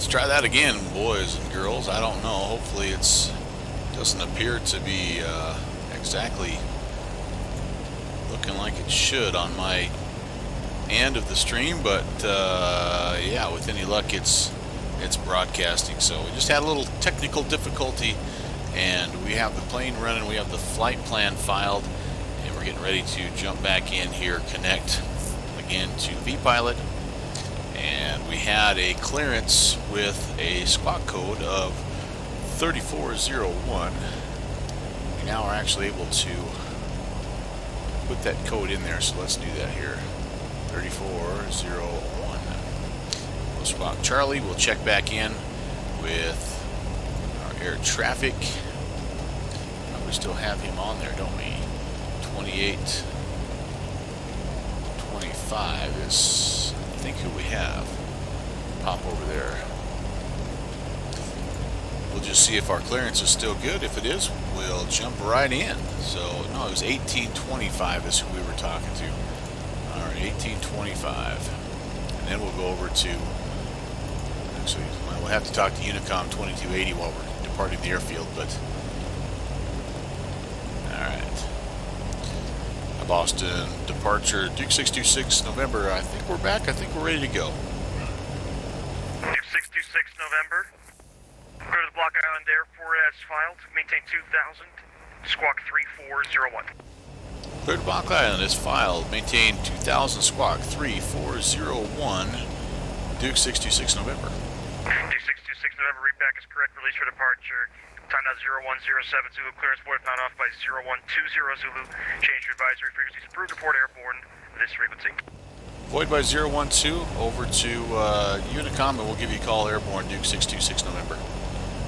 let's try that again, boys and girls. I don't know. Hopefully it doesn't appear to be exactly looking like it should on my end of the stream, but yeah, with any luck it's broadcasting. So we just had a little technical difficulty, and we have the plane running, we have the flight plan filed, and we're getting ready to jump back in here, connect again to vPilot. And we had a clearance with a squawk code of 3401. We now are actually able to put that code in there, so let's do that here. 3401. We'll squawk Charlie. We'll check back in with our air traffic. We still have him on there, don't we? 2825 is, I think, who we have. Pop over there. We'll just see if our clearance is still good. If it is, we'll jump right in. So, no, it was 1825 is who we were talking to. Alright, 1825. And then we'll go over to, actually, we'll have to talk to Unicom 2280 while we're departing the airfield, but alright. Boston departure, Duke 626 November. I think we're back. I think we're ready to go. Duke 626 November. Go to the Block Island Airport as filed. Maintain 2000. Squawk 3401. Clear to Block Island is filed. Maintain 2000. Squawk 3401. Duke 626 November. Duke 626 November. Readback is correct. Release for departure. Time now 0107 Zulu. Clearance board pound off by 0120 Zulu. Change to advisory frequencies. Approved. Report airborne. This frequency. Void by 012 over to Unicom, and we'll give you a call airborne, Duke 626 November.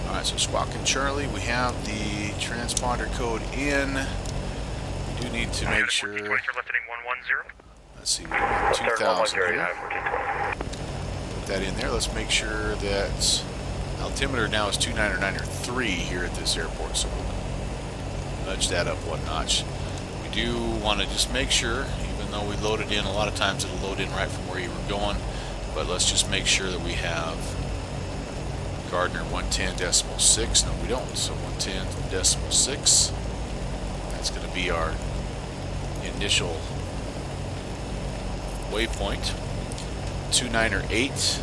Alright, so Squawk and Charlie, we have the transponder code in. We do need to make sure. Let's see, we have 2000 here. Put that in there. Let's make sure that altimeter now is 2993 here at this airport, so we'll nudge that up one notch. We do want to just make sure, even though we loaded in, a lot of times it'll load in right from where you were going, but let's just make sure that we have Gardner 110.6. No, we don't. So 110.6. That's going to be our initial waypoint. 298.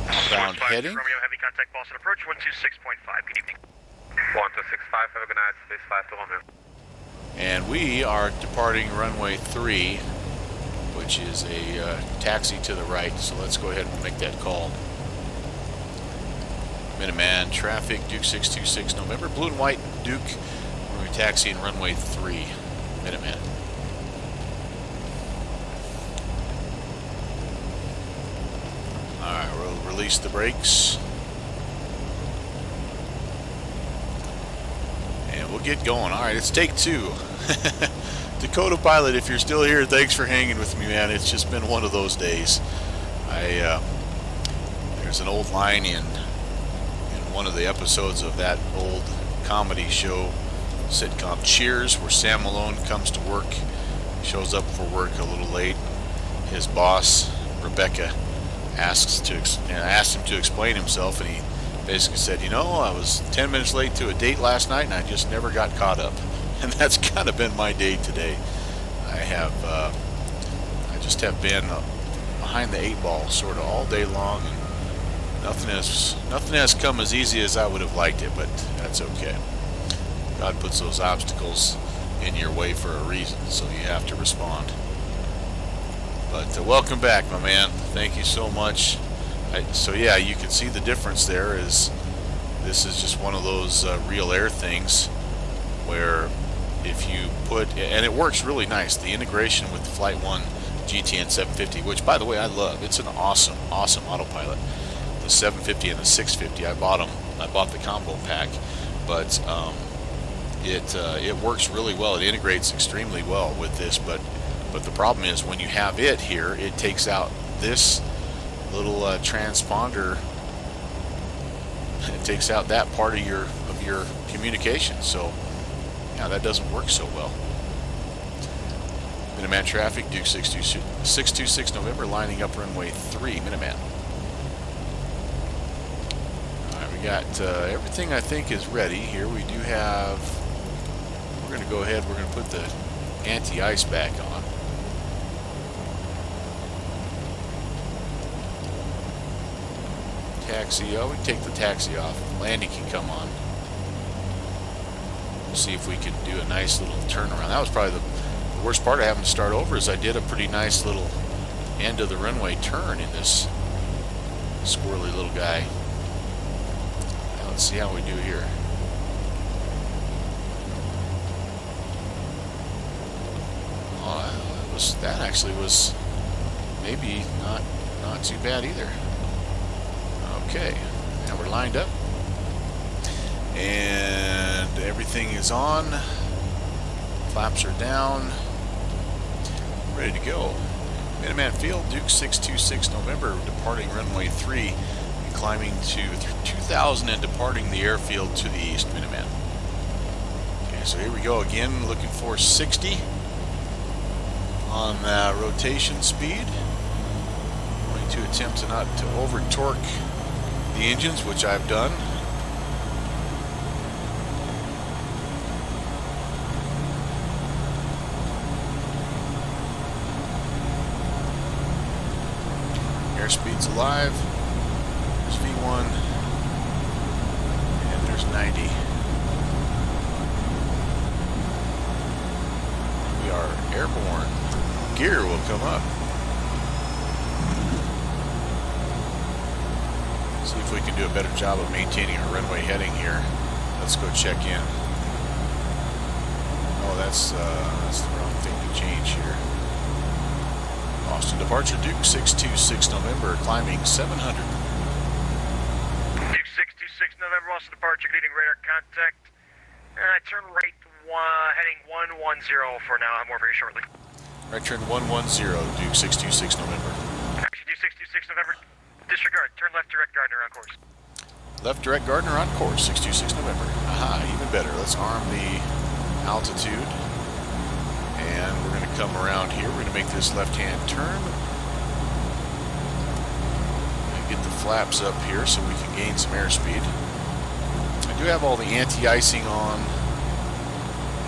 Outbound heading. Romeo heavy contact Boston approach 126.5. Good evening. 1265. Have a good night. Space 5 to Romeo. And we are departing runway 3, which is a taxi to the right. So let's go ahead and make that call. Minuteman traffic, Duke 626 November, blue and white Duke. We're taxiing runway 3, Minuteman. Alright, we'll release the brakes. And we'll get going. Alright, it's take 2. Dakota Pilot, if you're still here, thanks for hanging with me, man. It's just been one of those days. There's an old line in one of the episodes of that old comedy show, sitcom Cheers, where Sam Malone comes to work, shows up for work a little late. His boss, Rebecca, asked him to explain himself, and he basically said, you know, I was 10 minutes late to a date last night and I just never got caught up. And that's kind of been my day today. I just have been behind the 8 ball sort of all day long, and nothing has come as easy as I would have liked it, but that's okay. God puts those obstacles in your way for a reason, so you have to respond. But welcome back, my man. Thank you so much. So yeah, you can see the difference there. This is just one of those RealAir things where if you put, and it works really nice, the integration with the Flight 1 GTN 750, which by the way I love. It's an awesome autopilot. The 750 and the 650, I bought the combo pack, but it works really well. It integrates extremely well with this, but the problem is when you have it here, it takes out this little transponder. It takes out that part of your communication, so yeah, that doesn't work so well. Minuteman traffic, Duke 626 November, lining up runway 3, Minuteman. got everything I think is ready here. We do have, we're going to go ahead, we're going to put the anti-ice back on. Taxi, oh, we can take the taxi off. Landing can come on. We'll see if we can do a nice little turnaround. That was probably the worst part of having to start over, is I did a pretty nice little end of the runway turn in this squirrely little guy. Now let's see how we do here. Oh, that actually was maybe not too bad either. Okay, now we're lined up and everything is on. Flaps are down, ready to go. Minuteman Field, Duke 626 November, departing runway 3 and climbing to 2000 and departing the airfield to the east. Minuteman. Okay, so here we go again, looking for 60 on rotation speed. Going to attempt to not to over torque the engines, which I've done. Airspeed's alive. There's V1 and there's 90. We are airborne. Gear will come up. See if we can do a better job of maintaining our runway heading here. Let's go check in. Oh, that's the wrong thing to change here. Austin departure, Duke 626 November, climbing 700. Duke 626 November, Austin departure, leading radar contact. Turn right, heading 110 for now. I'm more very shortly. Right turn 110, Duke 626 November. Action Duke 626 November. Disregard. Turn left direct Gardner on course. Left direct Gardner on course, 626 November. Aha, even better. Let's arm the altitude. And we're going to come around here. We're going to make this left-hand turn. And get the flaps up here so we can gain some airspeed. I do have all the anti-icing on.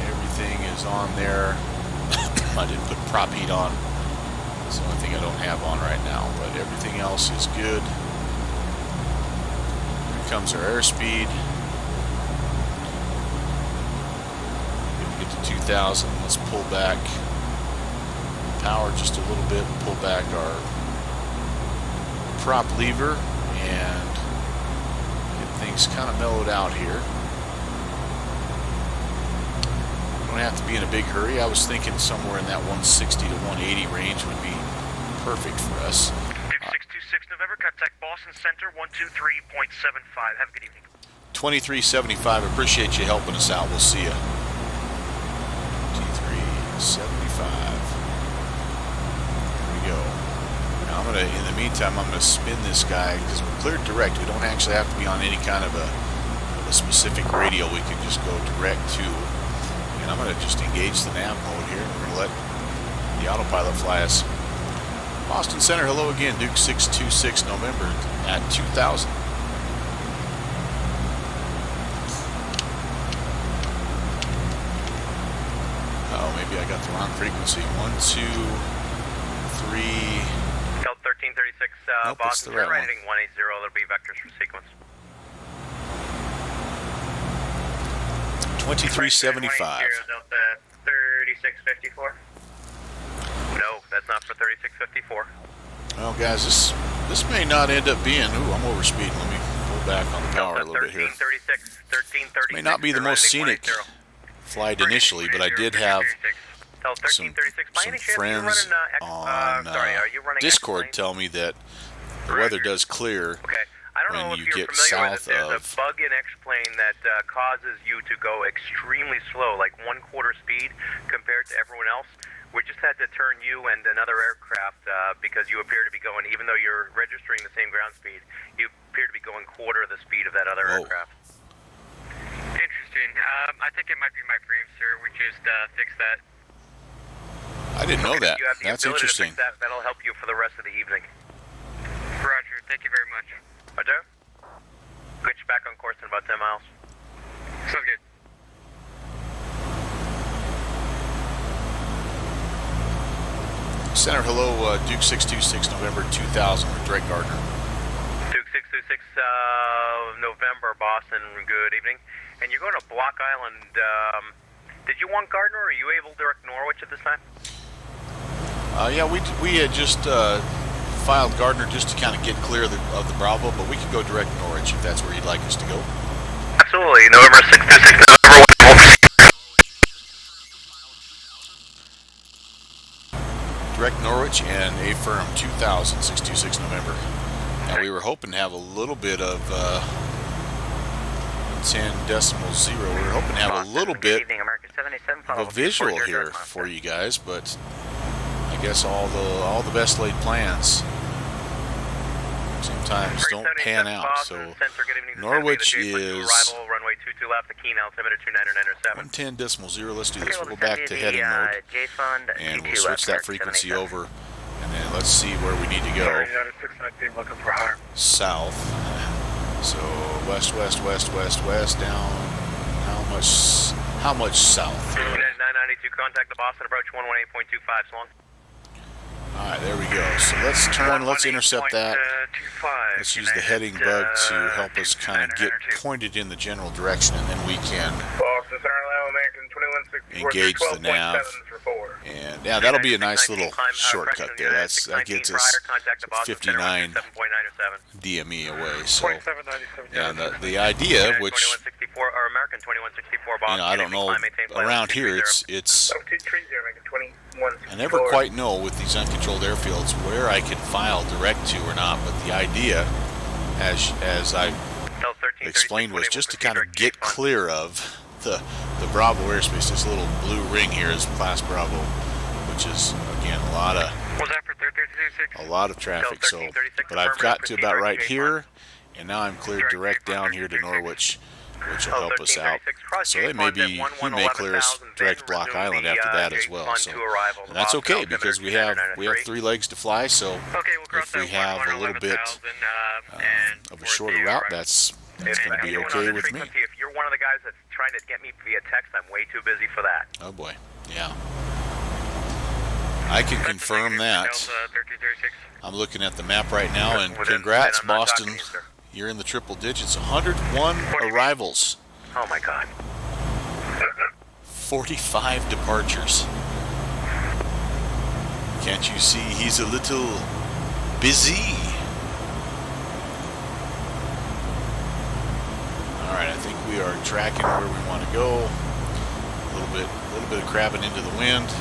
Everything is on there. I didn't put prop heat on. That's the only thing I don't have on right now, but everything else is good. Here comes our airspeed. If we get to 2,000, let's pull back power just a little bit, pull back our prop lever, and get things kind of mellowed out here. Don't have to be in a big hurry. I was thinking somewhere in that 160 to 180 range would be perfect for us. Duke 626 November, contact Boston Center 123.75. Have a good evening. 2375, appreciate you helping us out. We'll see you. 2375. Here we go. Now I'm gonna, in the meantime, I'm gonna spin this guy because we're cleared direct. We don't actually have to be on any kind of a specific radio. We can just go direct to. And I'm going to just engage the nav mode here. We're going to let the autopilot fly us. Boston Center, hello again. Duke 626 November at 2000. Oh, maybe I got the wrong frequency. 1, 2, 3. Delta 1336, Nope, Boston, right right heading 180. There'll be vectors for sequence. 2375. Delta 3654. No, that's not for 3654. Well, guys, this may not end up being. Ooh, I'm over speeding. Let me pull back on the power a little bit here. 1336. May not be the most scenic flight initially, but I did have some friends on Discord tell me that the weather does clear. Okay. I don't know when if you you're get familiar with south it. There's a of. bug in X-Plane that causes you to go extremely slow, like 1/4 speed compared to everyone else. We just had to turn you and another aircraft because you appear to be going, even though you're registering the same ground speed, you appear to be going 1/4 the speed of that other aircraft. Interesting. I think it might be my frame, sir. We just fixed that. I didn't know that. You have the That's ability interesting. to fix that. That'll help you for the rest of the evening. Roger. Thank you very much. Roger. Get you back on course in about 10 miles. Sounds good. Center, hello, Duke 626, November 2000, with Drake Gardner. Duke 626, November, Boston, good evening. And you're going to Block Island. Did you want Gardner, or are you able to direct Norwich at this time? Yeah, we had just filed Gardner just to kind of get clear of the Bravo, but we could go direct Norwich if that's where you'd like us to go. Absolutely. November 626, November 1. Direct Norwich and affirm 2000, 626 November. Now we were hoping to have a little bit of 10.0. We were hoping to have a little bit of a visual here for you guys, but I guess all the best laid plans sometimes don't pan out. So Norwich is 110.0. Let's do this. We'll go back to heading mode, and we'll switch that frequency over, and then let's see where we need to go. South. So west, west, west, west, west, down. How much south? 992, contact the Boston approach 118.25 long. Alright, there we go. So let's turn, let's intercept that. Let's use the heading bug to help us kind of get pointed in the general direction, and then we can engage the nav. And yeah, that'll be a nice little shortcut there. That gets us 59 DME away. So, and the idea, which I don't know, around here it's I never quite know with these uncontrolled airfields where I can file direct to or not, but the idea, as I explained, was just to kind of get clear of the Bravo airspace. This little blue ring here is Class Bravo, which is again a lot of traffic. So, but I've got to about right here, and now I'm cleared direct down here to Norwich, which will help us out. So he may clear us direct Block Island after that as well. So, and that's okay, because we have 3 legs to fly. So if we have a little bit of a shorter route, that's going to be okay with me. If you're one of the guys that's trying to get me via text, I'm way too busy for that. Oh boy, yeah. I can confirm that. I'm looking at the map right now, and congrats, Boston. You're in the triple digits. 101 arrivals. Oh my God. 45 departures. Can't you see he's a little busy? Alright, I think we are tracking where we want to go. A little bit of crabbing into the wind.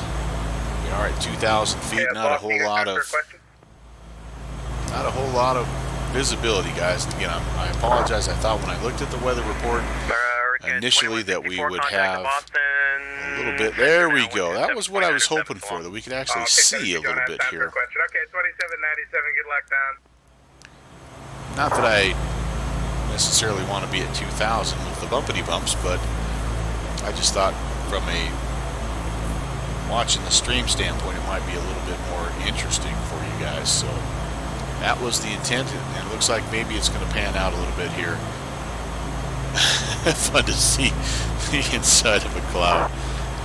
We are at 2,000 feet. Not a whole lot of visibility, guys. Again, I apologize. I thought when I looked at the weather report initially that we would have a little bit. There we go. That was what I was hoping for, that we could actually see a little bit here. Okay, 2797, get locked down. Not that I necessarily want to be at 2,000 with the bumpity bumps, but I just thought from a watching the stream standpoint, it might be a little bit more interesting for you guys. So that was the intent, and it looks like maybe it's going to pan out a little bit here. Fun to see the inside of a cloud.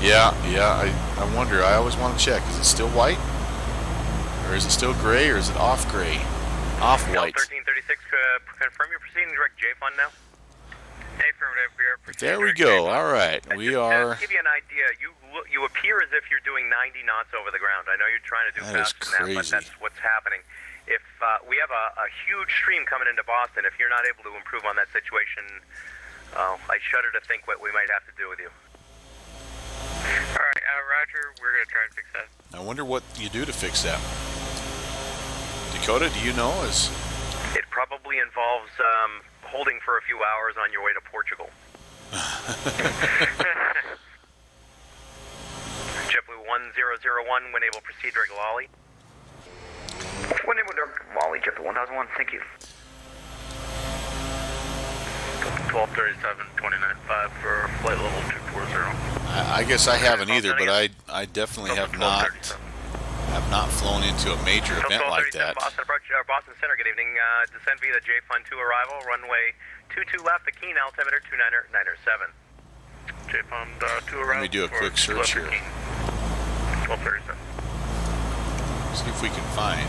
Yeah, I wonder. I always want to check. Is it still white? Or is it still gray? Or is it off gray? Off white. 1336, confirm you're proceeding direct J-Fund now. There we go. All right. We are. To give you an idea, you appear as if you're doing 90 knots over the ground. I know you're trying to do faster than that, but that's what's happening. If we have a huge stream coming into Boston, if you're not able to improve on that situation, I shudder to think what we might have to do with you. All right, Roger. We're gonna try and fix that. I wonder what you do to fix that. Dakota, do you know? It probably involves holding for a few hours on your way to Portugal. JetBlue 1001, when able, proceed direct Lolly. When able, direct Lolly, JetBlue 1001, thank you. 1237, 29.5 for flight level 240. I guess I haven't either, but I definitely have not flown into a major event like that. Boston approach, Boston Center, good evening. Descend via the J-Fund 2 arrival, runway 22 left, the Keen, altimeter 2997. J-Pond 2 around. Let me do a quick search here. 1237. See if we can find.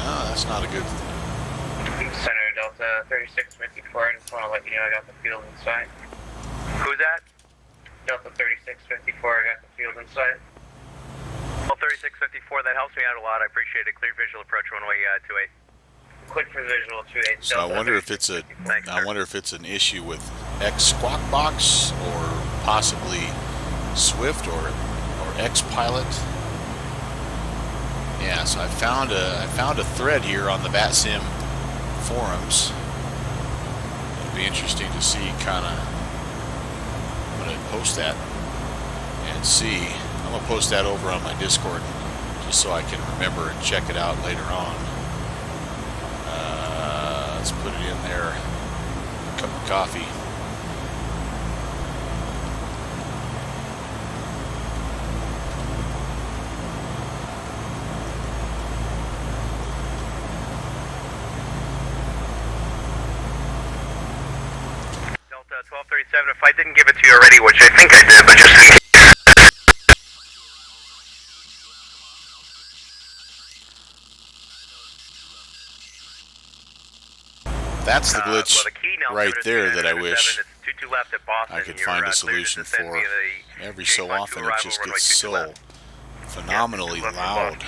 No, that's not a good. Center Delta 3654, I just want to let you know I got the field in sight. Who's that? Delta 3654, I got the field in sight. Well, 3654, that helps me out a lot. I appreciate it. Clear visual approach runway 28. Quick for visual 28. So I wonder if it's a. I wonder if it's an issue with X Squawk Box or possibly Swift or X Pilot. Yeah, so I found a thread here on the VATSIM forums. It'll be interesting to see kind of. I'm gonna post that and see. I'm gonna post that over on my Discord just so I can remember and check it out later on. Let's put it in there. A cup of coffee. Delta 1237, if I didn't give it to you already, which I think I did, but just in case. That's the glitch Well, the Keen, right altimeter there that I 2997, wish it's 22 left at Boston. I could You're, find a cleared to solution descend for. via the Every so J-Pond often 2 it arrival, just runway gets 22 so left. phenomenally loud.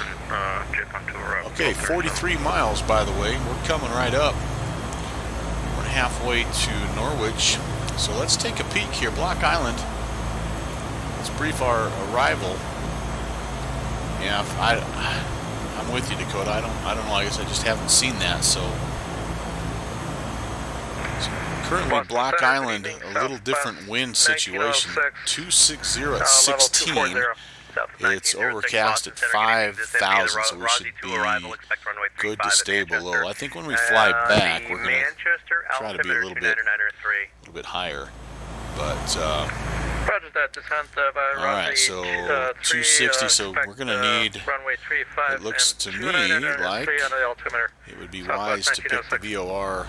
J-Pond 2 arrival. Okay, 43 miles by the way. We're coming right up. We're halfway to Norwich. So let's take a peek here. Block Island. Let's brief our arrival. Yeah, I'm with you, Dakota. I don't know. I guess I just haven't seen that. So currently Block Island, a little different wind situation. 260 at 16. It's overcast at 5,000, so we should be good to stay below. I think when we fly back, we're going to try to be a little bit higher. But Roger that, descent by all right, so 260. So we're going to need. runway 35. It looks to me like it would be wise to pick the VOR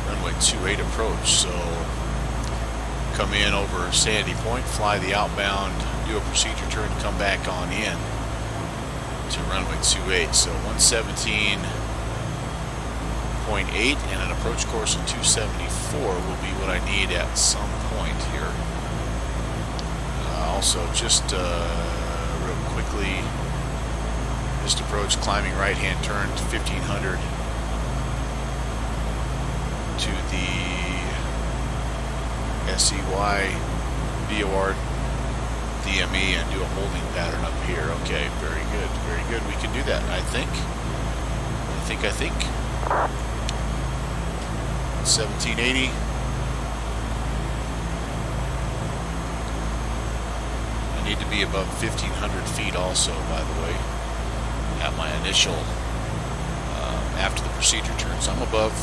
runway 28 approach. So come in over Sandy Point, fly the outbound, do a procedure turn, come back on in to runway 28. So 117.8 and an approach course of 274 will be what I need at some point here. Also, just real quickly, just approach, climbing right-hand turn to 1500 to the SEY VOR DME and do a holding pattern up here. Okay, very good, very good. We can do that, I think. 1780. I need to be above 1,500 feet also, by the way, at my initial, after the procedure turns. I'm above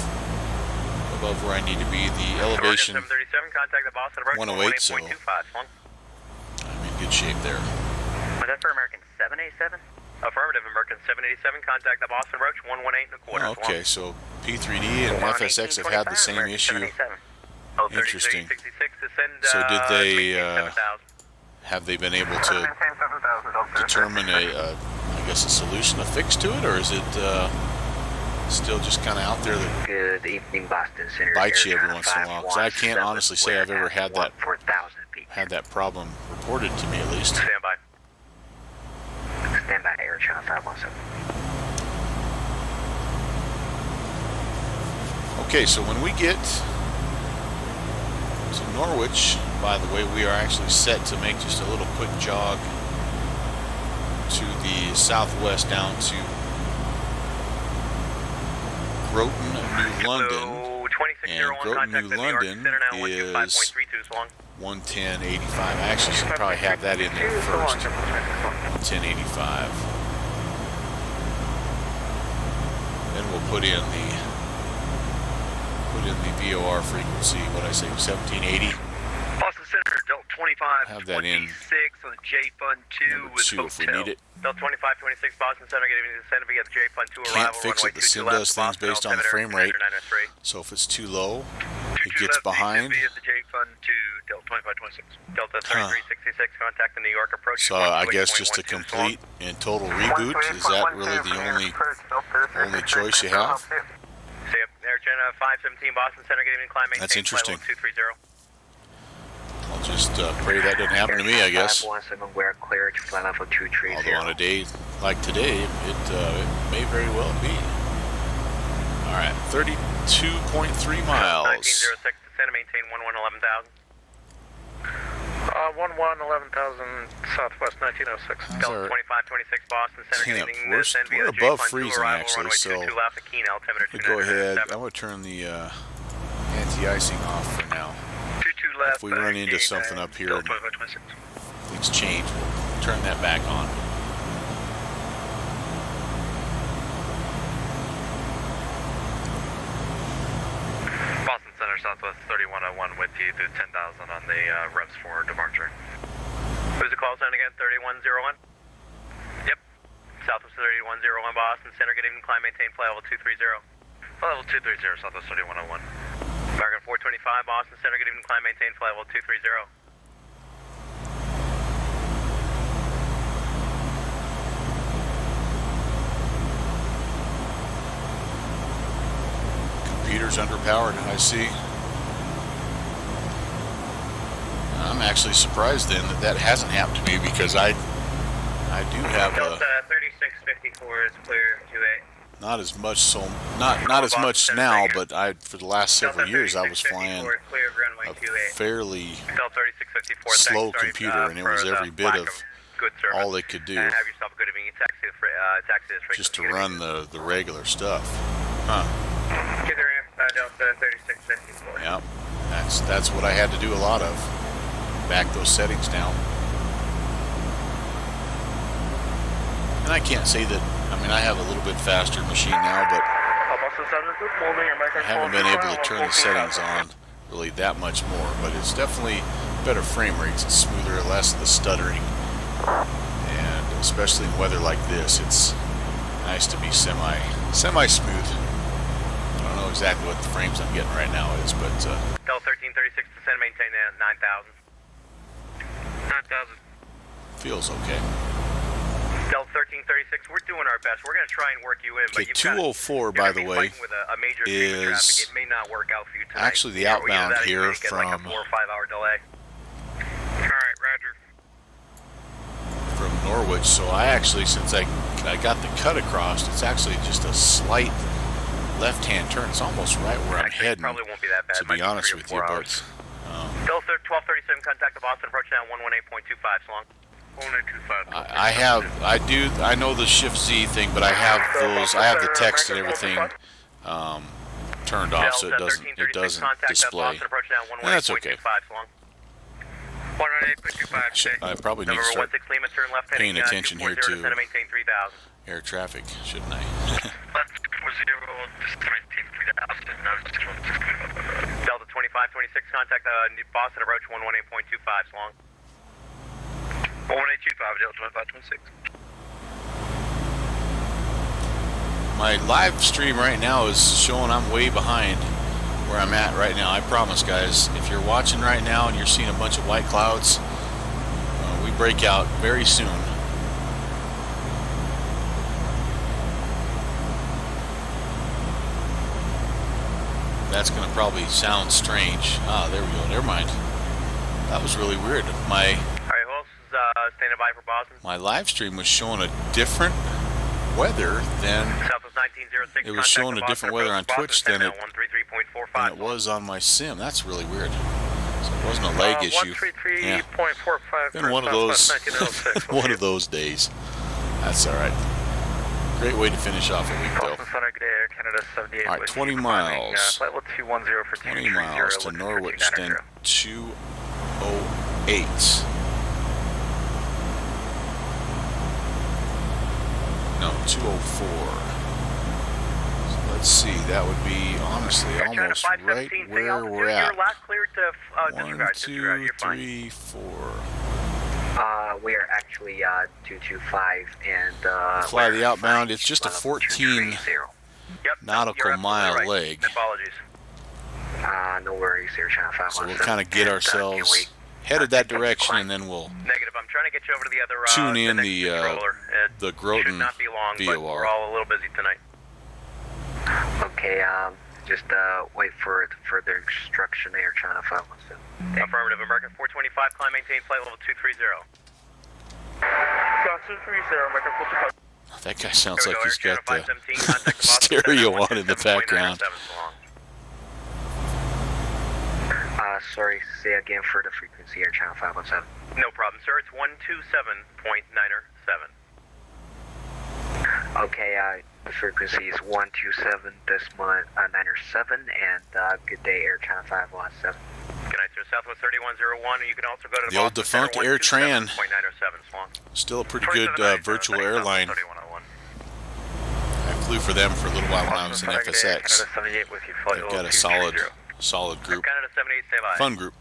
where I need to be. The elevation 737, contact the Boston approach 108, so 1.25. I'm in good shape there. Was that for American 787? Affirmative, American 787, contact the Boston approach 118.25. Okay, so P3D and FSX have had the same issue. Interesting. 66, descend, So did they, 7,000. have they been able to determine I guess a solution, a fix to it, or is it still just kind of out there that Good evening, Boston Center. bites you every once in a while? Because I can't honestly say I've ever had that problem reported to me, at least. Stand by. Stand by, Air Channel 517. Okay, so when we get to Norwich, by the way, we are actually set to make just a little quick jog to the southwest down to Groton, New London. And Groton, New London is 110.85. I actually should probably have that in there first. 110.85. Then we'll put in the VOR frequency. What I say, 1780. Boston Center, Delta have that in 2526 on J Fund 2 number with 2 if we hotel. need it. Delta 2526 Boston Center, getting to descend via the J Fund 2 Can't arrival. fix it. The sim does things based on the frame rate. So if it's too low, it gets behind. Via the J Fund 2, Delta 2526. Delta 3366, contact the New York approach. So I guess just a complete and total reboot, is that really the only choice you have? Air China 517 Boston Center, getting climb. That's interesting. 230. I'll just pray that doesn't happen to me, I guess. 517, we're clear to fly level 230. Although on a day like today, it may very well be. All right, 32.3 miles. 1906, descend, maintain 11,000. 11,000 Southwest 1906. Delta 2526 Boston Center, Temp. getting We're descend via above the J Fund 2 freezing, arrival, actually, runway so 22 left, Keen, altimeter we go ahead. 2997. I'm going to turn the anti-icing off for now. 22 left. If we run into something up here and Delta 2526. things change, we'll turn that back on. Boston Center, Southwest 3101 with you through 10,000 on the revs for departure. Who's the call sign again? 3101? Yep. Southwest 3101 Boston Center, good evening, climb, maintain flight level 230. Level 230, Southwest 3101. American 425 Boston Center, good evening, climb, maintain flight level 230. Computer's underpowered, I see. I'm actually surprised then that hasn't happened to me, because I do have a Delta 3654 is clear 28. not as much not as much now, but for the last several years I was flying Clear of runway a 28. fairly Delta 3654, slow thanks, sorry, computer, and it was for the every bit lack of good service. all it could do And have yourself a good evening. Taxi this just to run the regular stuff. Huh. Either Delta 3654. Yeah. That's what I had to do a lot of. Back those settings down. And I can't say that, I mean, I have a little bit faster machine now, but I haven't been able to turn the settings on really that much more, but it's definitely better frame rates. It's smoother, less of the stuttering, and especially in weather like this, it's nice to be semi-smooth. I don't know exactly what the frames I'm getting right now is, but Delta 1336, descend, maintain 9,000. 9,000. feels okay. Delta 1336, we're doing our best. We're going to try and work you in, Okay, but you've 204, got, by you're the gonna be way, fighting with a major stream of traffic. It may not work out for you tonight. actually the Yeah, outbound either that or you here may get like a from 4 or 5 hour delay. Alright, Roger. from Norwich, so I actually, since I got the cut across, it's actually just a slight left-hand turn. It's almost right where I'm Actually, heading, probably won't be that bad. to Might be honest 3 or with you, 4 but hours. Delta 1237, contact the Boston approach now 118.25 so long. 11825. I know the Shift Z thing, but I have the text and everything turned off, so it doesn't display. And that's okay. 118.25. I probably need to Number start 16 Lima, turn left paying heading attention here 240, to descend, maintain 3,000. air traffic, shouldn't I? Delta 2526, contact Boston approach 118.25 so long. 11825, Delta 2526. My live stream right now is showing I'm way behind where I'm at right now. I promise, guys, if you're watching right now and you're seeing a bunch of white clouds, we break out very soon. That's going to probably sound strange. Ah, there we go. Never mind. That was really weird. Alright, who else is standing by for Boston? My live stream was showing a different weather than Southwest 1906, it was showing a different weather on Twitch than it 133.45. was on my sim. That's really weird. So it wasn't a leg issue. Yeah. 133.45. Been one of those one of those days. That's all right. Great way to finish off a week, though. Boston Center, good day, Air Canada 78. All right, 20 miles. Flight level 210 for 20 miles to Norwich, then 208. No, 204. So let's see, that would be honestly almost right where we're at. You're last cleared to 1, 2, 3, 4. We are actually 225 and Fly the outbound. It's just a 14 nautical mile leg. Apologies. No worries, Air Channel 517. So we'll kind of get ourselves headed that direction, and then we'll Negative. I'm trying to get you over to the other tune in the the Groton should not be long, but VOR. we're all a little busy tonight. Okay, just wait for further instruction, Air Channel 517. Affirmative. American 425, climb, maintain flight level 230. That guy sounds like he's got the stereo on in the background. Sorry, say again for the frequency, Air Channel 517. No problem, sir. It's 127.97. Okay, the frequency is 127.97, and good day, Air Channel 517. Good night, sir. Southwest 3101, and you can also go to The old defunct Air Tran. 127.97. Still a pretty good virtual airline. I flew for them for a little while when I was in FSX. They've got a solid group. Canada 78, stay by. Fun group.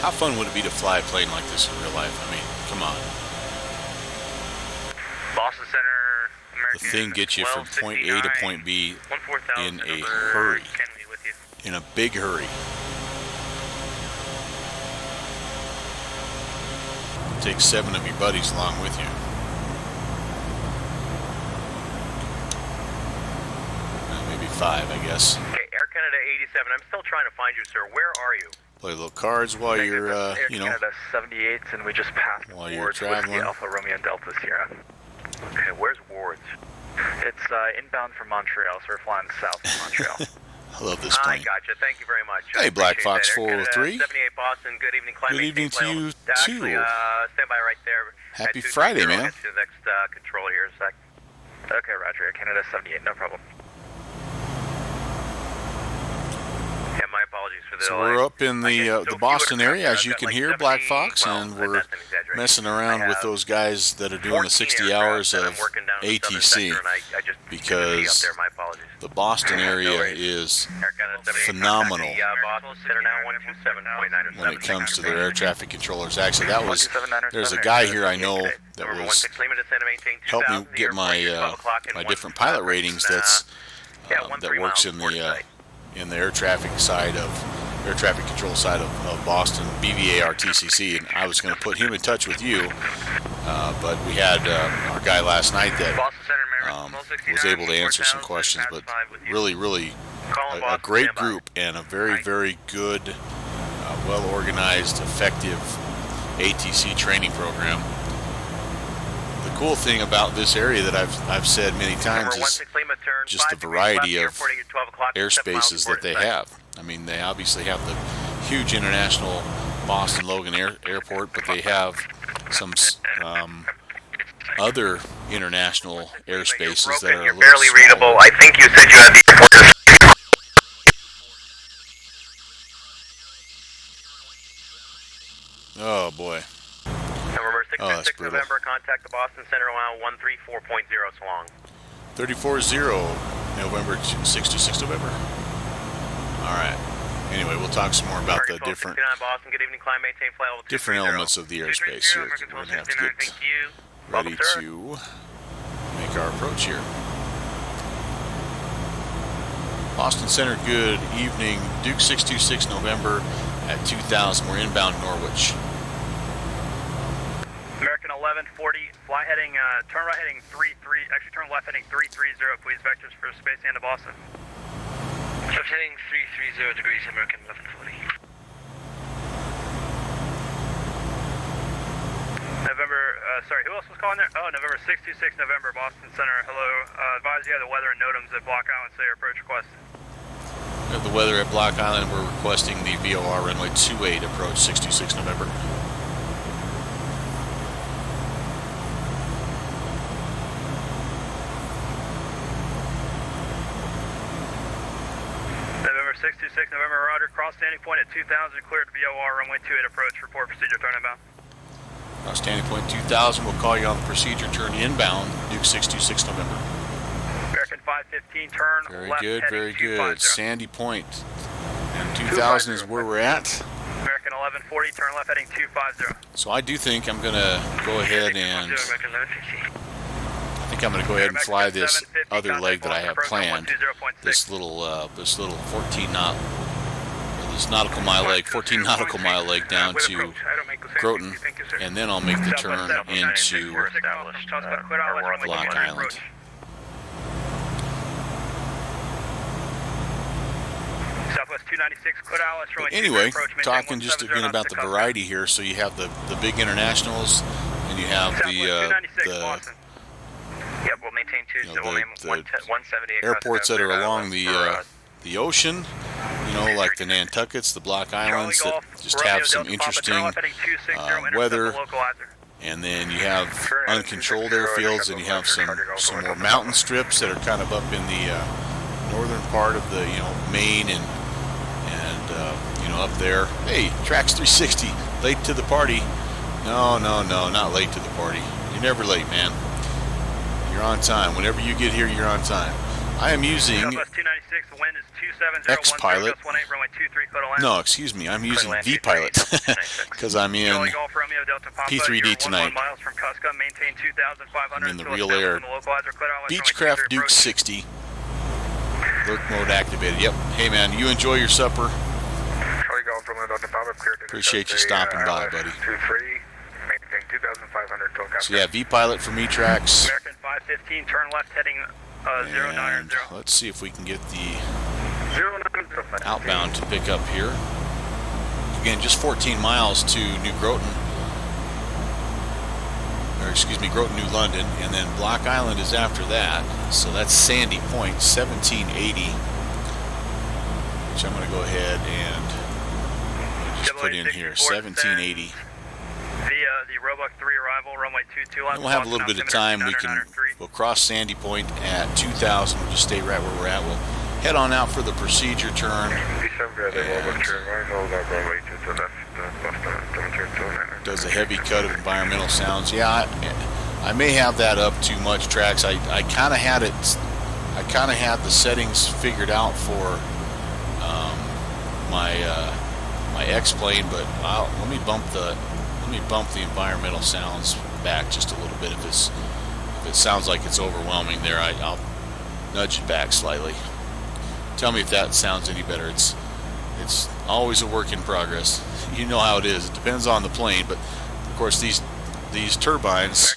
How fun would it be to fly a plane like this in real life? I mean, come on. Boston Center, American. The thing gets you from point A to point B in a hurry. In a big hurry. Take 7 of your buddies along with you. Maybe 5, I guess. Okay, Air Canada 87. I'm still trying to find you, sir. Where are you? Play little cards while you're, you know, Canada 78, and we just passed while you're traveling. Alpha Romeo and Delta Sierra. Okay, where's Wards? It's inbound from Montreal, so we're flying south from Montreal. I love this I plane. gotcha. Thank you very much. Hey, Black Appreciate Fox that. Air Canada 403. 78 Boston. Good evening. Climb, Good evening to you, Actually, too. stand by right there. Happy At 230. Friday, I'll man. get to the next control here in a sec. Okay, Roger. Air Canada 78, no problem. Yeah, my apologies for the So delay. we're up in the Boston area, as you I've got can like hear, Black 70 Fox, well, and we're that's an exaggeration. messing around I with have those guys that are doing the 60 14 hours aircraft of that I'm working down in the southern ATC, sector, and I just because up there. My apologies. the Boston area worries. is Air Canada 78, phenomenal contact the, Boston Center now 127.97. when it comes to their air traffic controllers. Actually, there's a guy here I know that Number was 16 Lima descend to maintain helped me 2000, get my the airport, 12 o'clock and my one- different pilot ratings. That's that 13 works miles in towards the site. air traffic side of air traffic control side of Boston, BVARTCC, and I was going to put him in touch with you, but we had our guy last night that Boston Center, American. was able to answer some questions, but really a great group and a very good, well organized, effective ATC training program. The cool thing about this area that I've said many times is just the variety of airspaces that they have. I mean, they obviously have the huge international Boston Logan Airport, but they have some other international airspaces that are a You're little barely smaller. readable. I think you said you had the airport. Oh boy. November 6 Oh, that's 6 brutal. November, contact the Boston Center around 134.0 so long. 34-0 November 6 November. All right. Anyway, we'll talk some more about the different Boston, good evening, climb, maintain flight level different 230. elements of the airspace here. We're going to have to get ready to make our approach here. Boston Center, good evening. Duke 626 November at 2000. We're inbound Norwich. American 1140, fly heading, turn right heading 33, actually turn left heading 330, please, vectors for space and to Boston. Left heading 330 degrees, American 1140. November, sorry, who else was calling there? Oh, November 626, November, Boston Center, hello. Advise you have the weather and NOTAMs at Block Island, say your approach request. We have the weather at Block Island. We're requesting the VOR runway 28 approach 626 November. November 626, November, Boston Center, hello. Advise you have the weather and NOTAMs at Block Island, say your approach request. 626 November. 626 November, roger. Cross standing point at 2000, cleared to BOR, runway 28 approach. Report procedure, turn inbound. Standing point 2000, we'll call you on the procedure turn inbound, Duke 626 November. American 515, turn Very left, good, heading very 250. good. Sandy Point. And 2000 is where we're at. American 1140, turn left, heading 250. So I do think I'm going to go ahead and fly this other leg that I have planned. This little 14 nautical mile leg, 14 nautical mile leg down to Groton, and then I'll make the turn into Block Island. Southwest 296, Cloud Alice, But anyway, talking just again about the variety here. So you have the big internationals, and you have the Yep, we'll maintain two, so we'll name 170 airports that are along the ocean. You know, like the Nantuckets, the Block Islands, that just have some interesting weather. And then you have uncontrolled airfields, and you have some more mountain strips that are kind of up in the northern part of the Maine and up there. Hey, Trax 360, late to the party? No, not late to the party. You're never late, man. You're on time. Whenever you get here, you're on time. I am using X-Pilot. No, excuse me. I'm using V-Pilot because I'm in P3D tonight. I'm in the RealAir Beechcraft Duke 60. Lurk mode activated. Yep. Hey, man, you enjoy your supper. Appreciate you stopping by, buddy. So yeah, V-Pilot for me, Trax. American 515, turn left, heading 090. Let's see if we can get the outbound to pick up here. Again, just 14 miles to New Groton. Or excuse me, Groton, New London, and then Block Island is after that. So that's Sandy Point, 1780. Which I'm going to go ahead and just put in here, 1780. The Roebuck 3 arrival, runway 22 left. We'll have a little bit of time. We'll cross Sandy Point at 2000. We'll just stay right where we're at. We'll head on out for the procedure turn. Does a heavy cut of environmental sounds. Yeah, I may have that up too much, Trax. I kind of had it. I kind of had the settings figured out for my X-plane, but let me bump the environmental sounds back just a little bit. If it sounds like it's overwhelming there, I'll nudge it back slightly. Tell me if that sounds any better. It's always a work in progress. You know how it is. It depends on the plane, but of course these turbines,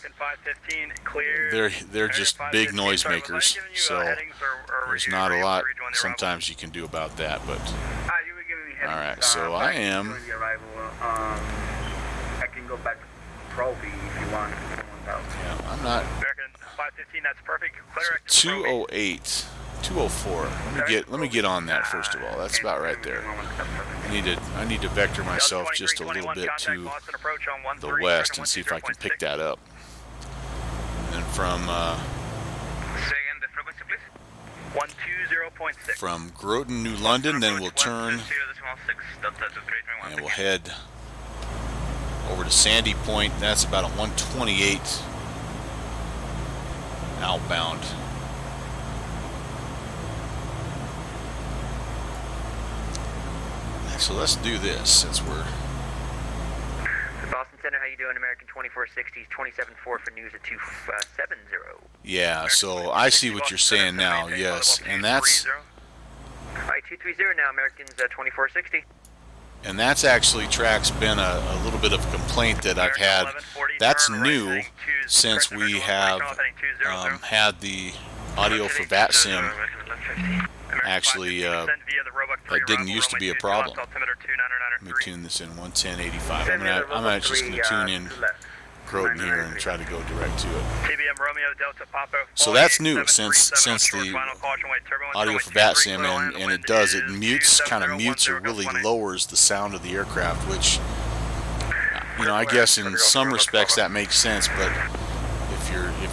they're just big noisemakers. So there's not a lot sometimes you can do about that. But all right, so I am. I can go back probably if you want. Yeah, I'm not. American 515, that's perfect. Clear 208, 204. Let me get on that first of all. That's about right there. I need to vector myself just a little bit to the west and see if I can pick that up. And then from Groton, New London, then we'll turn and we'll head over to Sandy Point. That's about a 128 outbound. So let's do this since we're. Boston Center, how you doing? American 2460s, 27.4 for news at 270. Yeah, so I see what you're saying now. Yes, and that's. All right, 230 now. Americans 2460. And that's actually, Trax, been a little bit of a complaint that I've had. That's new since we have had the audio for VATSIM. Actually, that didn't used to be a problem. Let me tune this in 110.85. I'm actually just going to tune in Groton here and try to go direct to it. So that's new since the audio for VATSIM, and it does. It mutes, kind of mutes or really lowers the sound of the aircraft, which, I guess in some respects that makes sense. But if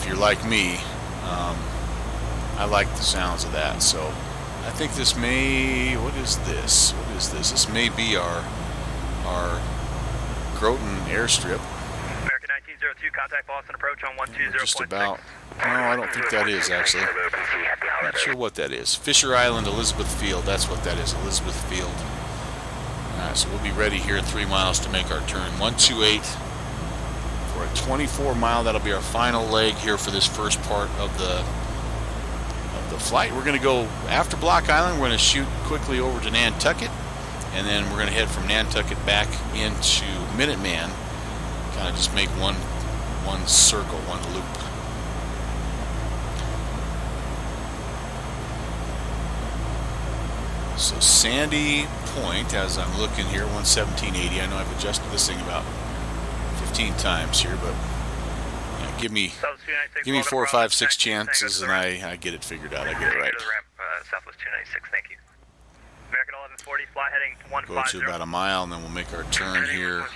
you're like me, I like the sounds of that. So I think this may, what is this? What is this? This may be our Groton airstrip. American 1902, contact Boston approach on 120.6. Just about. No, I don't think that is actually. Not sure what that is. Fisher Island, Elizabeth Field. That's what that is, Elizabeth Field. Alright, so we'll be ready here in 3 miles to make our turn. 128 for a 24 mile. That'll be our final leg here for this first part of the flight. We're going to go after Block Island. We're going to shoot quickly over to Nantucket, and then we're going to head from Nantucket back into Minuteman. Kind of just make one circle, one loop. So Sandy Point, as I'm looking here, 117.80. I know I've adjusted this thing about 15 times here, but yeah, give me 4 or 5, 6 chances, and I get it figured out. I get it right. Southwest 296, thank you. American 1140, fly heading 150. Go to about a mile, and then we'll make our turn here.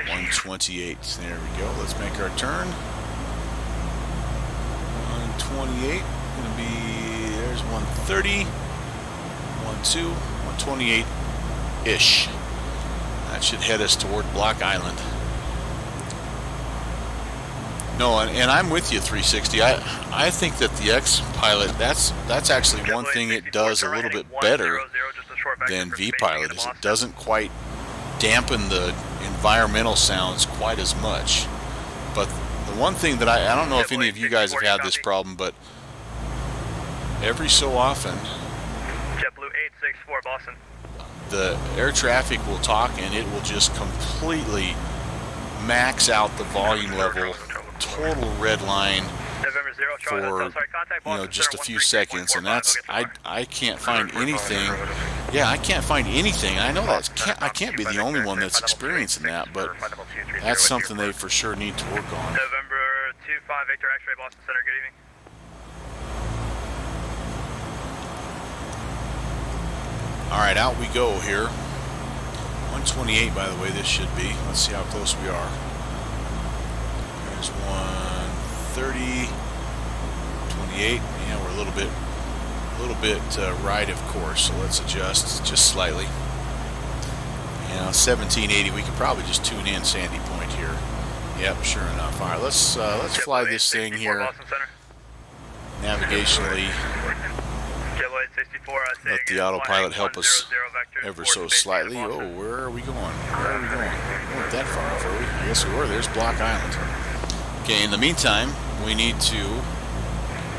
128. There we go. Let's make our turn. 128. Gonna be, there's 130. 128-ish. That should head us toward Block Island. No, and I'm with you, 360. I think that the X-Pilot, that's actually one thing it does a little bit better than V-Pilot, is it doesn't quite dampen the environmental sounds quite as much. But the one thing that I don't know if any of you guys have had this problem, but every so often JetBlue 864 Boston. the air traffic will talk and it will just completely max out the volume level, total red line November 0, for, just a few seconds, and that's I can't find anything. Yeah, I can't find anything. I know I can't be the only one that's experiencing that, but that's something they for sure need to work on. November 25 Victor X-ray Boston Center. Good evening. All right, out we go here. 128, by the way, this should be. Let's see how close we are. There's 130, 28. Yeah, we're a little bit right, of course. So let's adjust just slightly. 1780. We could probably just tune in Sandy Point here. Yep, sure enough. All right, let's fly this thing here navigationally. Let the autopilot help us ever so slightly. Oh, where are we going? Where are we going? We weren't that far off, are we? I guess we were. There's Block Island. Okay, in the meantime, we need to...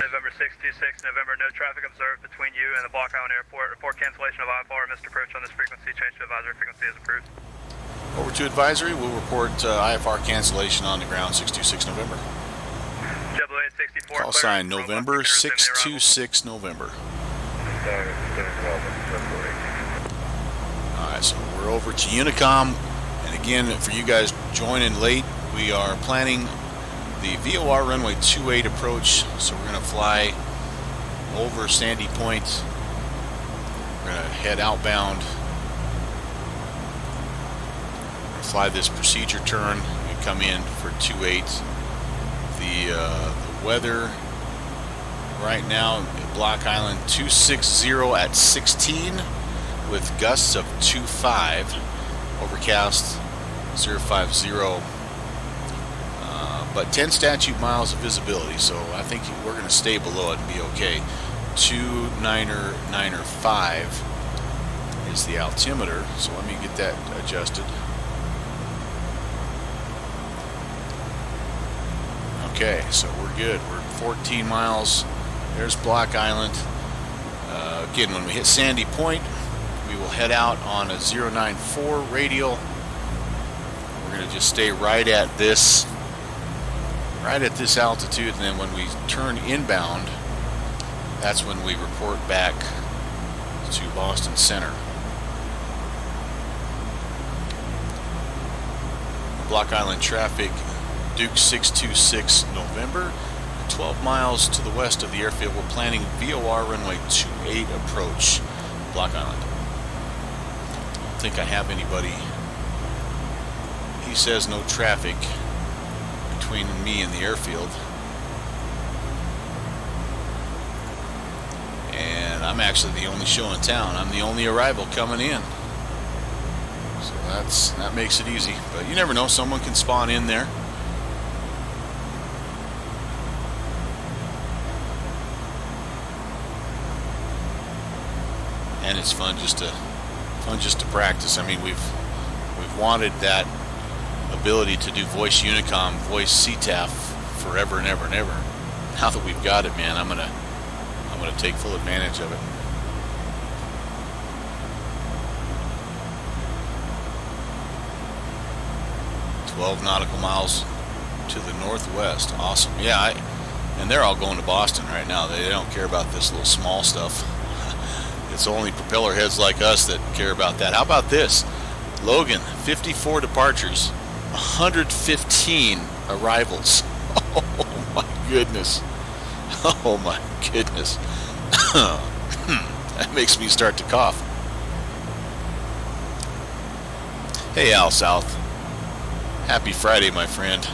November 626, November, no traffic observed between you and the Block Island Airport. Report cancellation of IFR, missed approach on this frequency. Change to advisory frequency is approved. Over to advisory. We'll report IFR cancellation on the ground, 626 November. JetBlue 864. Call sign November, 626 November. Alright, so we're over to Unicom, and again, for you guys joining late, we are planning the VOR runway 28 approach, so we're going to fly over Sandy Point. We're going to head outbound, fly this procedure turn, and come in for 28. The weather right now at Block Island, 260 at 16 with gusts of 25, overcast 050, but 10 statute miles of visibility, so I think we're going to stay below it and be okay. 2995 is the altimeter, so let me get that adjusted. Okay, so we're good. We're 14 miles. There's Block Island. Again, when we hit Sandy Point, we will head out on a 094 radial. We're going to just stay right at this altitude, and then when we turn inbound, that's when we report back to Boston Center. Block Island traffic, Duke 626 November. 12 miles to the west of the airfield, we're planning VOR runway 28 approach, Block Island. I don't think I have anybody. He says no traffic between me and the airfield. And and I'm actually the only show in town. I'm the only arrival coming in. So that makes it easy. But you never know, someone can spawn in there. And it's fun just to practice. I mean, we've wanted that ability to do voice Unicom, voice CTAF forever and ever and ever. Now that we've got it, man, I'm gonna take full advantage of it. "12 nautical miles to the northwest." Awesome. Yeah, and they're all going to Boston right now. They don't care about this little small stuff. It's only propeller heads like us that care about that. How about this? Logan, 54 departures, 115 arrivals. Oh my goodness. Oh my goodness. That makes me start to cough. Hey, Al South. Happy Friday, my friend.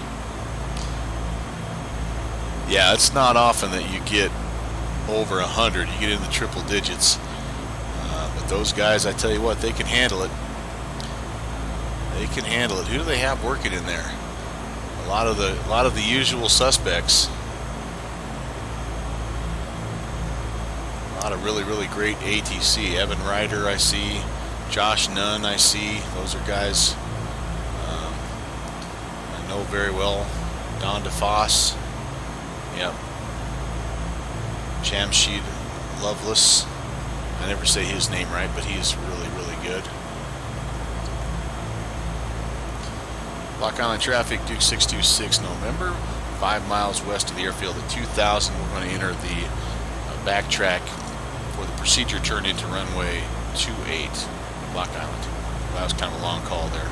Yeah, it's not often that you get over 100. You get in the triple digits. But those guys, I tell you what, they can handle it. They can handle it. Who do they have working in there? A lot of the usual suspects. A lot of really great ATC. Evan Ryder, I see. Josh Nunn, I see. Those are guys I know very well. Don DeFoss. Yep. Jamshid Loveless. I never say his name right, but he's really good. Block Island traffic, Duke 626 November, 5 miles west of the airfield at 2000. We're going to enter the backtrack for the procedure turn into runway 28, Block Island. That was kind of a long call there.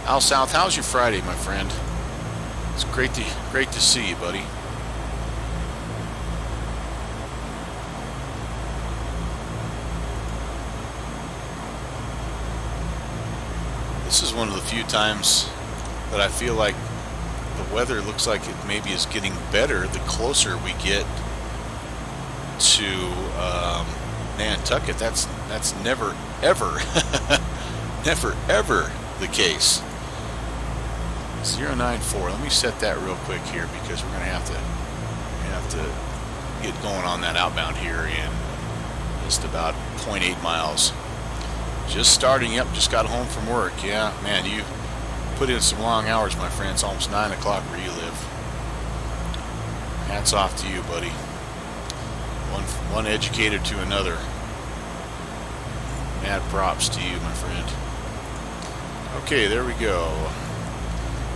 Al South, how's your Friday, my friend? It's great to see you, buddy. This is one of the few times that I feel like the weather looks like it maybe is getting better the closer we get to Nantucket. That's never ever never ever the case. 094. Let me set that real quick here because we're gonna have to get going on that outbound here in just about 0.8 miles. Just starting up, just got home from work. Yeah, man, you put in some long hours, my friend. It's almost 9 o'clock where you live. Hats off to you, buddy. One educator to another. Mad props to you, my friend. Okay, there we go.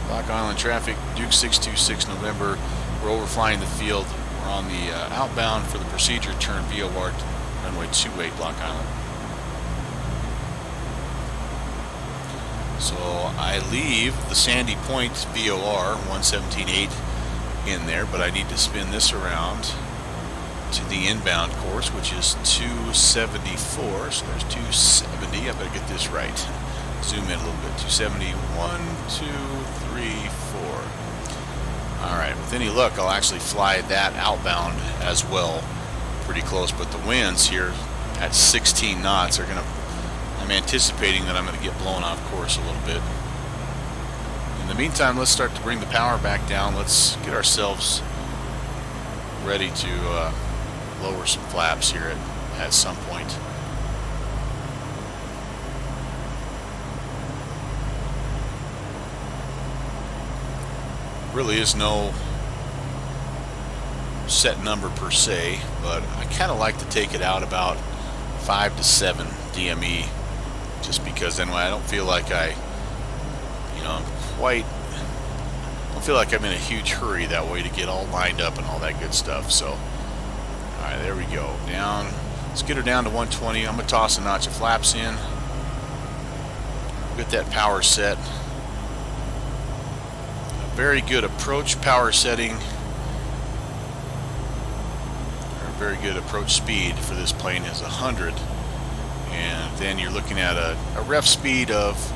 Block Island traffic, Duke 626 November. We're overflying the field. We're on the outbound for the procedure turn via BVART, runway 28, Block Island. So I leave the Sandy Point VOR 117.8 in there, but I need to spin this around to the inbound course, which is 274. So there's 270. I better get this right. Zoom in a little bit. 271, 2, 3, 4. All right. With any luck, I'll actually fly that outbound as well, pretty close. But the winds here at 16 knots are going to. I'm anticipating that I'm going to get blown off course a little bit. In the meantime, let's start to bring the power back down. Let's get ourselves ready to lower some flaps here at some point. Really is no set number per se, but I kind of like to take it out about 5 to 7 DME. Just because then I don't feel like I don't feel like I'm in a huge hurry that way to get all lined up and all that good stuff. So, all right, there we go. Down. Let's get her down to 120. I'm gonna toss a notch of flaps in. Get that power set. A very good approach power setting. Or a very good approach speed for this plane is 100. And then you're looking at a ref speed of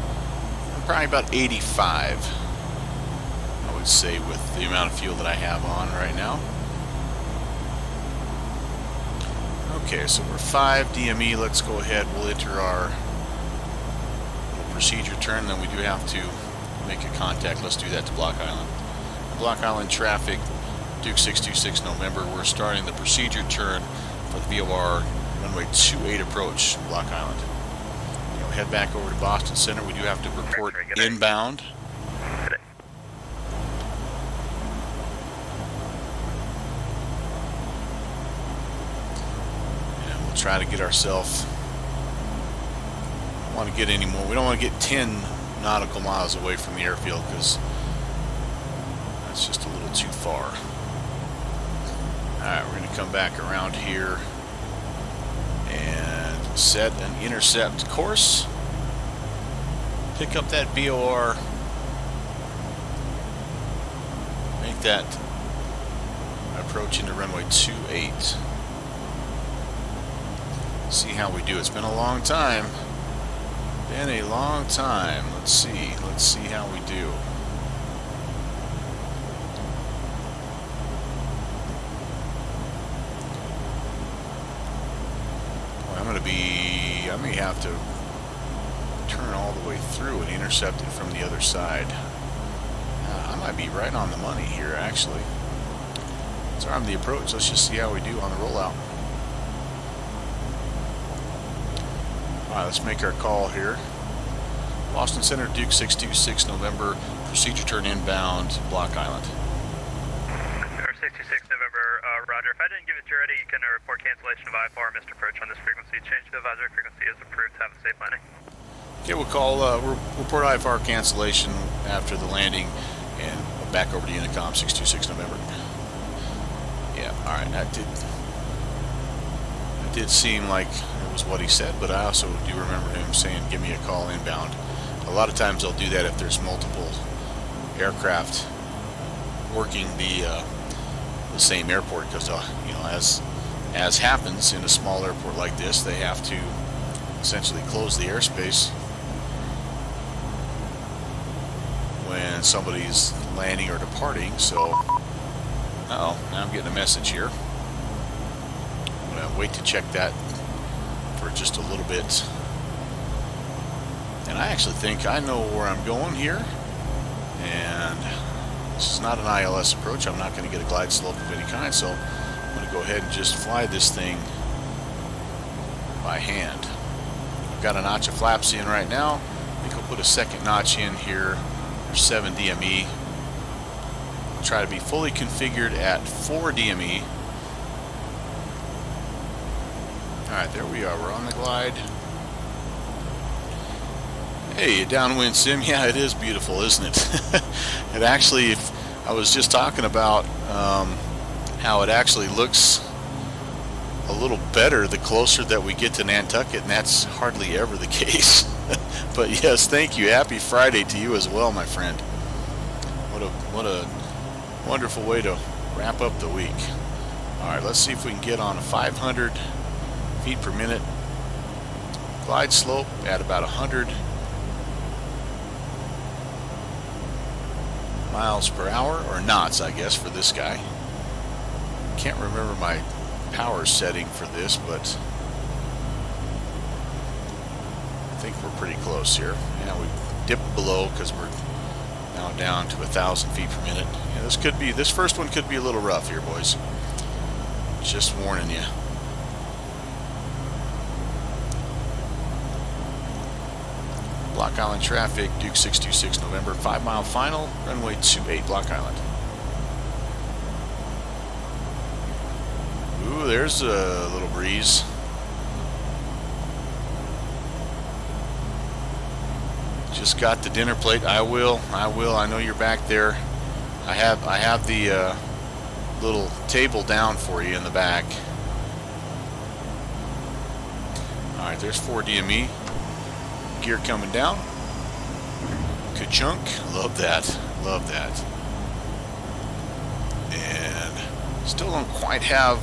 probably about 85, I would say, with the amount of fuel that I have on right now. Okay, so we're 5 DME. Let's go ahead. We'll enter our little procedure turn. Then we do have to make a contact. Let's do that to Block Island. Block Island traffic, Duke 626 November. We're starting the procedure turn for the VOR runway 28 approach, Block Island. Head back over to Boston Center. We do have to report inbound. And we'll try to get ourselves. Don't want to get any more. We don't want to get 10 nautical miles away from the airfield because that's just a little too far. Alright, we're going to come back around here and set an intercept course, pick up that VOR, make that approach into runway 28. See how we do. It's been a long time. Let's see how we do. I may have to turn all the way through and intercept it from the other side. I might be right on the money here, actually. Let's arm the approach. Let's just see how we do on the rollout. Alright, let's make our call here. Boston Center, Duke 626 November, procedure turn inbound, Block Island. 626 November, Roger. If I didn't give it to you already, you can report cancellation of IFR, missed approach on this frequency. Change to advisory frequency is approved. Have a safe landing. Okay, we'll call, report IFR cancellation after the landing and back over to Unicom 626 November. Yeah, alright, that did seem like it was what he said, but I also do remember him saying, give me a call inbound. A lot of times they'll do that if there's multiple aircraft working the same airport, because you know, as happens in a small airport like this, they have to essentially close the airspace when somebody's landing or departing. So now I'm getting a message here. I'm gonna wait to check that for just a little bit, and I actually think I know where I'm going here, and this is not an ILS approach. I'm not going to get a glide slope of any kind, so I'm going to go ahead and just fly this thing by hand. I've got a notch of flaps in right now. I think I'll put a second notch in here for 7 DME. I'll try to be fully configured at 4 DME. Alright, there we are. We're on the glide. Hey, downwind sim. Yeah, it is beautiful, isn't it? It actually, I was just talking about how it actually looks a little better the closer that we get to Nantucket, and that's hardly ever the case. But yes, thank you. Happy Friday to you as well, my friend. What a wonderful way to wrap up the week. All right, let's see if we can get on a 500 feet per minute glide slope at about 100 miles per hour, or knots, I guess, for this guy. Can't remember my power setting for this, but I think we're pretty close here. Yeah, we dipped below because we're now down to 1,000 feet per minute. Yeah, this first one could be a little rough here, boys. Just warning you. Block Island traffic, Duke 626 November, 5 mile final, runway 28, Block Island. Ooh, there's a little breeze. Just got the dinner plate. I will. I know you're back there. I have the little table down for you in the back. All right, there's 4 DME. Gear coming down. Ka-chunk. Love that. Love that. And still don't quite have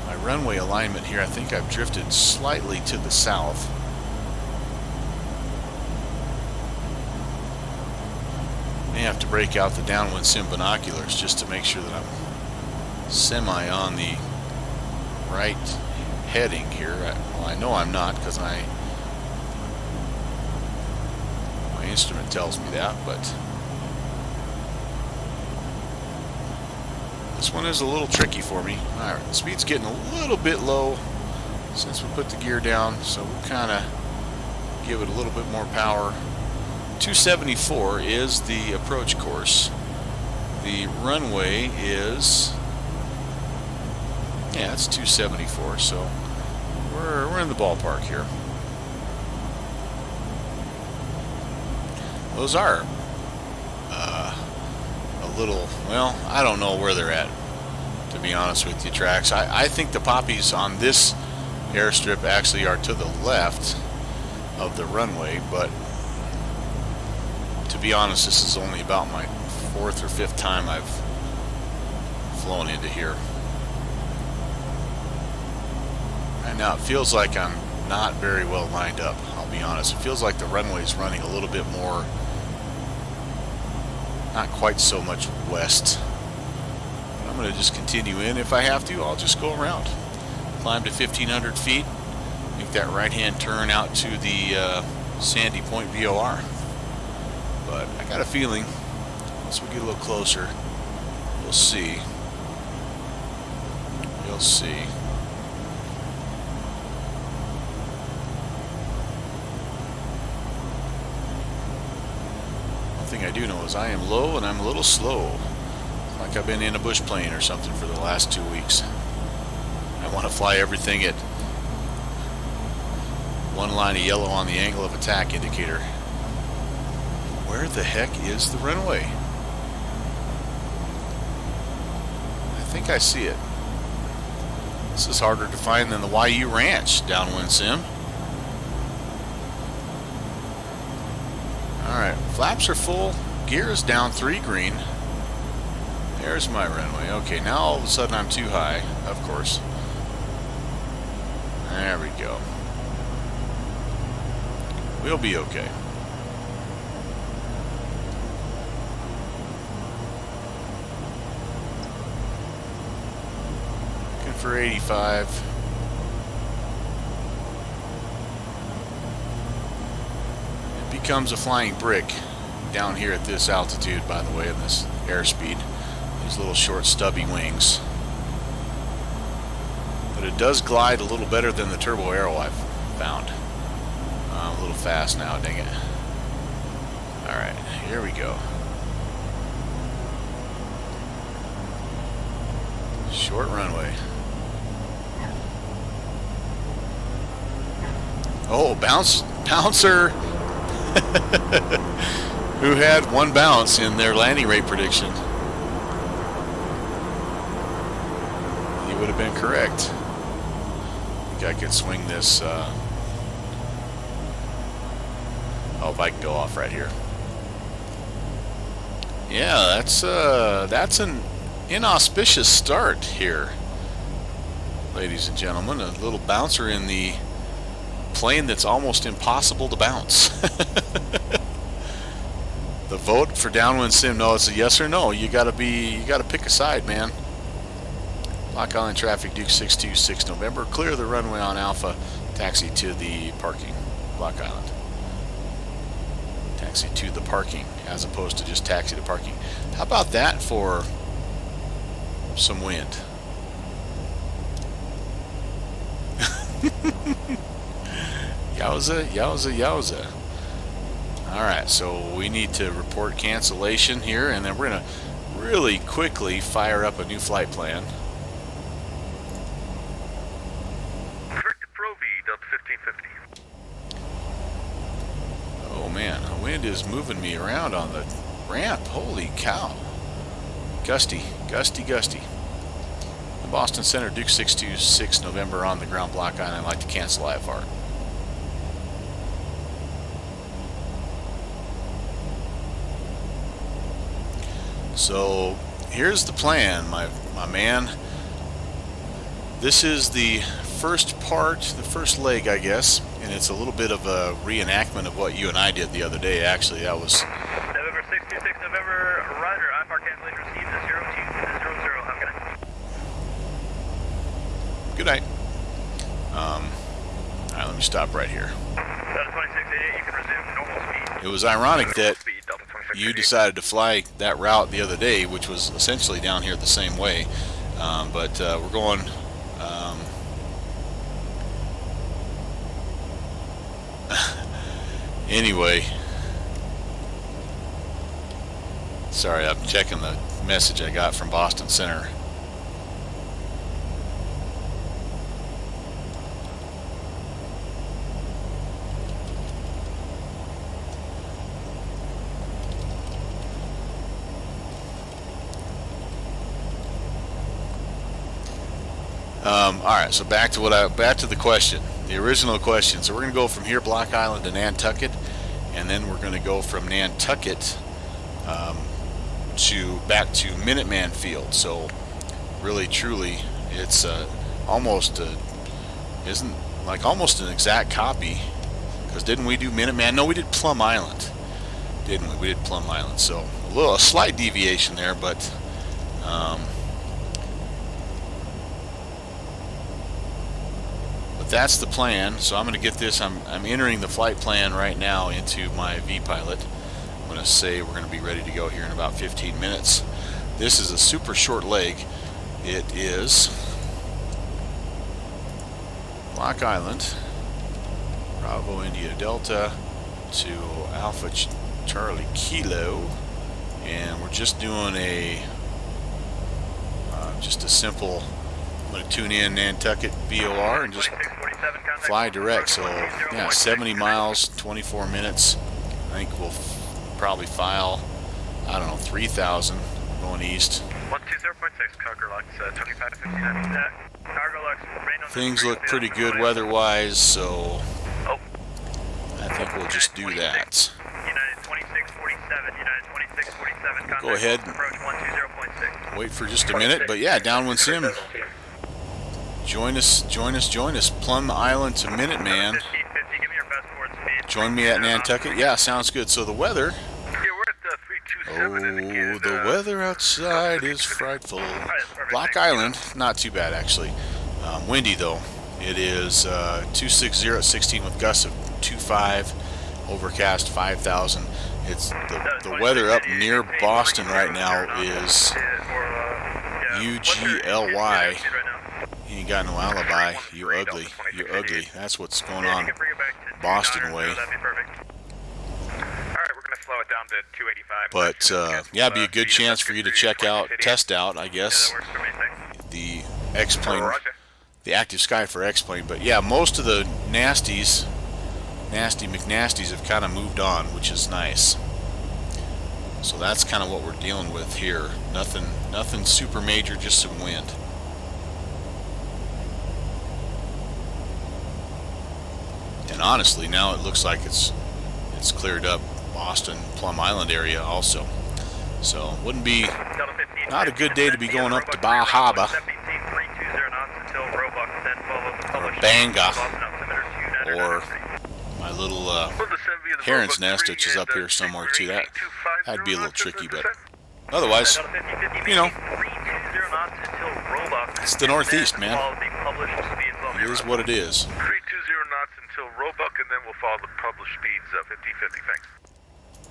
my runway alignment here. I think I've drifted slightly to the south. May have to break out the downwind sim binoculars just to make sure that I'm semi on the right heading here. Well, I know I'm not because my instrument tells me that, but this one is a little tricky for me. Alright, the speed's getting a little bit low since we put the gear down, so we'll kind of give it a little bit more power. 274 is the approach course. The runway is, yeah, it's 274, so we're in the ballpark here. Those are a little, well, I don't know where they're at, to be honest with you, tracks. I think the poppies on this airstrip actually are to the left of the runway, but to be honest, this is only about my 4th or 5th time I've flown into here. And now it feels like I'm not very well lined up, I'll be honest. It feels like the runway's running a little bit more, not quite so much west. But I'm going to just continue in. If I have to, I'll just go around. Climb to 1,500 feet, make that right-hand turn out to the Sandy Point VOR. But I got a feeling once we get a little closer, we'll see. You'll see. One thing I do know is I am low and I'm a little slow. Like I've been in a bush plane or something for the last 2 weeks. I want to fly everything at one line of yellow on the angle of attack indicator. Where the heck is the runway? I think I see it. This is harder to find than the YU Ranch downwind sim. Alright, flaps are full, gear is down 3 green. There's my runway. Okay, now all of a sudden I'm too high, of course. There we go. We'll be okay. Looking for 85. It becomes a flying brick down here at this altitude, by the way, in this airspeed. These little short stubby wings. But it does glide a little better than the Turbo Aero I've found. I'm a little fast now, dang it. Alright, here we go. Short runway. Oh, bouncer who had 1 bounce in their landing rate prediction. He would have been correct. I think I could swing this. Oh, if I can go off right here. Yeah, that's an inauspicious start here, ladies and gentlemen. A little bouncer in the plane that's almost impossible to bounce. The vote for downwind sim, no, it's a yes or no. You gotta pick a side, man. Block Island traffic, Duke 626 November. Clear the runway on Alpha. Taxi to the parking. Block Island. Taxi to the parking, as opposed to just taxi to parking. How about that for some wind? Yowza, yowza, yowza. Alright, so we need to report cancellation here, and then we're going to really quickly fire up a new flight plan. Correct to Pro V, Delta 1550. Oh man, the wind is moving me around on the ramp. Holy cow. Gusty, gusty, gusty. The Boston Center, Duke 626 November on the ground, Block Island. I'd like to cancel IFR. So here's the plan, my man. This is the first part, the first leg, I guess, and it's a little bit of a reenactment of what you and I did the other day. Actually, that was November 626 November, Roger, IFR cancellation received, 0200, how can I? night. All right, let me stop right here. Delta 2688, you can resume normal speed. It was ironic that Speed, Delta 2688. you decided to fly that route the other day, which was essentially down here the same way, but we're going anyway. Sorry, I'm checking the message I got from Boston Center. Alright, so back to the question, the original question. So we're going to go from here, Block Island, to Nantucket, and then we're going to go from Nantucket back to Minuteman Field. So really, truly, it's almost an exact copy. Because didn't we do Minuteman? No, we did Plum Island, didn't we? We did Plum Island. So a slight deviation there, but. That's the plan. So I'm going to get this. I'm entering the flight plan right now into my vPilot. I'm going to say we're going to be ready to go here in about 15 minutes. This is a super short leg. It is Block Island, Bravo India Delta to Alpha Charlie Kilo, and we're just doing a simple. I'm going to tune in Nantucket VOR and just fly direct. So yeah, 70 miles, 24 minutes. I think we'll probably file, I don't know, 3,000 going east. 120.6, Cargo Lux, 25 to 59. Cargo Lux, rain on Things look pretty good weather-wise, so I think we'll just do that. United 2647, United 2647. Go ahead and approach 120.6. wait for just a minute, but yeah, Downwind Sim. Join us. Plum Island to Minuteman. 50, give me your best forward speed. Join me at Nantucket. Yeah, sounds good. So the weather. Yeah, we're at 327 indicated. The weather outside is frightful. Block Island, not too bad actually. Windy though. It is 260 at 16 with gusts of 25. Overcast 5,000. It's the weather up near Boston right now is UGLY. You ain't got no alibi, you ugly, you ugly. That's what's going on Boston way. Alright, we're gonna slow it down to 285. But yeah, be a good chance for you to test out, I guess, the X-Plane, the Active Sky for X-Plane. But yeah, most of the nasty McNasties have kind of moved on, which is nice. So that's kind of what we're dealing with here. Nothing super major, just some wind. And honestly, now it looks like it's cleared up Boston, Plum Island area also. So wouldn't be not a good day to be going up to Bahaba or Banga or my little Heron's Nest, which is up here somewhere too. That'd be a little tricky, but otherwise, you know, it's the Northeast, man. It is what it is. 320 knots until Roebuck, and then we'll follow the published speeds of 50-50. Thanks.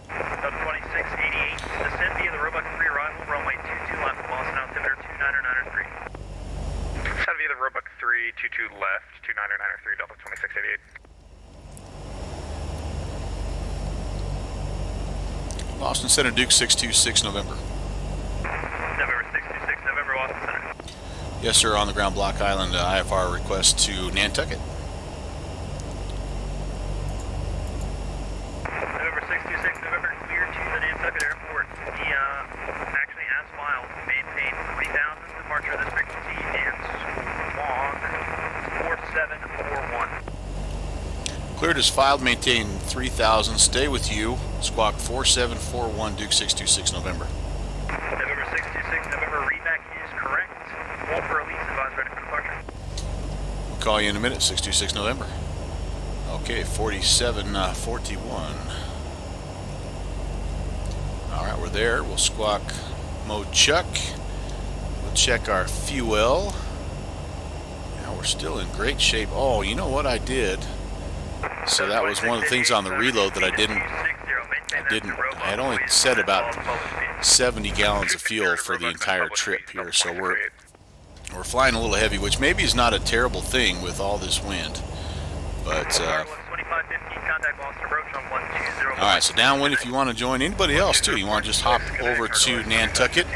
Delta 2688, descend via the Roebuck 3 arrival, runway 22 left, Boston altimeter 29993. Descend via the Roebuck 3, 22 left, 29993, Delta 2688. Boston Center, Duke 626 November. November 626, November, Boston Center. Yes, sir, on the ground, Block Island, IFR request to Nantucket. November 626, November, clear to the Nantucket Airport. He actually has filed, maintain 3,000 departure of this frequency, and squawk 4741. Cleared as filed, maintain 3,000, stay with you, squawk 4741, Duke 626 November. November 626, November, readback is correct. Hold for release, advise ready for departure. We'll call you in a minute, 626 November. Okay, 4741. Alright, we're there. We'll squawk mode Chuck. We'll check our fuel. Now we're still in great shape. Oh, you know what I did? So that was one of the things on the reload that I had only set about 70 gallons of fuel for the entire trip here. So we're flying a little heavy, which maybe is not a terrible thing with all this wind. But alright, so downwind if you want to join anybody else too. You want to just hop over to Nantucket.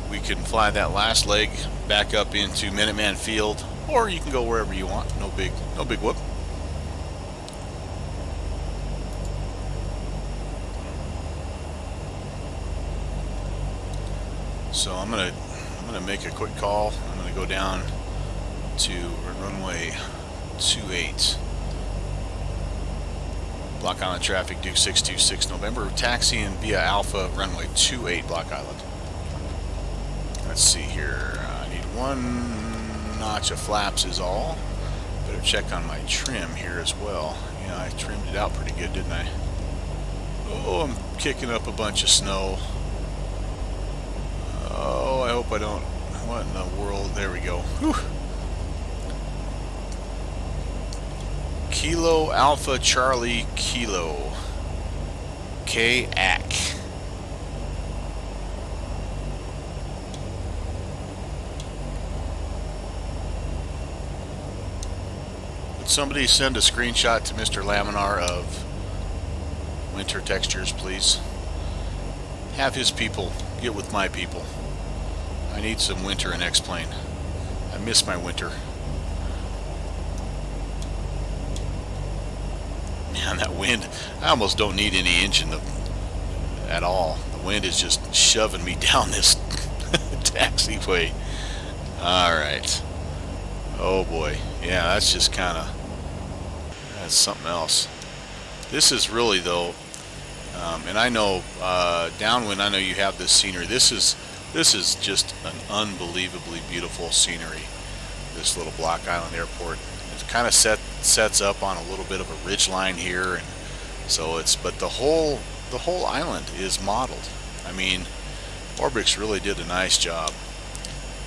We can fly that last leg back up into Minuteman Field, or you can go wherever you want. No big whoop. So I'm gonna make a quick call. I'm gonna go down to runway 28. Block Island traffic, Duke 626 November, taxiing via Alpha, runway 28, Block Island. Let's see here. I need one notch of flaps is all. Better check on my trim here as well. Yeah, I trimmed it out pretty good, didn't I? Oh, I'm kicking up a bunch of snow. Oh, I hope I don't. What in the world? There we go. Whew. Kilo Alpha Charlie Kilo K-AC. Would somebody send a screenshot to Mr. Laminar of winter textures, please? Have his people get with my people. I need some winter in X-Plane. I miss my winter. Man, that wind, I almost don't need any engine at all. The wind is just shoving me down this taxiway. Alright. Oh boy. Yeah, that's just kind of, that's something else. This is really, though, and I know, downwind, I know you have this scenery. This is just an unbelievably beautiful scenery, this little Block Island airport. It kind of sets up on a little bit of a ridge line here, and so but the whole island is modeled. I mean, Orbix really did a nice job.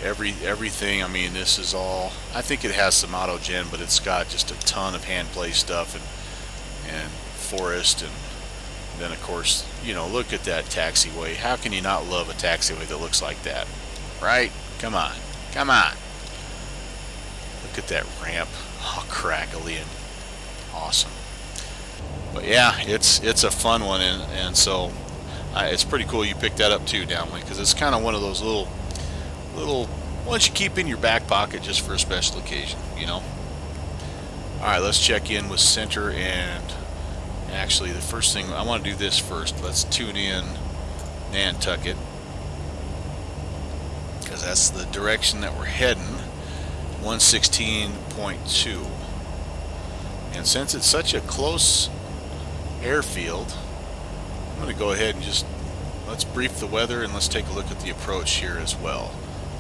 Everything, I mean, this is all, I think it has some auto-gen, but it's got just a ton of hand-play stuff and forest, and then of course, you know, look at that taxiway. How can you not love a taxiway that looks like that? Right? Come on. Come on. Look at that ramp. Oh, crackly and awesome. But yeah, it's a fun one, and so it's pretty cool you picked that up too, downwind, because it's kind of one of those little ones you keep in your back pocket just for a special occasion, you know. Alright, let's check in with center, and actually the first thing, I want to do this first. Let's tune in Nantucket, because that's the direction that we're heading. 116.2, and since it's such a close airfield, I'm going to go ahead and just let's brief the weather, and let's take a look at the approach here as well.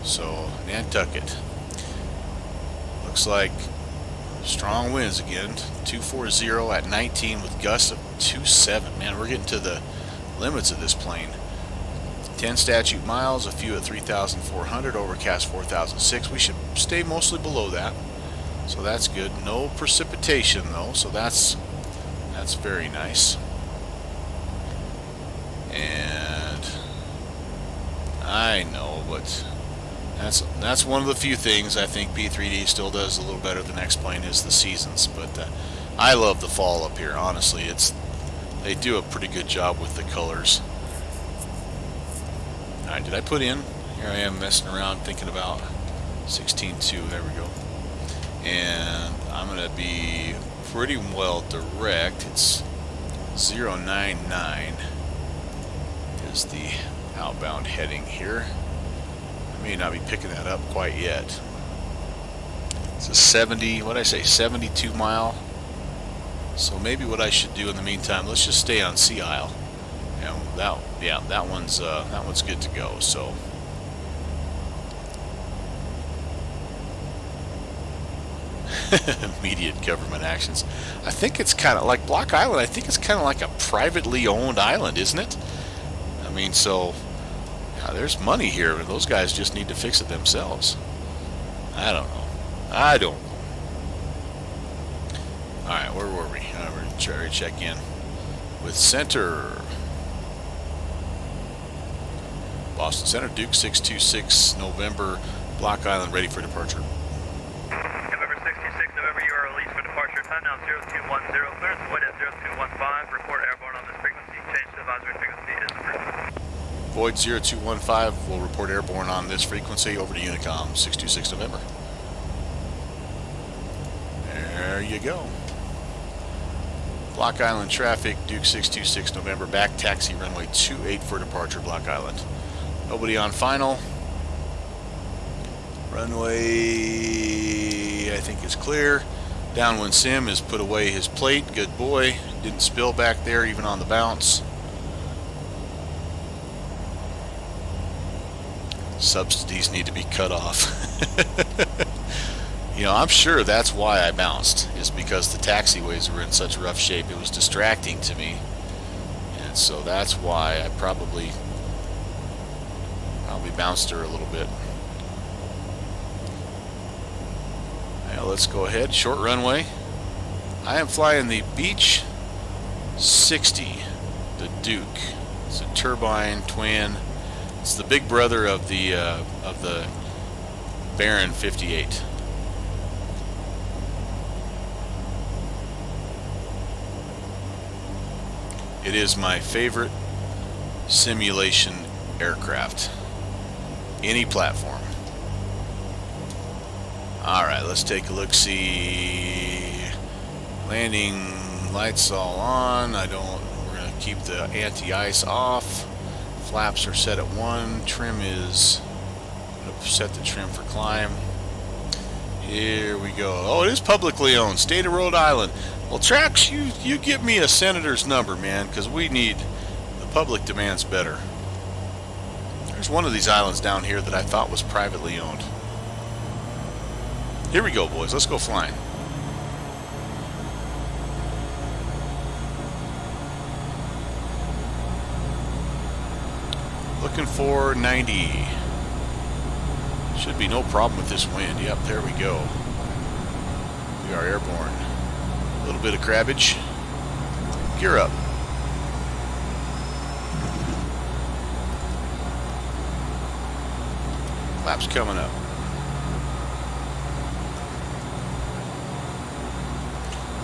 So Nantucket looks like strong winds again, 240 at 19 with gusts of 27. Man, we're getting to the limits of this plane. 10 statute miles, a few at 3,400, overcast 4,006. We should stay mostly below that, so that's good. No precipitation though, so that's very nice. And I know, but that's one of the few things I think P3D still does a little better than X-Plane is the seasons. But I love the fall up here. Honestly, they do a pretty good job with the colors. Alright, did I put in? Here I am messing around thinking about 16.2. There we go. And I'm going to be pretty well direct. It's 099 is the outbound heading here. I may not be picking that up quite yet. It's a 70, what did I say, 72 mile. So maybe what I should do in the meantime, let's just stay on Sea Isle. And that one's good to go. So immediate government actions. I think it's kind of like Block Island. I think it's kind of like a privately owned island, isn't it? I mean, so there's money here. Those guys just need to fix it themselves. I don't know. I don't. Alright, where were we? We're going to try to check in with center. Boston Center, Duke 626, November, Block Island, ready for departure. November 66, November, you are released for departure. Time now 0210. Clearance void at 0215. Report airborne on this frequency. Change to advisory frequency is approved. Void 0215 will report airborne on this frequency. Over to Unicom 626 November. There you go. Block Island traffic, Duke 626 November, back taxi runway 28 for departure, Block Island. Nobody on final. Runway, I think, is clear. Downwind Sim has put away his plate. Good boy. Didn't spill back there even on the bounce. Subsidies need to be cut off. You know, I'm sure that's why I bounced, is because the taxiways were in such rough shape. It was distracting to me. And so that's why I probably bounced her a little bit. Now let's go ahead. Short runway. I am flying the Beach 60, the Duke. It's a turbine twin. It's the big brother of the Baron 58. It is my favorite simulation aircraft. Any platform. Alright, let's take a look. See, landing lights all on. We're going to keep the anti-ice off. Flaps are set at 1. Trim is, I'm going to set the trim for climb. Here we go. Oh, it is publicly owned. State of Rhode Island. Well, Trax, you give me a senator's number, man, because we need, the public demands better. There's one of these islands down here that I thought was privately owned. Here we go, boys. Let's go flying. Looking for 90. Should be no problem with this wind. Yep, there we go. We are airborne. A little bit of crabbage. Gear up. Flaps coming up.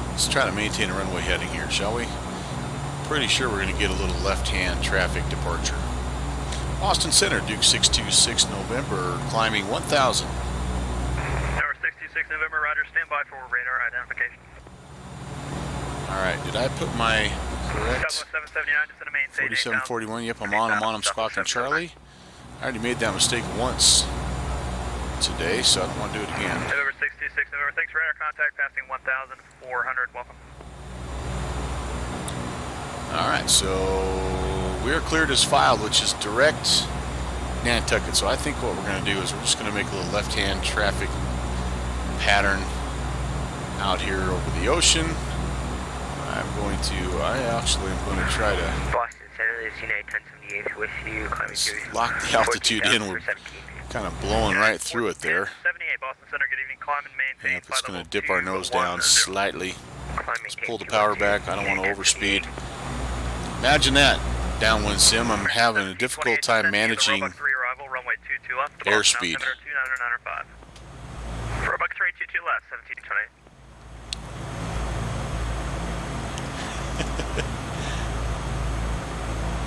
Let's try to maintain a runway heading here, shall we? Pretty sure we're going to get a little left-hand traffic departure. Boston Center, Duke 626 November, climbing 1000. Number 66 November, Roger, stand by for radar identification. Alright, did I put my correct? Southwest 779, just in a maintain. 4741, yep, I'm on, I'm squawking Charlie. I already made that mistake once today, so I don't want to do it again. November 66 November, thanks for radar contact, passing 1,400, welcome. Alright, so we're cleared as filed, which is direct Nantucket. So I think what we're going to do is we're just going to make a little left-hand traffic pattern out here over the ocean. I actually am going to try to Boston Center, this is United 1078 with you. lock the altitude in. We're kind of blowing right through it there. 78 Boston Center, good evening, climb and maintain. Yep, it's going to dip our nose down slightly. Let's pull the power back. I don't want to overspeed. Imagine that, downwind sim. I'm having a difficult time managing airspeed. Roebuck 322 left, 1728.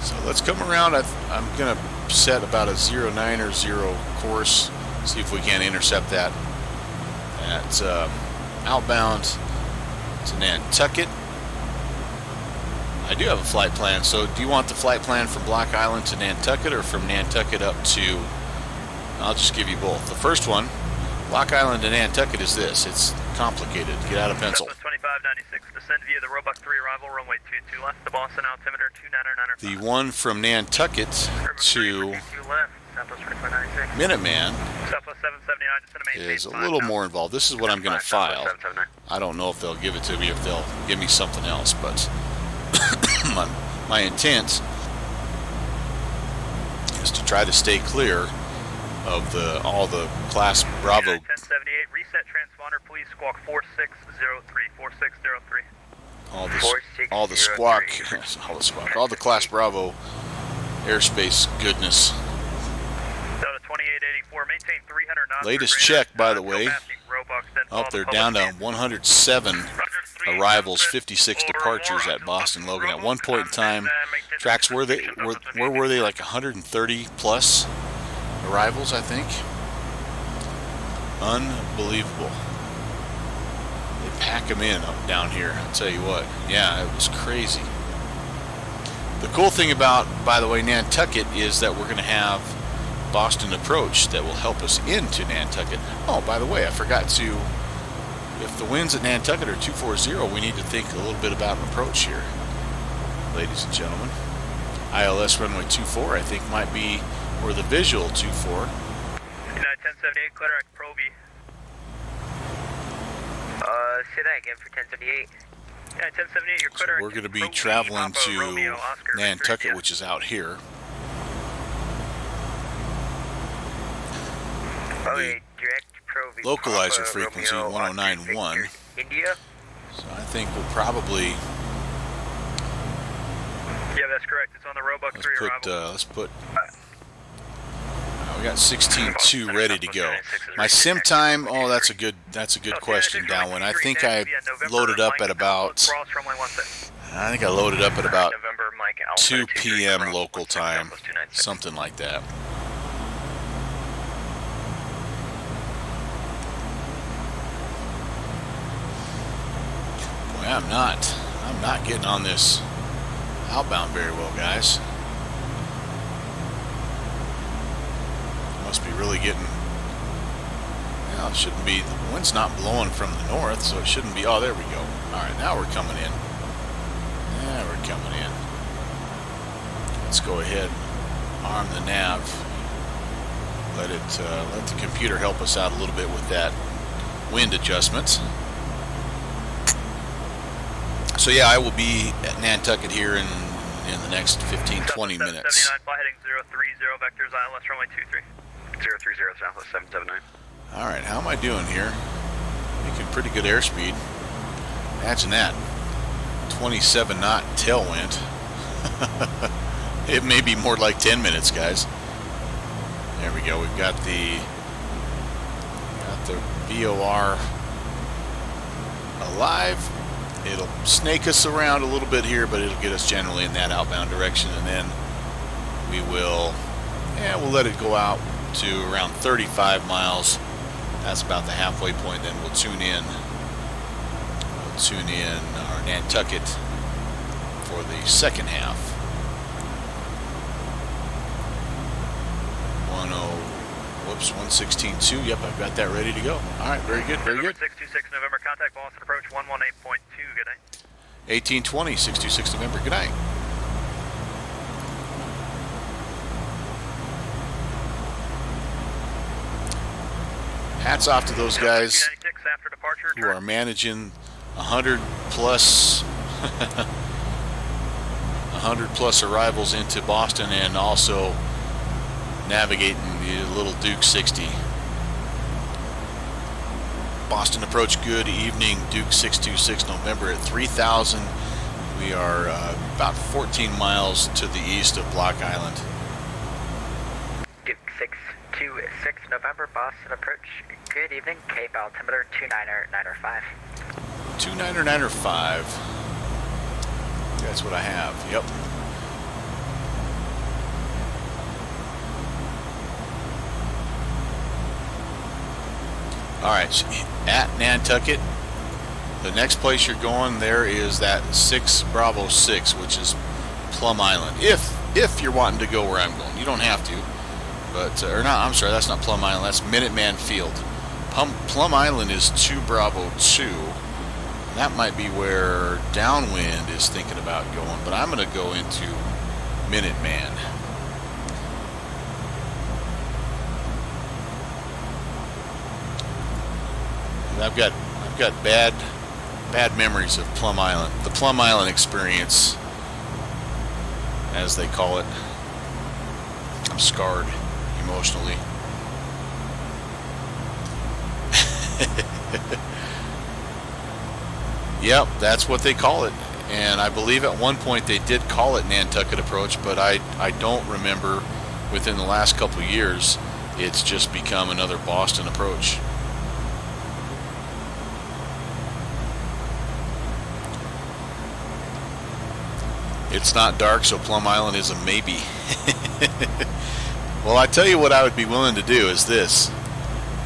So let's come around. I'm going to set about a 09 or 0 course, see if we can intercept that. That's outbound to Nantucket. I do have a flight plan, so do you want the flight plan from Block Island to Nantucket or from Nantucket up to... I'll just give you both. The first one, Block Island to Nantucket, is this. It's complicated. Get out a pencil. Southwest 2596, descend via the Roebuck 3 arrival, runway 22 left, the Boston altimeter 299. The one from Nantucket to Minuteman Southwest 779, descend to maintain is a little more involved. This is what I'm going to file. I don't know if they'll give it to me, if they'll give me something else, but my intent is to try to stay clear of all the Class Bravo. 1078, reset transponder, please, squawk 4603, 4603. All the squawk, all the Class Bravo airspace goodness. Delta 2884, maintain 300 knots. Latest check, by the way. Oh, they're down to 107 arrivals, 56 departures at Boston Logan. At one point in time, tracks where were they, like 130 plus arrivals, I think. Unbelievable. They pack them in up down here, I'll tell you what. Yeah, it was crazy. The cool thing about, by the way, Nantucket is that we're going to have Boston approach that will help us into Nantucket. Oh, by the way, I forgot to, if the winds at Nantucket are 240, we need to think a little bit about an approach here, ladies and gentlemen. ILS runway 24, I think, might be, or the visual 24. 1078, Clutterick Proby. Say that again for 1078. Yeah, 1078, your So we're going to be traveling to Nantucket, which is out here. Okay, direct Proby. Localizer frequency 1091. India? So I think we'll probably, Yeah, that's correct. It's on the Roebuck 3 arrival. let's put, we got 16.2 ready to go. My sim time, oh, that's a good question, Downwind. I think I loaded up at about, 2 p.m. local time, something like that. Boy, I'm not getting on this outbound very well, guys. Must be really getting, well, it shouldn't be, the wind's not blowing from the north, so it shouldn't be. Oh, there we go. Alright, now we're coming in. Yeah, we're coming in. Let's go ahead and arm the nav. Let the computer help us out a little bit with that wind adjustment. So yeah, I will be at Nantucket here in the next 15-20 minutes. 79, fly heading 030, vectors ILS runway 23. 030 Southwest 779. Alright, how am I doing here? Making pretty good airspeed. Imagine that. 27 knot tailwind. It may be more like 10 minutes, guys. There we go. We've got the VOR alive. It'll snake us around a little bit here, but it'll get us generally in that outbound direction, and then we will, we'll let it go out to around 35 miles. That's about the halfway point. Then we'll tune in our Nantucket for the second half. 116.2. Yep, I've got that ready to go. All right, very good, very good. 626 November, contact Boston approach 118.2. Good night. 1820, 626 November. Good night. Hats off to those guys who are managing 100 plus arrivals into Boston, and also navigating the little Duke 60. Boston approach, good evening, Duke 626 November at 3,000. We are about 14 miles to the east of Block Island. Duke 626 November, Boston approach. Good evening, Cape altimeter 29905. 29905. That's what I have, yep. Alright, at Nantucket, the next place you're going there is that 6 Bravo 6, which is Plum Island. If you're wanting to go where I'm going, you don't have to. But, or not, I'm sorry, that's not Plum Island, that's Minuteman Field. Plum Island is 2 Bravo 2. And that might be where Downwind is thinking about going, but I'm going to go into Minuteman. I've got bad memories of Plum Island. The Plum Island experience, as they call it. I'm scarred emotionally. Yep, that's what they call it. And I believe at one point they did call it Nantucket Approach, but I don't remember within the last couple of years it's just become another Boston Approach. It's not dark, so Plum Island is a maybe. Well, I tell you what I would be willing to do is this,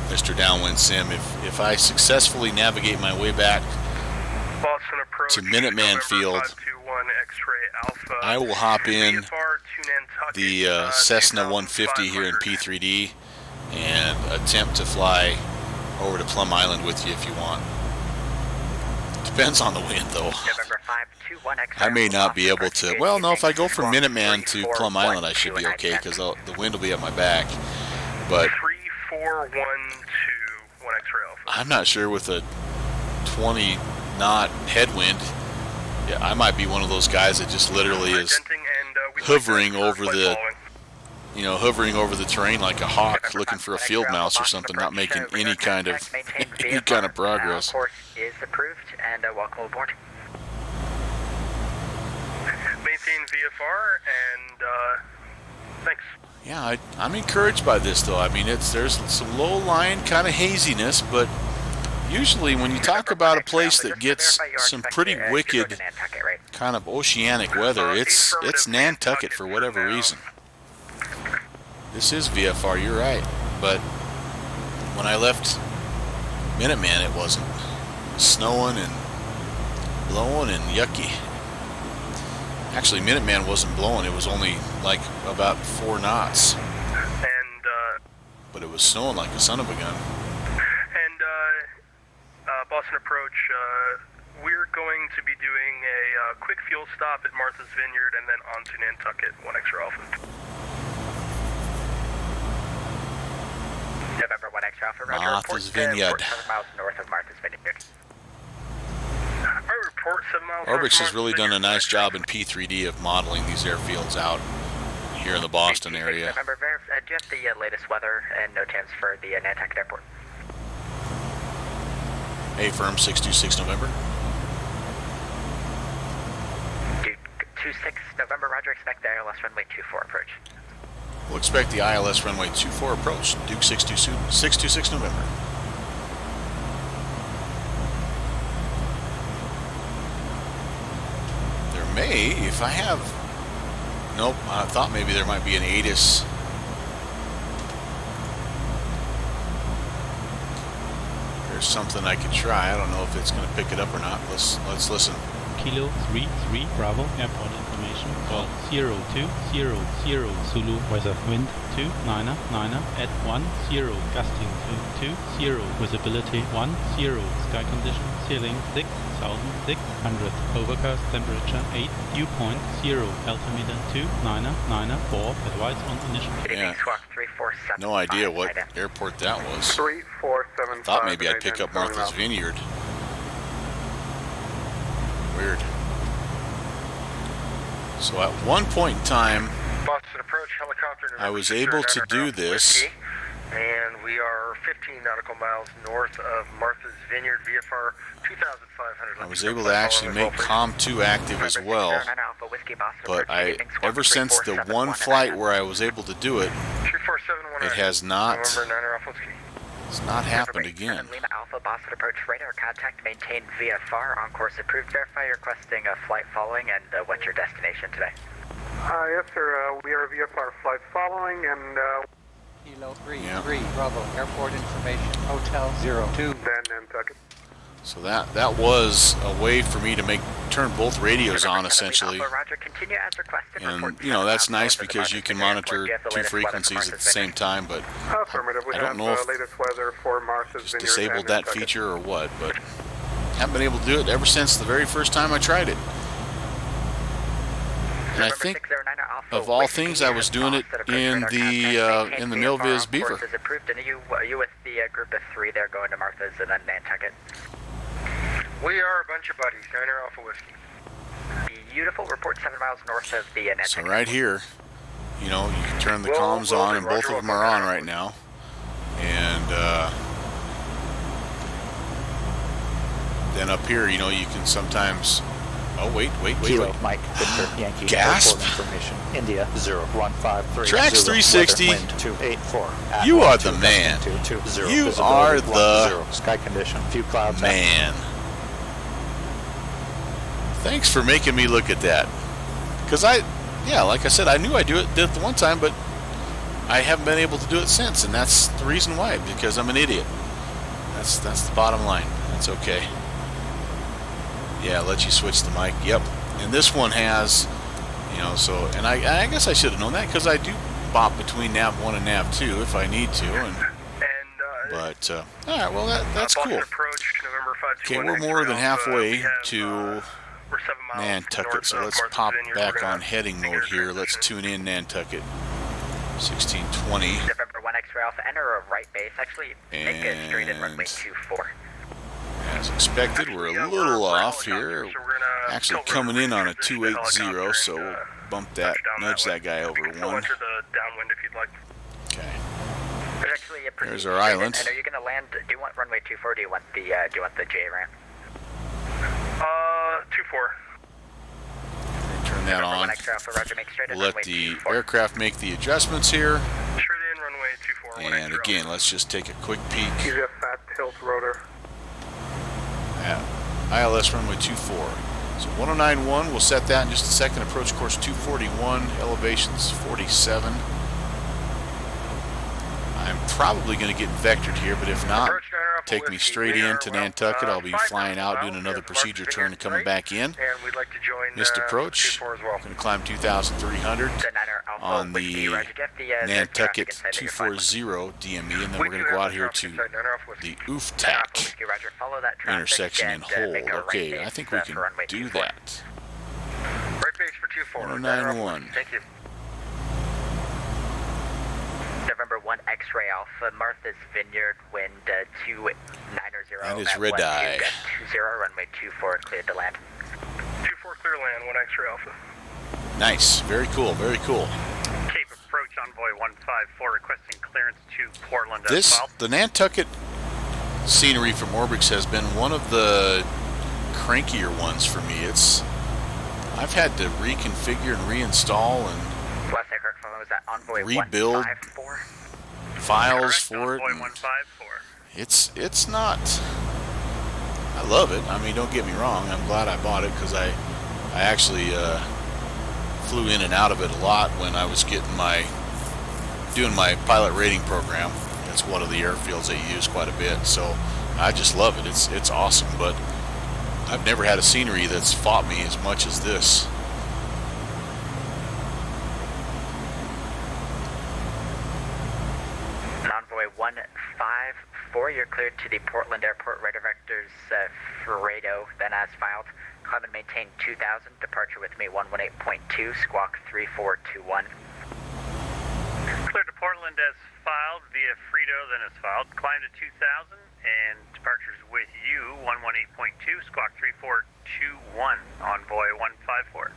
Mr. Downwind Sim. If I successfully navigate my way back Boston Approach to Minuteman Field, I will hop in the Cessna 150 here in P3D and attempt to fly over to Plum Island with you if you want. Depends on the wind, though. I may not be able to. Well, no, if I go from Minuteman to Plum Island, I should be okay because the wind will be at my back. But 3412 X-ray Alpha. I'm not sure with a 20 knot headwind. Yeah, I might be one of those guys that just literally is hovering over the, hovering over the terrain like a hawk looking for a field mouse or something, not making any kind of progress. Course is approved, and welcome aboard. Maintain VFR, and thanks. Yeah, I'm encouraged by this though. I mean, there's some low-lying kind of haziness, but usually when you talk about a place that gets some pretty wicked kind of oceanic weather, it's Nantucket for whatever reason. This is VFR, you're right. But when I left Minuteman, it wasn't. It was snowing and blowing and yucky. Actually, Minuteman wasn't blowing. It was only like about 4 knots. But it was snowing like a son of a gun. And Boston Approach, we're going to be doing a quick fuel stop at Martha's Vineyard and then on to Nantucket, 1 X-ray Alpha. November 1 X-ray Alpha, Roger. Martha's Vineyard. 7 miles north of Martha's Vineyard. I report 7 miles Orbix has really done a nice job in P3D of modeling these airfields out here in the Boston area. November, do you have the latest weather and NOTAMs for the Nantucket Airport? A-firm 626 November. 26 November, Roger. Expect the ILS runway 24 approach. We'll expect the ILS runway 24 approach. Duke 626 November. There may, if I have... Nope, I thought maybe there might be an ATIS. There's something I could try. I don't know if it's going to pick it up or not. Let's listen. Kilo 33 Bravo, airport information, call 0200 Zulu, weather wind 299 at 10, gusting to 20, visibility 10, sky condition, ceiling 6,600, overcast temperature 8, dew point 0, altimeter 2994, advice on initial. Yeah, no idea what airport that was. 3475. Thought maybe I'd pick up Martha's Vineyard. Weird. So at one point in time, Boston Approach, helicopter I was able to do this. And we are 15 nautical miles north of Martha's Vineyard, VFR 2,500. I was able to actually make COM2 active as well, but ever since the one flight where I was able to do it, it has not happened again. Lima Alpha, Boston Approach, radar contact, maintain VFR, on course approved, verify requesting a flight following, and what's your destination today? Yes, sir. We are VFR flight following, and Kilo 33 Bravo, airport information, Hotel 02. then Nantucket. So that was a way for me to turn both radios on essentially. Roger, continue as requested. And that's nice because you can monitor 2 frequencies at the same time, but Affirmative. We I don't know if latest weather for Martha's just Vineyard disabled that Nantucket. feature or what, but haven't been able to do it ever since the very first time I tried it. And I think of all things I was doing it in the Milviz Beaver. Is approved, and are you with the group of 3 there going to Martha's and then Nantucket? We are a bunch of buddies, Niner Alpha Whiskey. Beautiful. Report 7 miles north of the Nantucket. So right here, you can turn the comms on, and both of them are on right now. And then up here, you know, you can sometimes. Oh wait. Kilo, Mike, Victor, Yankee, Gasp. airport information, India, 0153. Trax 360. Wind 284. You are the man. 220. You Visibility are the 10. Sky condition, few clouds. man. Thanks for making me look at that. Because like I said, I knew I did it the one time, but I haven't been able to do it since, and that's the reason why, because I'm an idiot. That's the bottom line. That's okay. Yeah, let you switch the mic. Yep. And this one has, you know, so, and I guess I should have known that, because I do bop between nav 1 and nav 2 if I need to. But all right, well that's cool. Okay, we're more than halfway to Nantucket, so let's pop back on heading mode here. Let's tune in Nantucket. 1620. November 1 X-ray Alpha, enter a right base. Actually, make it straight in runway 24. As expected, we're a little off here. Actually coming in on a 280, so we'll bump that, nudge that guy over 1. Okay. There's our island. And are you going to land? Do you want runway 24? Or do you want the J ramp? 24. Turn that on. We'll let the aircraft make the adjustments here. Straight in runway 24. And again, let's just take a quick peek. fat tilt rotor. At ILS runway 24. So 1091, we'll set that in just a second. Approach course 241, elevations 47. I'm probably going to get vectored here, but if not, take me straight into Nantucket. I'll be flying out, doing another procedure turn and coming back in. Missed approach. Going to climb 2,300 on the Nantucket 240 DME, and then we're going to go out here to the UFTAC intersection and hold. Okay, I think we can do that. 1091. Thank you. November 1 X-ray Alpha, Martha's Vineyard, wind 290. That is red eye. 20, runway 24, cleared to land. 24 clear land, 1 X-ray Alpha. Nice. Very cool. Very cool. Cape approach envoy 154 requesting clearance to Portland. The Nantucket scenery from Orbix has been one of the crankier ones for me. I've had to reconfigure and reinstall and rebuild files for it. It's not. I love it. I mean, don't get me wrong. I'm glad I bought it because I actually flew in and out of it a lot when I was doing my pilot rating program. It's one of the airfields I use quite a bit. So I just love it. It's awesome. But I've never had a scenery that's fought me as much as this. Envoy 154, you're cleared to the Portland Airport radar vectors Fredo, then as filed. Climb and maintain 2000, departure with me 118.2, squawk 3421. Cleared to Portland as filed via Fredo, then as filed. Climb to 2000 and departures with you 118.2, squawk 3421, envoy 154.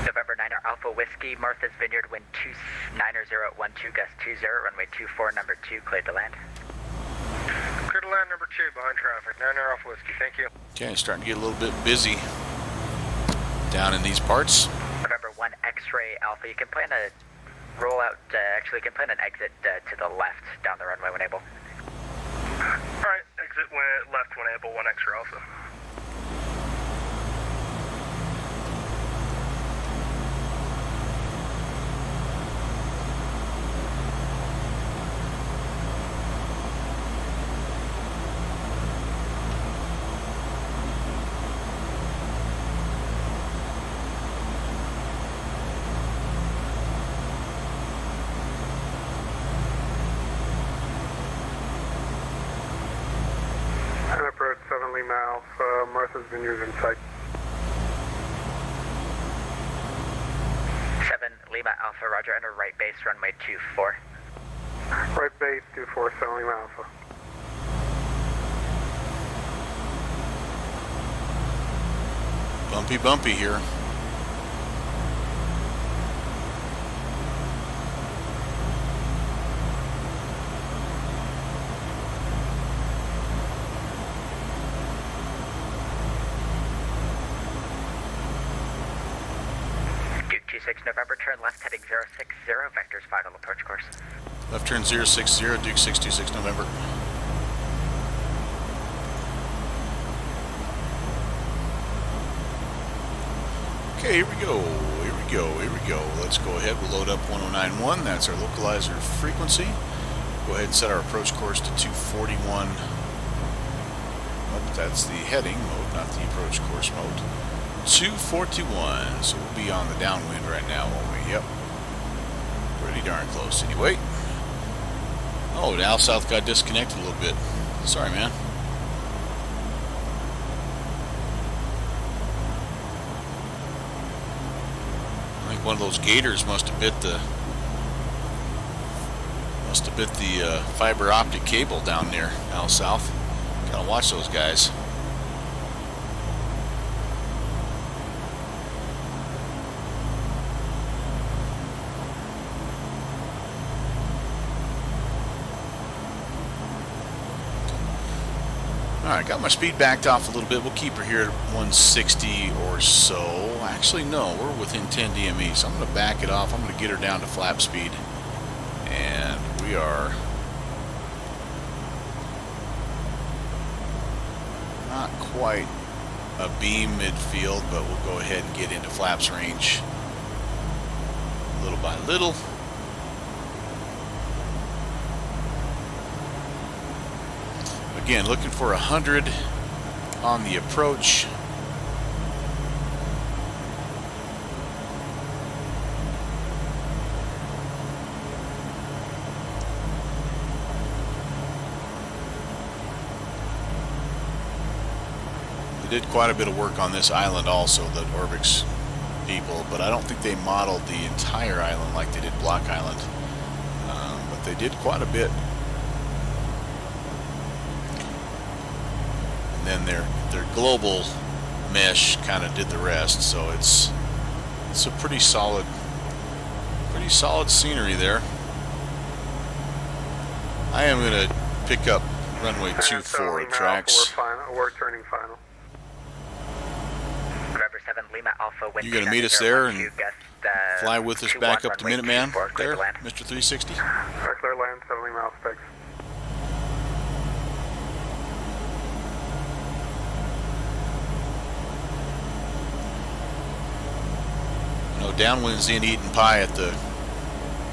November 9er Alpha Whiskey, Martha's Vineyard, wind 290 gust 20, runway 24, number 2, cleared to land. Cleared to land, number 2, behind traffic, 9er Alpha Whiskey, thank you. Okay, starting to get a little bit busy down in these parts. November 1 X-ray Alpha, you can plan a rollout, actually you can plan an exit to the left down the runway when able. Alright, exit left when able, 1 X-ray Alpha. Approach 7 Lima Alpha, Martha's Vineyard in sight. 7 Lima Alpha, roger, enter right base, runway 24. Right base, 24, 7 Lima Alpha. Bumpy here. 226 November, turn left heading 060, vectors final approach course. Left turn 060, Duke 626 November. Okay, here we go. Let's go ahead. We'll load up 1091. That's our localizer frequency. Go ahead and set our approach course to 241. Oh, that's the heading mode, not the approach course mode. 2421. So we'll be on the downwind right now, won't we? Yep. Pretty darn close anyway. Oh, now south got disconnected a little bit. Sorry, man. I think one of those gators must have bit the fiber optic cable down there, now south. Gotta watch those guys. Alright, got my speed backed off a little bit. We'll keep her here at 160 or so. Actually, no, we're within 10 DME, so I'm going to back it off. I'm going to get her down to flap speed. And we are not quite a beam midfield, but we'll go ahead and get into flaps range little by little. Again, looking for 100 on the approach. They did quite a bit of work on this island also, the Orbix people, but I don't think they modeled the entire island like they did Block Island. But they did quite a bit. Then their global mesh kind of did the rest, so it's a pretty solid scenery there. I am going to pick up runway 24 tracks. We're turning final. November 7 Lima Alpha. You going to meet us there and fly with us back up to Minuteman there, Mr. 360? Clear land, 7 Lima Alpha, thanks. Downwind's in eating pie at the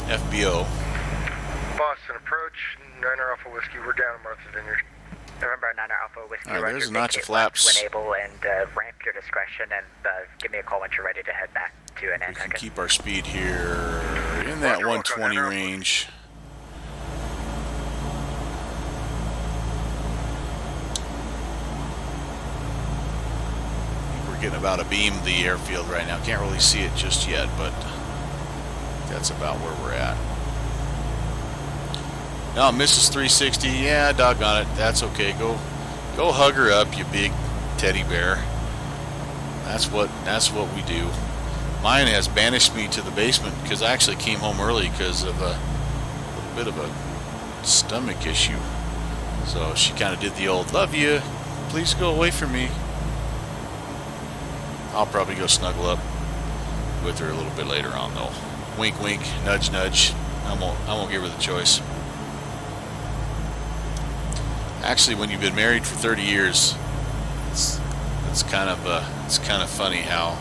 FBO. Boston approach, 9 Alpha Whiskey, we're down in Martha's Vineyard. Remember 9 Alpha Whiskey, right, there's a notch of flaps. To enable and ramp your discretion, and give me a call once you're ready to head back to an We can keep our speed here in that 120 range. Getting about a beam the airfield right now. Can't really see it just yet, but that's about where we're at. Now, Mrs. 360, yeah, doggone it. That's okay. Go hug her up, you big teddy bear. That's what we do. Mine has banished me to the basement because I actually came home early because of a little bit of a stomach issue. So she kind of did the old, love you, please go away from me. I'll probably go snuggle up with her a little bit later on, though. Wink, wink, nudge, nudge. I won't give her the choice. Actually, when you've been married for 30 years, it's kind of funny how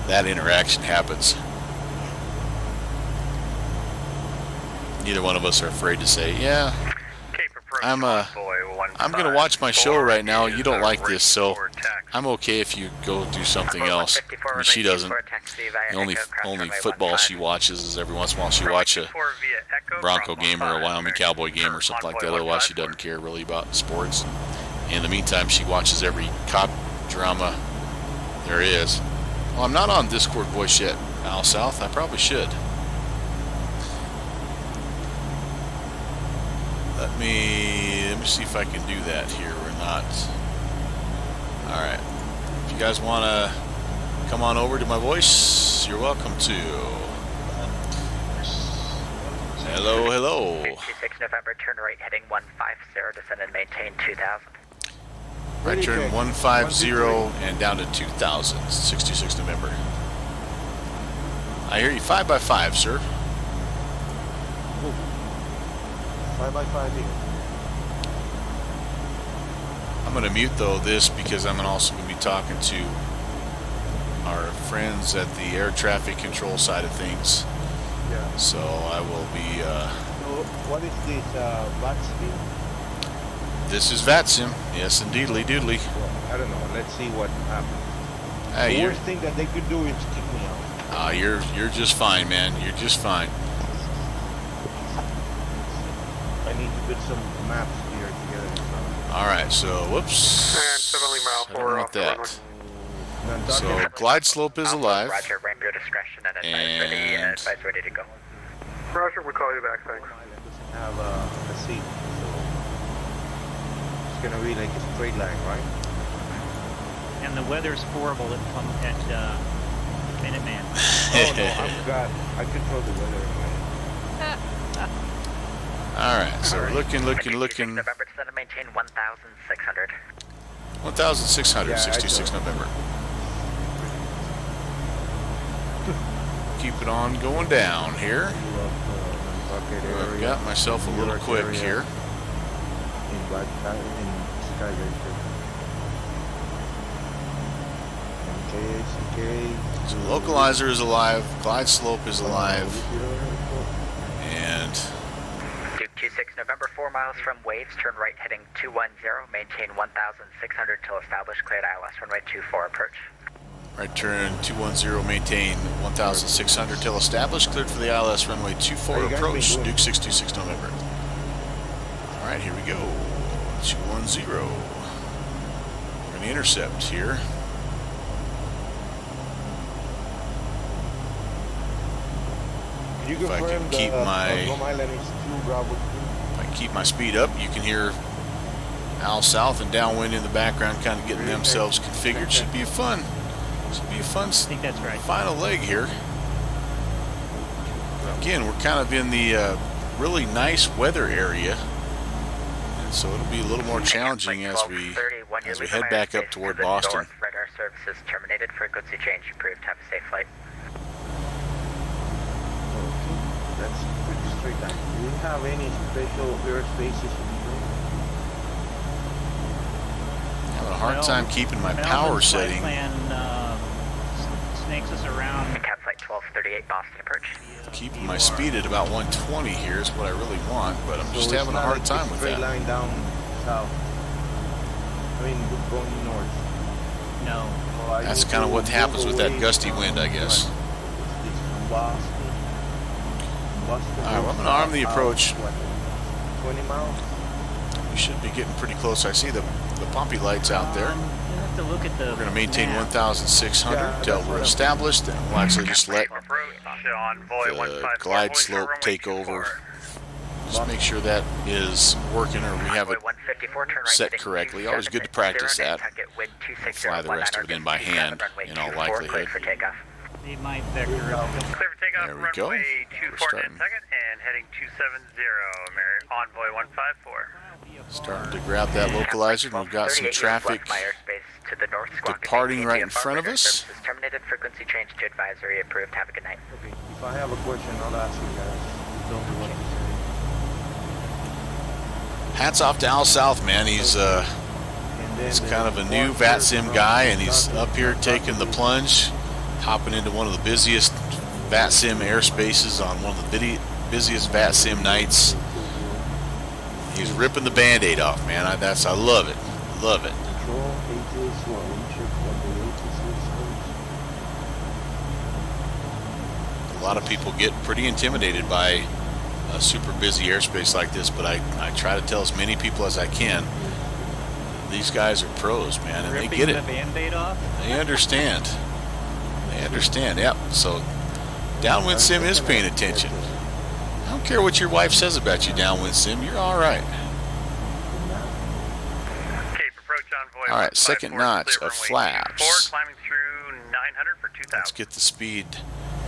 that interaction happens. Neither one of us are afraid to say, yeah. I'm gonna watch my show right now. You don't like this, so I'm okay if you go do something else. I mean, she doesn't. The only football she watches is every once in a while she watches a Bronco game or a Wyoming Cowboy game or something like that. Otherwise, she doesn't care really about sports. In the meantime, she watches every cop drama there is. Well, I'm not on Discord voice yet, Al South. I probably should. Let me see if I can do that here or not. Alright. If you guys want to come on over to my voice, you're welcome to. Hello, hello. 26 November, turn right heading 150, descend and maintain 2000. Right turn 150 and down to 2000, 66 November. I hear you. 5x5, sir. 5x5 here. I'm going to mute though this because I'm also going to be talking to our friends at the air traffic control side of things. Yeah. So I will be. So what is this VATSIM? This is VATSIM. Yes, indeedly, doodly. Well, I don't know. Let's see what happens. Hey, The worst thing that they could do is kick me out. You're just fine, man. You're just fine. I need to put some maps here together. All right. So whoops. And 70 mile I don't forward want off the runway. that. So glide slope is alive. Roger, ramp your discretion and And advise ready to go. Roger, we'll call you back, thanks. Doesn't have a seat, so it's gonna be like a straight line, right? And the weather's horrible at Minuteman. Oh no, I'm God. I control the weather anyway. All right. So we're looking. November to maintain 1,600. 1,600, Yeah, 66 November. Keep it on going down here. I've got myself a little quick here. In Skyway. Okay. So localizer is alive, glide slope is alive, and Duke 26 November, 4 miles from Waves, turn right heading 210, maintain 1,600 till established, cleared ILS runway 24 approach. right turn 210, maintain 1,600 till established, cleared for the ILS runway 24 approach, Duke 626 November. All right, here we go, 210. We're going to intercept here. If I can keep my speed up, you can hear Al South and downwind in the background, kind of getting themselves configured. Should be fun. Should be a fun. I think that's right. Final leg here. Again, we're kind of in the really nice weather area, and so it'll be a little more challenging as we head back up toward Boston. Radar services terminated. Frequency change approved. Have a safe flight. That's pretty straight line. Do we have any special airspaces in between? I have a hard time keeping my power setting. Snakes us around. Cap flight 1238 Boston approach. Keeping my speed at about 120 here is what I really want, but I'm just having a hard time with that. Straight line down south. I mean, going north. No. That's kind of what happens with that gusty wind, I guess. Alright, well, I'm going to arm the approach. 20 miles? We should be getting pretty close. I see the poppy lights out there. You have to look at the We're going to maintain 1,600 till we're established, and we'll actually just let the glide slope take over. Just make sure that is working, or we have it set correctly. Always good to practice that. I'll fly the rest of it in by hand, in all likelihood. Need my vector. Clear for takeoff, There we go. runway We're 24 starting. in second, and heading 270, Envoy 154. Starting to grab that localizer, and we've got some traffic departing right in front of us. Terminated. Frequency change to advisory approved. Have a good night. Okay. If I have a question, I'll ask you guys. Don't do what you say. Hats off to Al South, man. He's kind of a new VATSIM guy, and he's up here taking the plunge, hopping into one of the busiest VATSIM airspaces on one of the busiest VATSIM nights. He's ripping the Band-Aid off, man. I love it. Love it. A lot of people get pretty intimidated by a super busy airspace like this, but I try to tell as many people as I can, these guys are pros, man, and they get it. The Band-Aid off? They understand. They understand, yep. So Downwind Sim is paying attention. I don't care what your wife says about you, Downwind Sim, you're all right. All right, second notch of flaps. Climbing through 900 for 2,000. Let's get the speed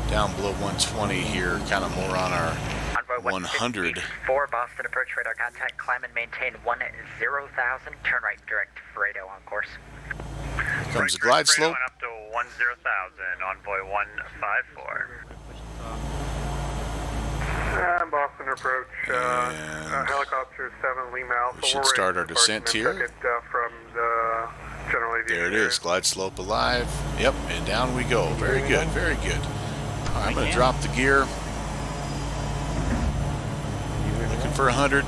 down below 120 here, kind of more on our 100. 4 Boston approach radar contact. Climb and maintain 10,000. Turn right direct Fredo on course. Here comes the glide slope. Up to 10,000, envoy 154. Boston approach, helicopter 7 Lima Alpha. We should start our descent here. From the general aviation. There it is, glide slope alive. Yep, and down we go. Very good, very good. I'm going to drop the gear. Looking for 100.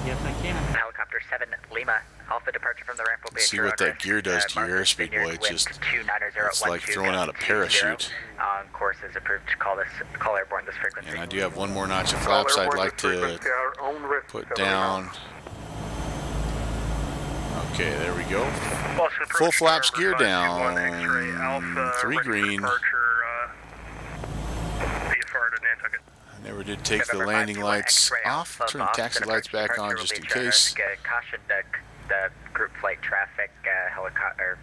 Yes, I can. Helicopter 7 Lima Alpha departure from the ramp will be. See what that gear does to your airspeed, boy. It's like throwing out a parachute. On course is approved. Call airborne this frequency. And I do have one more notch of flaps I'd like to put down. Okay, there we go. Full flaps, gear down. 3 green. I never did take the landing lights off. Turn the taxi lights back on just in case. Caution the group flight traffic, helicopter,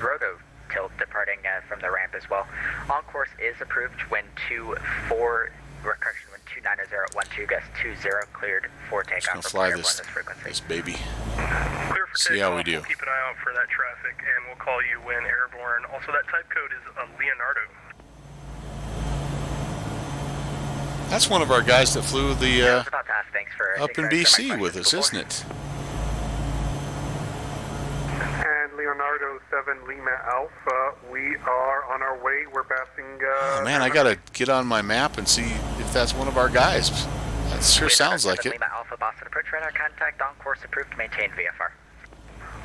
roto tilt departing from the ramp as well. On course is approved. Wind 24, correction, wind 290.12, gust 20, cleared for takeoff. Just gonna fly this baby. Clear for See how we do. We'll keep an eye out for that traffic, and we'll call you when airborne. Also, that type code is Leonardo. That's one of our guys that flew the up in BC with us, isn't it? And Leonardo 7 Lima Alpha, we are on our way. We're passing. Oh man, I gotta get on my map and see if that's one of our guys. That sure sounds like it. Lima Alpha Boston approach radar contact. On course approved. Maintain VFR.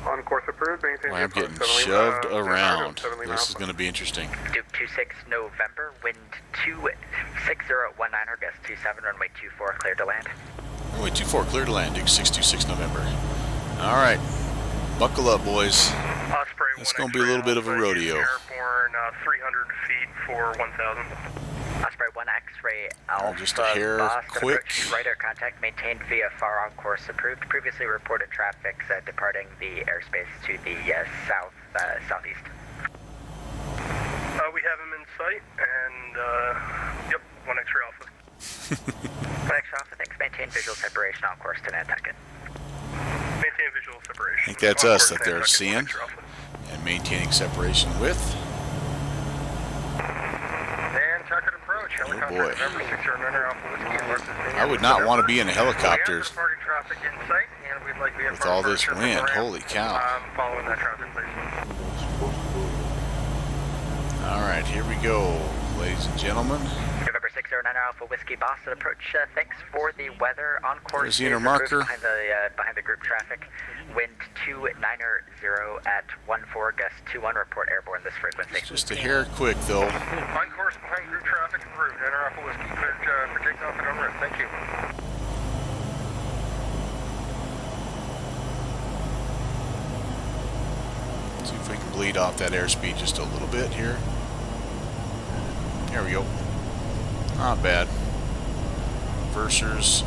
On course approved. Maintain. Well, I'm getting shoved around. This is going to be interesting. Duke 26 November. Wind 26019. Gust 27. Runway 24. Clear to land. Runway 24 clear to land. Duke 626 November. All right. Buckle up, boys. It's going to be a little bit of a rodeo. Airborne 300 feet for 1,000. Osprey 1 X-ray Alpha. Just a hair quick. Radar contact maintained VFR on course approved. Previously reported traffic departing the airspace to the southeast. We have him in sight, and yep, 1 X-ray Alpha. 1 X-ray Alpha, thanks. Maintain visual separation on course to Nantucket. Maintain visual separation. I think that's us that they're seeing. And maintaining separation with. Nantucket approach. Oh boy. I would not want to be in a helicopter with all this wind. Holy cow. Following that traffic, please. Alright, here we go, ladies and gentlemen. November 609 Alpha Whiskey Boston approach. Thanks for the weather. On course. There's the inner marker. Behind the group traffic. Wind 290 at 14, gust 21. Report airborne this frequency. It's just a hair quick though. On course behind group traffic approved. Enter Alpha Whiskey cleared for takeoff and on-rest. Thank you. See if we can bleed off that airspeed just a little bit here. There we go. Not bad. Versers.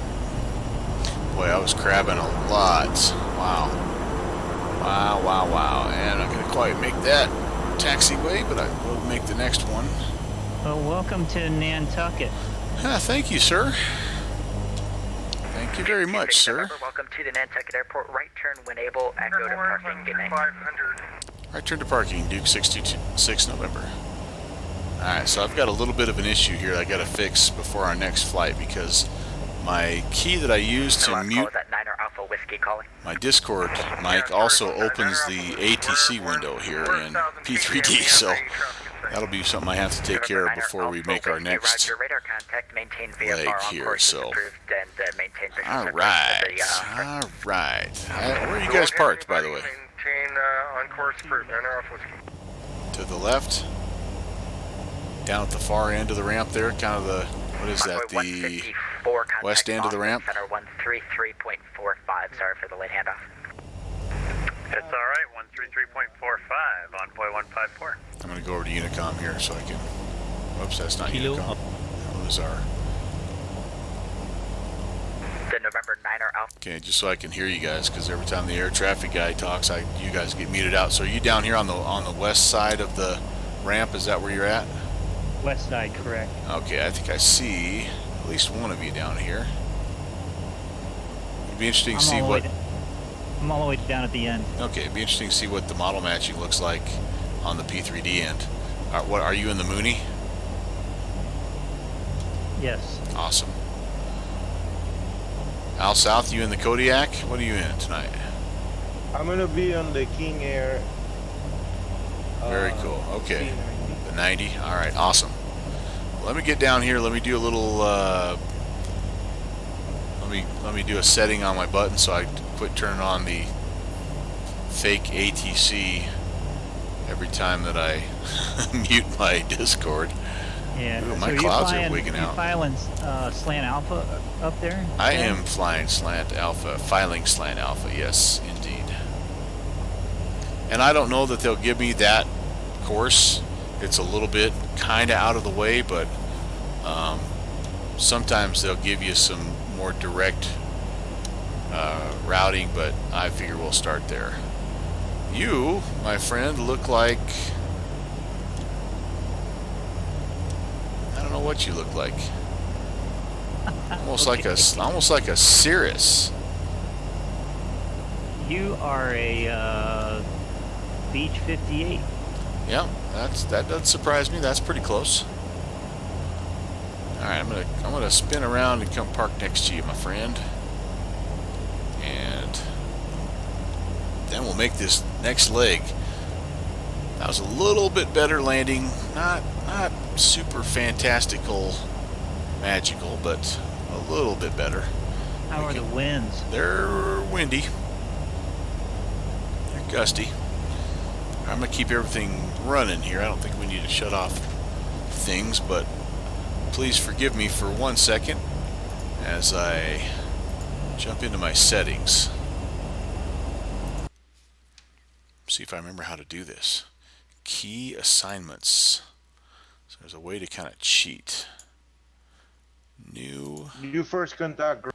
Boy, I was crabbing a lot. Wow. Wow, wow, wow. And I'm not going to quite make that taxiway, but I will make the next one. Well, welcome to Nantucket. Thank you, sir. Thank you very much, sir. Welcome to the Nantucket Airport. Right turn when able and go to parking. Good night. Right turn to parking, Duke 626 November. Alright, so I've got a little bit of an issue here I got to fix before our next flight because my key that I use to mute my Discord mic also opens the ATC window here in P3D, so that'll be something I have to take care of before we make our next leg here. So, alright, alright. Where are you guys parked, by the way? On course approved. To the left? Down at the far end of the ramp there, kind of the, what is that, the west end of the ramp? Center 133.45, sorry for the late handoff. It's alright, 133.45, envoy 154. I'm going to go over to Unicom here so I can, whoops, that's not Kilo Unicom. That was our, the November 9er Alpha. okay, just so I can hear you guys, because every time the air traffic guy talks, you guys get muted out. So are you down here on the west side of the ramp? Is that where you're at? West side, correct. Okay, I think I see at least one of you down here. It'd be interesting to see what... I'm all the way down at the end. Okay, it'd be interesting to see what the model matching looks like on the P3D end. What are you in the Mooney? Yes. Awesome. Al South, you in the Kodiak? What are you in tonight? I'm gonna be on the King Air. Very cool. Okay. C90. The 90. All right. Awesome. Let me get down here. Let me do a little. Let me do a setting on my button so I quit turning on the fake ATC every time that I mute my Discord. Yeah. Ooh, so my are you clouds flying, are wigging out. You filing slant alpha up there? I am flying slant alpha, filing slant alpha. Yes, indeed. And I don't know that they'll give me that course. It's a little bit kind of out of the way, but sometimes they'll give you some more direct routing, but I figure we'll start there. You, my friend, look like... I don't know what you look like. Almost Okay. almost like a Cirrus. You are a Beach 58. Yeah, that doesn't surprise me. That's pretty close. All right, I'm gonna spin around and come park next to you, my friend, and then we'll make this next leg. That was a little bit better landing, not super fantastical, magical, but a little bit better. How are the winds? They're windy. They're gusty. I'm going to keep everything running here. I don't think we need to shut off things, but please forgive me for 1 second as I jump into my settings. See if I remember how to do this. Key assignments. So there's a way to kind of cheat. New. You first contact.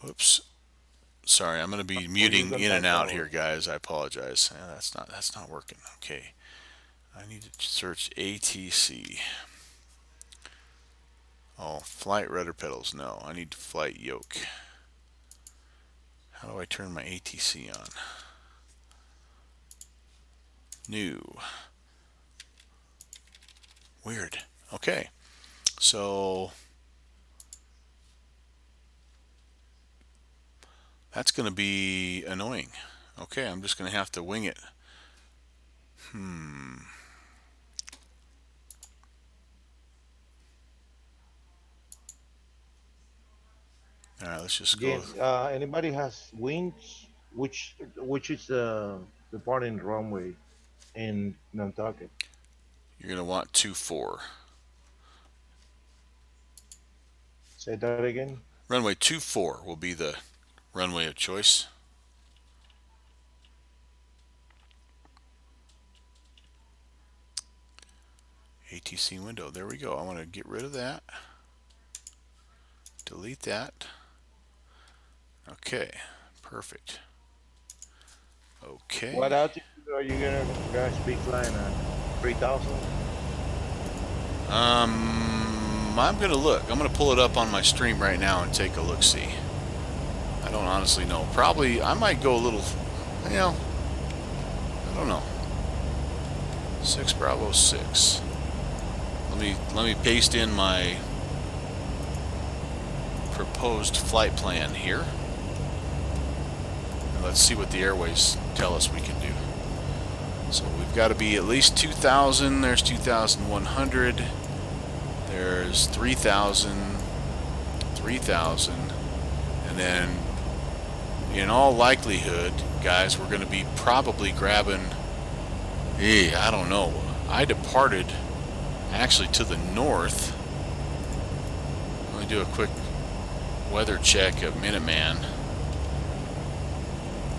Oops. Sorry, I'm going to be muting in and out here, guys. I apologize. Yeah, that's not working. Okay. I need to search ATC. Oh, flight rudder pedals. No, I need flight yoke. How do I turn my ATC on? New. Weird. Okay. So that's going to be annoying. Okay, I'm just going to have to wing it. All right, let's just go. Yes. Anybody has wings? Which is the part in runway in Nantucket? You're going to want 2-4. Say that again. Runway 2-4 will be the runway of choice. ATC window. There we go. I want to get rid of that. Delete that. Okay. Perfect. Okay. What altitude are you guys be flying at? 3,000? I'm gonna look. I'm gonna pull it up on my stream right now and take a look-see. I don't honestly know. Probably I might go a little, I don't know. 6 Bravo 6. Let me paste in my proposed flight plan here. And let's see what the airways tell us we can do. So we've got to be at least 2,000. There's 2,100. There's 3,000. 3,000. And then, in all likelihood, guys, we're going to be probably grabbing, I don't know. I departed actually to the north. Let me do a quick weather check of Minuteman.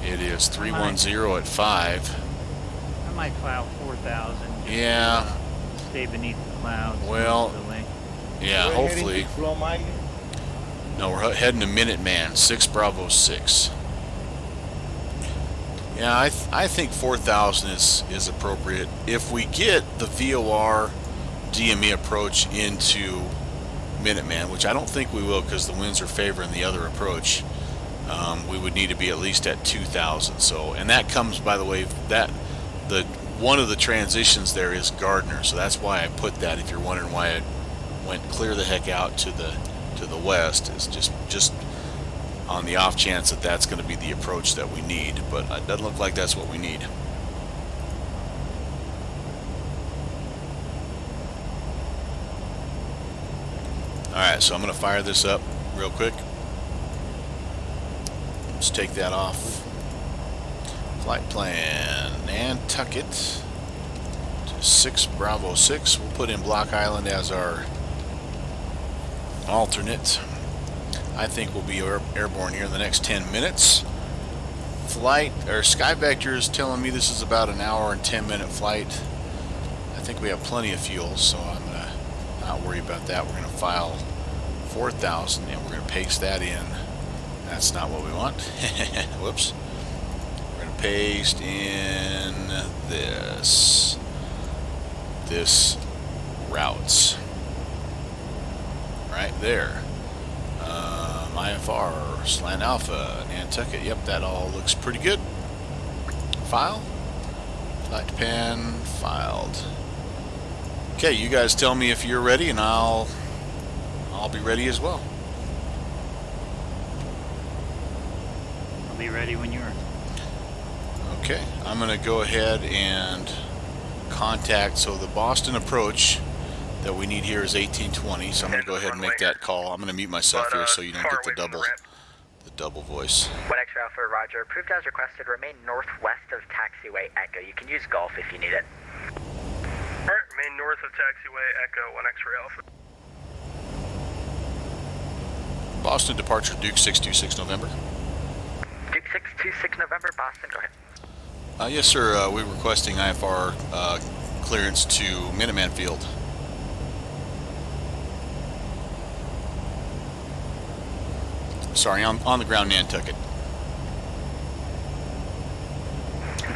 It is 310 at 5. I might file 4,000. Yeah. Stay beneath the clouds. Well, yeah, We're hopefully. heading to Flow Mine? No, we're heading to Minuteman, 6 Bravo 6. Yeah, I think 4,000 is appropriate. If we get the VOR DME approach into Minuteman, which I don't think we will because the winds are favoring the other approach, we would need to be at least at 2,000. So, and that comes, by the way, one of the transitions there is Gardner, so that's why I put that. If you're wondering why it went clear the heck out to the west, is just on the off chance that that's going to be the approach that we need, but it doesn't look like that's what we need. Alright, so I'm going to fire this up real quick. Let's take that off. Flight plan Nantucket to 6 Bravo 6. We'll put in Block Island as our alternate. I think we'll be airborne here in the next 10 minutes. Flight, or Sky Vector is telling me this is about an hour and 10-minute flight. I think we have plenty of fuel, so I'm going to not worry about that. We're going to file 4,000 and we're going to paste that in. That's not what we want. Whoops. We're going to paste in this routes right there. IFR, Slant Alpha, Nantucket. Yep, that all looks pretty good. File. Flight pan filed. Okay, you guys tell me if you're ready, and I'll be ready as well. I'll be ready when you are. Okay, I'm going to go ahead and contact. So the Boston approach that we need here is 1820, so I'm going to go ahead and make that call. I'm going to mute myself here so you don't get the double voice. 1 X-ray Alpha, Roger. Approved as requested. Remain northwest of taxiway Echo. You can use Golf if you need it. Alright, remain north of taxiway Echo, 1 X-ray Alpha. Boston departure, Duke 626 November. Duke 626 November, Boston, go ahead. Yes, sir. We're requesting IFR clearance to Minuteman Field. Sorry, on the ground, Nantucket.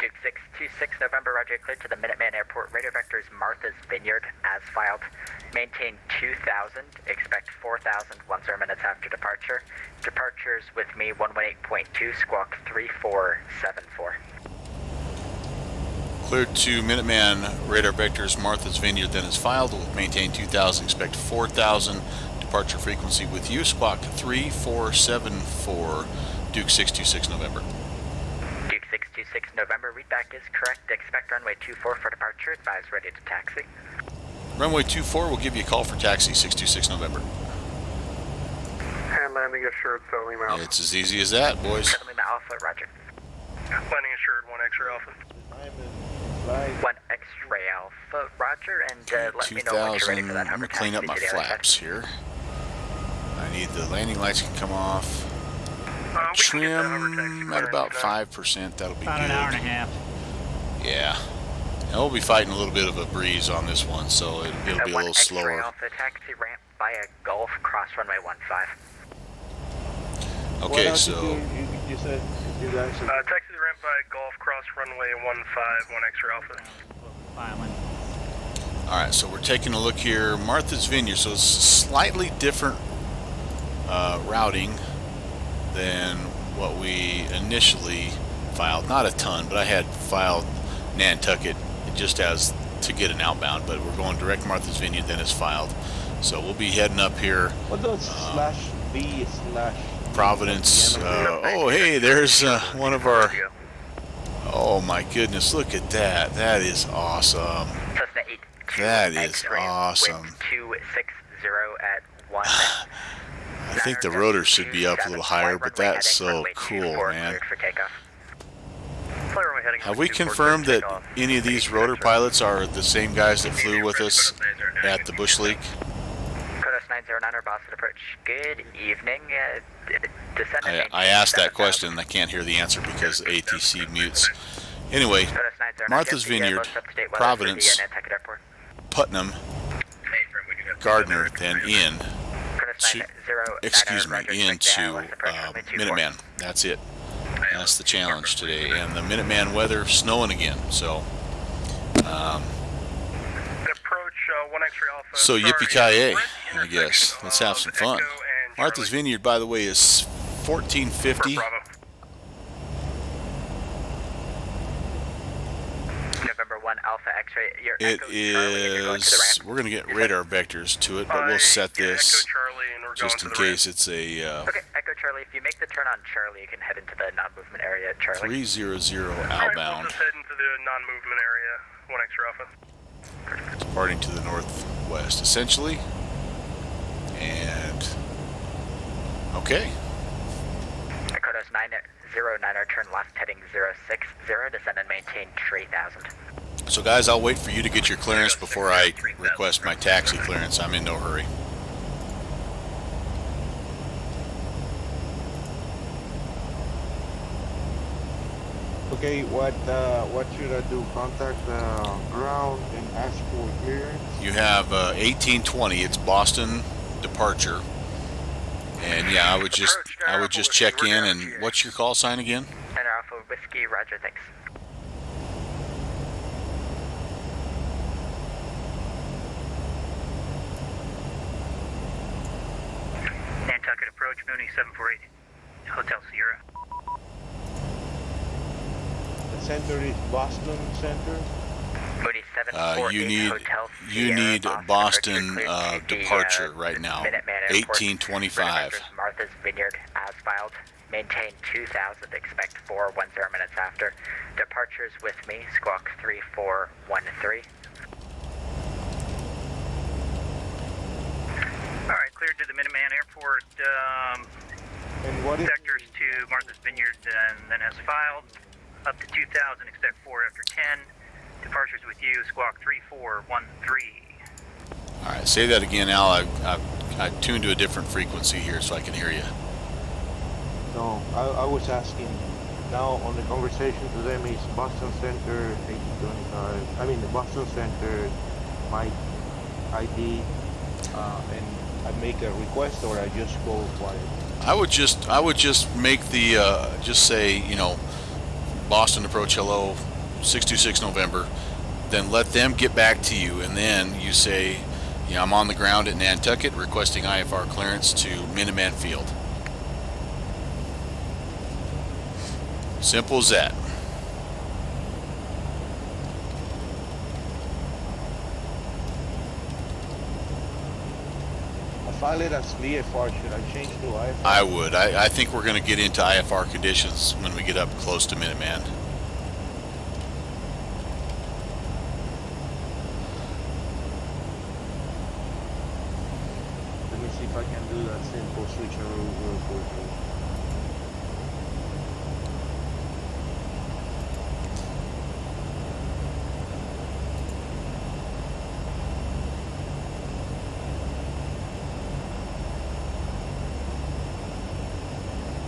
Duke 626 November, Roger, cleared to the Minuteman Airport. Radio vectors Martha's Vineyard, as filed. Maintain 2,000, expect 4,000 once or minutes after departure. Departures with me 118.2, squawk 3474. Cleared to Minuteman, radar vectors Martha's Vineyard, then is filed. We'll maintain 2,000, expect 4,000. Departure frequency with you, squawk 3474, Duke 626 November. Duke 626 November, readback is correct. Expect runway 24 for departure. Advise ready to taxi. Runway 24 will give you a call for taxi 626 November. And landing assured, so Lima Alpha. It's as easy as that, boys. Lima Alpha, Roger. Landing assured, 1 X-ray Alpha. 1 X-ray Alpha, Roger, and let me know when you're ready for that Let hover me clean up my taxi to the flaps here. I need the landing lights can come off. We can get that hover taxi Trim at clearance about now. 5%. That'll be About good. an hour and a half. Yeah. And we'll be fighting a little bit of a breeze on this one, so it'll be a little 1 X-ray slower. Alpha, taxi ramp via Gulf, cross runway 15. Okay, so You said you guys. Taxi the ramp by Golf, cross runway 15, 1 X-ray Alpha. Filing. all right, so we're taking a look here. Martha's Vineyard, so it's slightly different routing than what we initially filed. Not a ton, but I had filed Nantucket just as to get an outbound, but we're going direct Martha's Vineyard, then it's filed. So we'll be heading up here. What does /B/ Providence. Oh, hey, there's one of our. Oh my goodness, look at that. That is awesome. Cessna 8. That is X-ray, awesome. Wind 260 at 1. I think the rotor should be up a little higher, but that's so cool, man. Have we confirmed that any of these rotor pilots are the same guys that flew with us at the Bush League? Codos 909 or Boston approach. Good evening. Descendant I asked that question and I can't hear the answer because ATC mutes. Anyway, Martha's Vineyard, Providence, Putnam, Gardner, then in to, excuse me, into Minuteman. That's it. That's the challenge today. And the Minuteman weather, snowing again. So, Approach 1 X-ray Alpha. so yippee-ki-yay, I guess. Let's have some fun. Martha's Vineyard, by the way, is 1450. November 1 Alpha X-ray. Your It Echo Charlie, and you're going to the is, ramp. we're going to get radar vectors to it, but we'll set this Echo Charlie, and we're just going in to the case it's a Okay, Echo Charlie, if you make the turn on Charlie, you can head into the non-movement area at Charlie. 300 Alright, outbound, we'll just head into the non-movement area. 1 X-ray Alpha. departing to the northwest, essentially. And, okay. Dakota's 909er, turn left heading 060, descend and maintain 3000. So guys, I'll wait for you to get your clearance before I request my taxi clearance. I'm in no hurry. Okay, what should I do? Contact ground and ask for clearance? You have 1820. It's Boston departure, and yeah, I would just check in. And what's your call sign again? Center Alpha Whiskey, roger, thanks. Nantucket approach, Mooney 748, Hotel Sierra. The center is Boston Center. Mooney 748, Hotel You Sierra, need Boston cleared to the, departure right now. Minuteman Airport. 1825. Martha's Vineyard, as filed. Maintain 2000, expect 410 minutes after. Departures with me, squawk 3413. Alright, cleared to the Minuteman Airport, And what is sectors to Martha's Vineyard, and then as filed, up to 2000, expect 4 after 10. Departures with you, squawk 3413. All right, say that again, Al. I tuned to a different frequency here so I can hear you. No, I was asking. Now on the conversation to them is Boston Center 1825. I mean the Boston Center, my ID, and I make a request or I just go quiet. I would just make the just say, you know, Boston approach hello, 626 November. Then let them get back to you, and then you say, you know, I'm on the ground at Nantucket requesting IFR clearance to Minuteman Field. Simple as that. I file it as VFR. Should I change to IFR? I would. I think we're going to get into IFR conditions when we get up close to Minuteman. Let me see if I can do that simple switcheroo real quickly.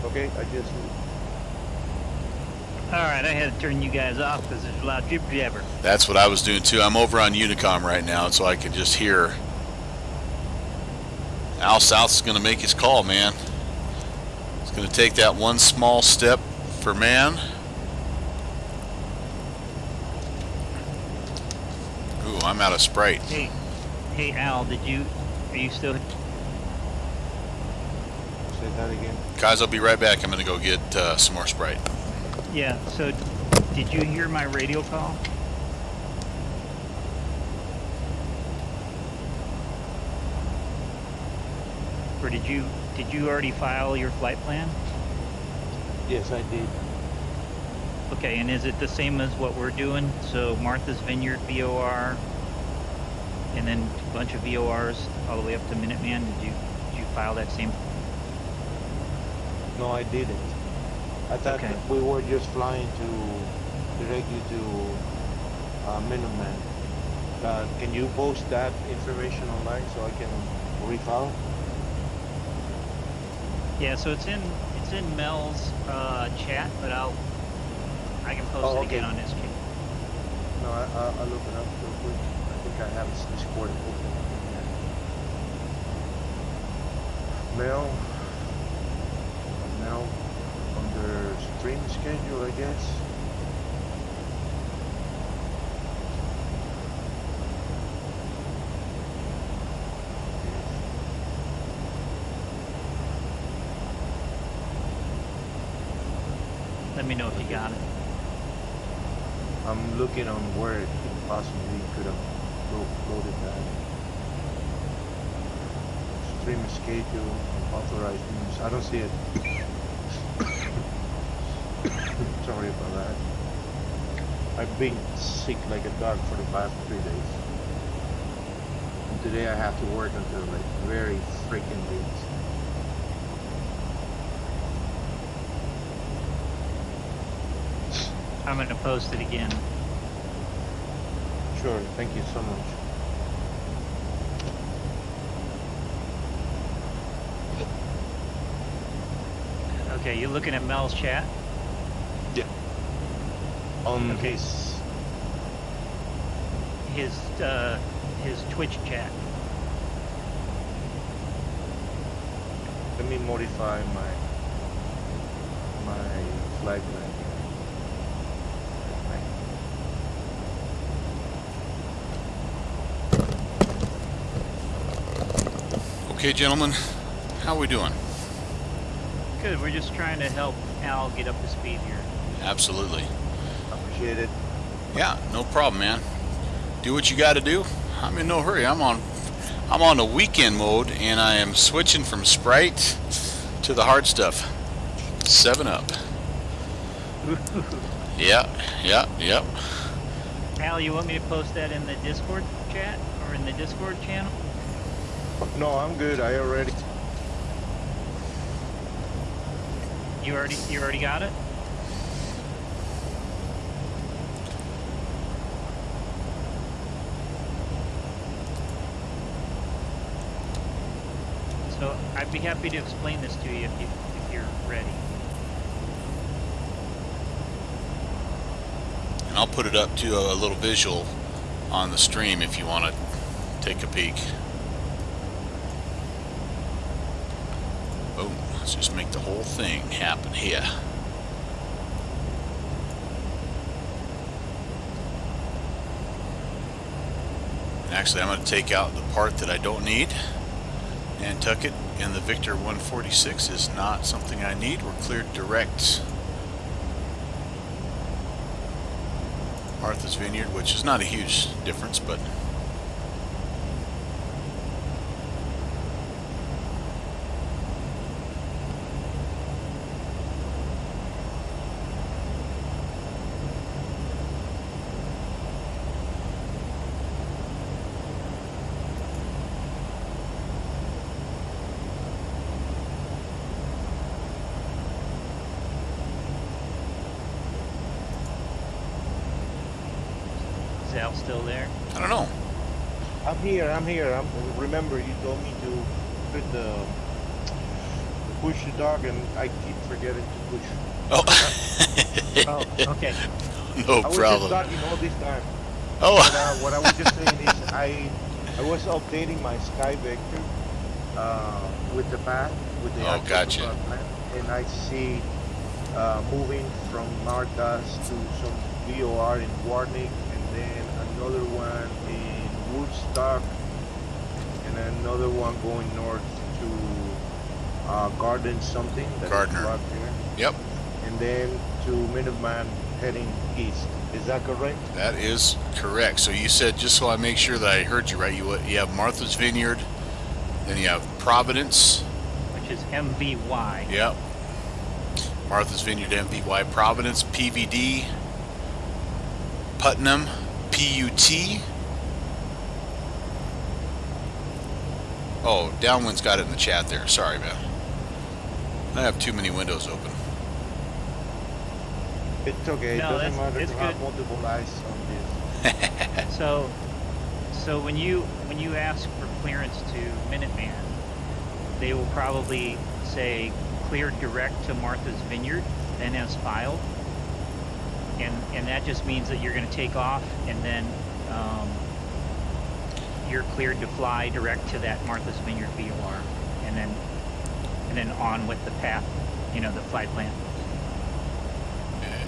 Okay, I just Alright, I had to turn you guys off because there's a loud jibber jabber. That's what I was doing too. I'm over on Unicom right now, so I can just hear. Al South's going to make his call, man. He's going to take that one small step for man. Ooh, I'm out of Sprite. Hey Al, are you still? say that again. Guys, I'll be right back. I'm going to go get some more Sprite. Yeah, so did you hear my radio call? Or did you already file your flight plan? Yes, I did. Okay, and is it the same as what we're doing? So Martha's Vineyard VOR, and then a bunch of VORs all the way up to Minuteman. Did you file that same? No, I didn't. I thought Okay. we were just flying to direct you to Minuteman. Can you post that information online so I can refile? Yeah, so it's in Mel's chat, but I can post Oh, it okay. again on his chat. No, I'll look it up real quick. I think I have this Discord open. Mel, under stream schedule, I guess. Let me know if you got it. I'm looking on where it possibly could have loaded that. Stream schedule, authorized news. I don't see it. Sorry about that. I've been sick like a dog for the past 3 days. And today I have to work until like very freaking late. I'm gonna post it again. Sure, thank you so much. Okay, you looking at Mel's chat? Yeah. On Okay. His Twitch chat. Let me modify my flag line. Okay, gentlemen, how we doing? Good. We're just trying to help Al get up to speed here. Absolutely. Appreciate it. Yeah, no problem, man. Do what you got to do. I'm in no hurry. I'm on the weekend mode, and I am switching from Sprite to the hard stuff. 7-Up. Yep. Al, you want me to post that in the Discord chat or in the Discord channel? No, I'm good. I already. You already got it? So I'd be happy to explain this to you if you're ready. And I'll put it up to a little visual on the stream if you want to take a peek. Boom. Let's just make the whole thing happen here. Actually, I'm going to take out the part that I don't need and tuck it, and the Victor 146 is not something I need. We're cleared direct. Martha's Vineyard, which is not a huge difference, but Is Al still there? I don't know. I'm here. Remember, you told me to put the push the dog, and I keep forgetting to push. Oh. Oh, okay. No I was problem. just talking all this time. Oh. But, what I was just saying is I was updating my Sky Vector with the path, with the actual gotcha. plan, and I see moving from Martha's to some VOR in Warnick, and then another one in Woodstock, and another one going north to Garden something. That Gardner. is right there. Yep. And then to Minuteman heading east. Is that correct? That is correct. So you said, just so I make sure that I heard you right, you have Martha's Vineyard, then you have Providence. Which is MVY. Yep. Martha's Vineyard, MVY, Providence, PVD, Putnam, PUT. Oh, Downwind's got it in the chat there. Sorry, man. I have too many windows open. It's okay. No, it doesn't matter it's to have good. multiple eyes on this. So when you ask for clearance to Minuteman, they will probably say cleared direct to Martha's Vineyard, then as filed, and that just means that you're going to take off, and then you're cleared to fly direct to that Martha's Vineyard VOR, and then on with the path, the flight plan.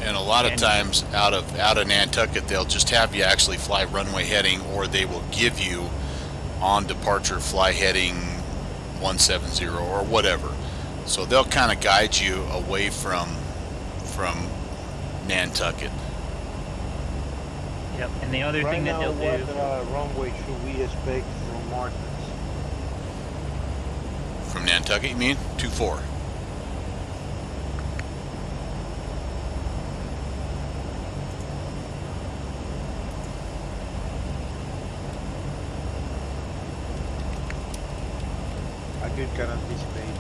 And a lot of times out of Nantucket, they'll just have you actually fly runway heading, or they will give you on departure fly heading 170 or whatever. So they'll kind of guide you away from Nantucket. Yep. And the other thing that they'll do. What runway should we expect from Martins? From Nantucket, you mean? 24. I could kind of anticipate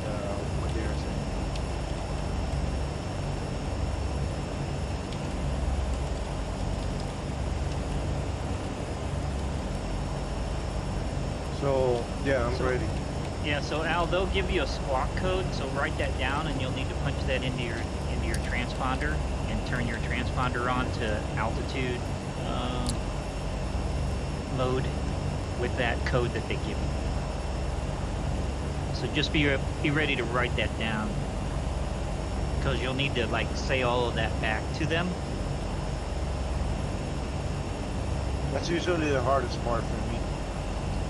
what they're saying. So, yeah, I'm ready. Yeah, so Al, they'll give you a squawk code, so write that down, and you'll need to punch that into your transponder and turn your transponder on to altitude mode with that code that they give you. So just be ready to write that down, because you'll need to like say all of that back to them. That's usually the hardest part for me.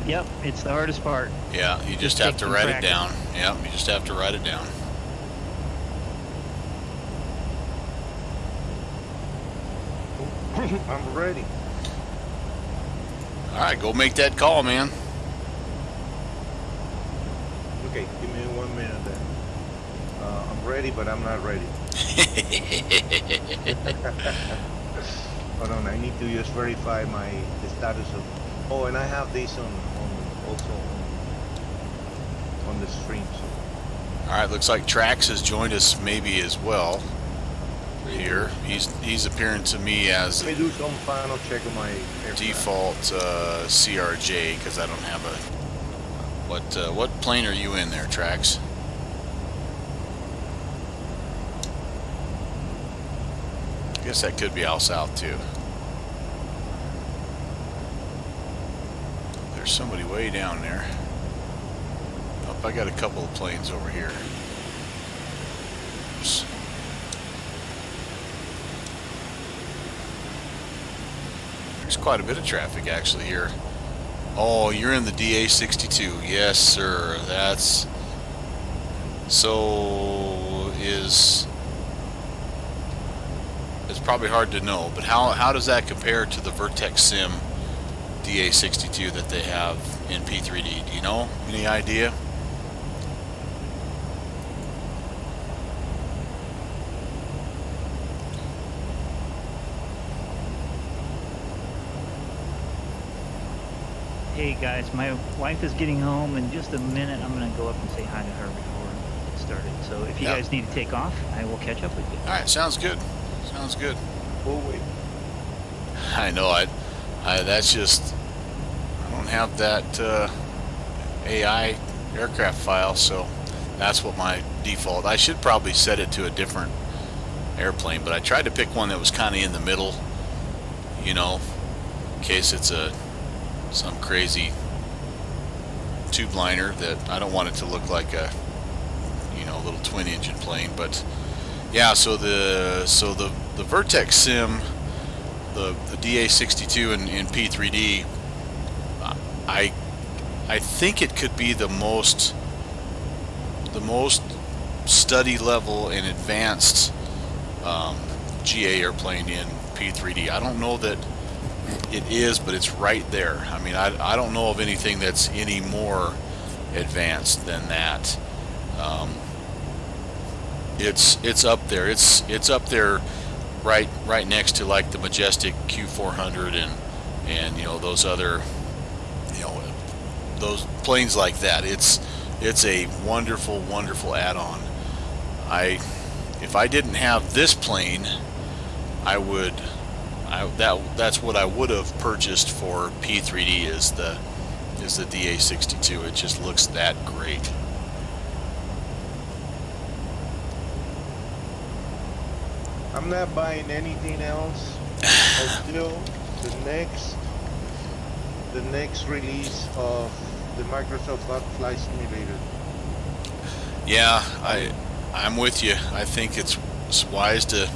Yep, it's the hardest part. Yeah, you just have to write it down. Yeah, you just have to write it down. I'm ready. All right, go make that call, man. Okay, give me 1 minute then. I'm ready, but I'm not ready. Hold on, I need to just verify the status of. Oh, and I have this also on the stream. So. All right, looks like Trax has joined us maybe as well. Here, he's appearing to me as Let me do some final check of my default CRJ, because I don't have a. What plane are you in there, Trax? I guess that could be Al South too. There's somebody way down there. Oh, I got a couple of planes over here. Oops. There's quite a bit of traffic actually here. Oh, you're in the DA62. Yes, sir. That's... So is... It's probably hard to know, but how does that compare to the Vertex Sim DA62 that they have in P3D? Do you know? Any idea? Hey guys, my wife is getting home in just a minute. I'm gonna go up and say hi to her before we get started. So if you guys need to take off, I will catch up with you. All right, sounds good. Sounds good. Oh wait. I know. I that's just, I don't have that AI aircraft file, so that's what my default. I should probably set it to a different airplane, but I tried to pick one that was kind of in the middle, you know, in case it's some crazy tube liner that I don't want it to look like a, you know, little twin engine plane. But yeah, so the Vertex Sim, the DA62 in P3D, I think it could be the most study level and advanced GA airplane in P3D. I don't know that it is, but it's right there. I mean, I don't know of anything that's any more advanced than that. It's up there. It's up there, right next to like the Majestic Q400 and you know, those other, you know, those planes like that. It's a wonderful add-on. If I didn't have this plane, that's what I would have purchased for P3D is the DA62. It just looks that great. I'm not buying anything else until the next release of the Microsoft Flight Simulator. Yeah, I'm with you. I think it's wise to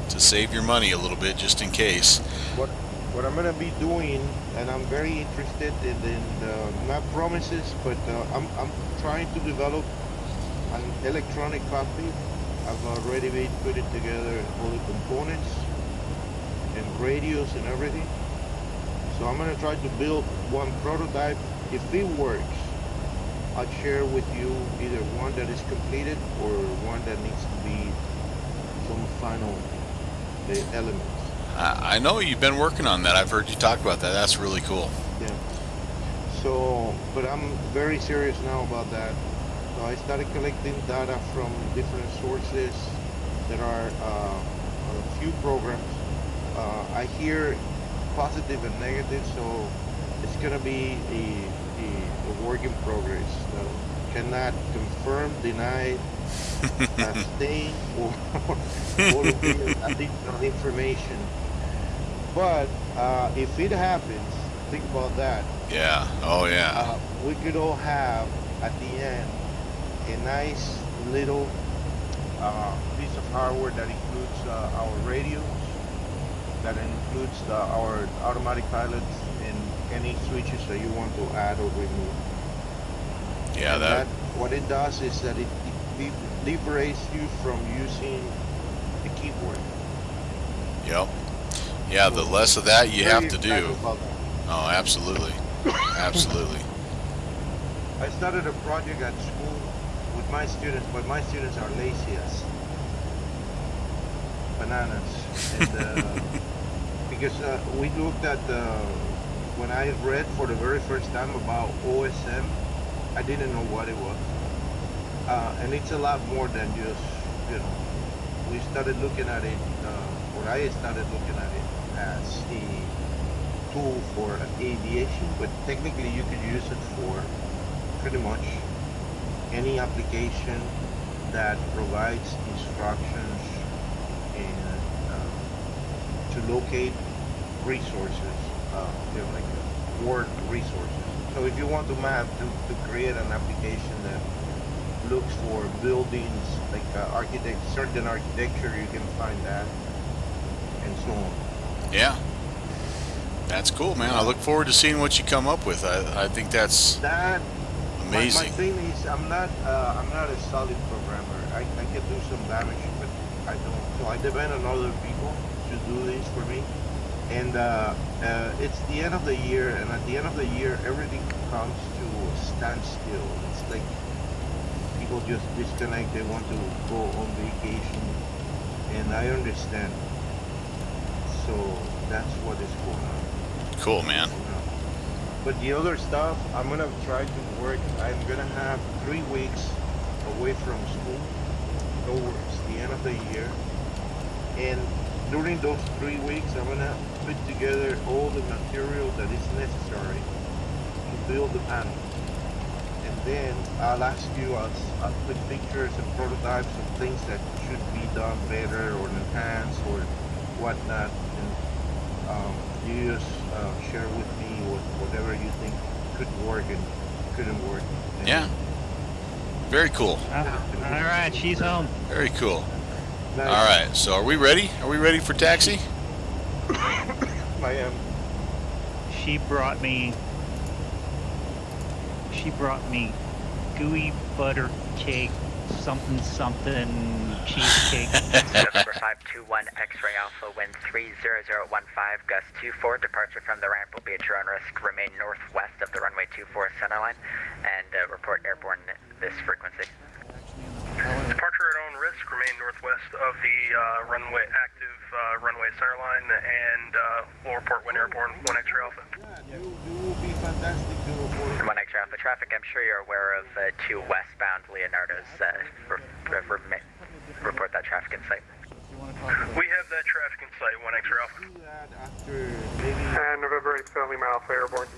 to save your money a little bit, just in case. What I'm gonna be doing, and I'm very interested in not promises, but I'm trying to develop an electronic cockpit. I've already been putting together all the components and radios and everything. So I'm gonna try to build one prototype. If it works, I'll share with you either one that is completed or one that needs to be some final elements. I know you've been working on that. I've heard you talk about that. That's really cool. Yeah. So, but I'm very serious now about that. So I started collecting data from different sources. There are a few programs. I hear positive and negative, so it's gonna be a work in progress. Cannot confirm, deny, abstain, or additional information. But if it happens, think about that. Yeah. Oh yeah. We could all have at the end a nice little piece of hardware that includes our radios, that includes our automatic pilots, and any switches that you want to add or remove. Yeah, and that what it does is that it liberates you from using the keyboard. Yep. Yeah, the less of that you have to do. About that. Oh, absolutely. Absolutely. I started a project at school with my students, but my students are lazy as bananas. And because we looked at when I read for the very first time about OSM, I didn't know what it was. And it's a lot more than just, we started looking at it, or I started looking at it as a tool for aviation, but technically you could use it for pretty much any application that provides instructions and to locate resources, like word resources. So if you want to map, to create an application that looks for buildings, like certain architecture, you can find that, and so on. Yeah. That's cool, man. I look forward to seeing what you come up with. I think that's amazing. My thing is, I'm not a solid programmer. I can do some damage, but I don't. So I depend on other people to do this for me. And it's the end of the year, and at the end of the year, everything comes to a standstill. It's like people just disconnect. They want to go on vacation, and I understand. So that's what is going on. Cool, man. But the other stuff, I'm gonna try to work. I'm gonna have 3 weeks away from school towards the end of the year, and during those 3 weeks, I'm gonna put together all the material that is necessary to build the panel. And then I'll ask you, I'll put pictures and prototypes of things that should be done better or enhanced or whatnot. And you just share with me whatever you think could work and couldn't work. And Yeah. Very cool. All right, she's home. Very cool. nice. All right. So are we ready? Are we ready for taxi? I am. She brought me gooey butter cake, something cheesecake. November 521 X-ray Alpha, wind 30015, gust 24. Departure from the ramp will be at your own risk. Remain northwest of the runway 24 centerline and report airborne this frequency. Departure at own risk. Remain northwest of the active runway centerline, and we'll report when airborne 1 X-ray Alpha. Yeah, you will be fantastic to report. 1 X-ray Alpha traffic. I'm sure you're aware of 2 westbound Leonardo's. Report that traffic in sight. We have that traffic in sight, 1 X-ray Alpha. Do that after maybe. And November 8th, Lima Alpha airborne.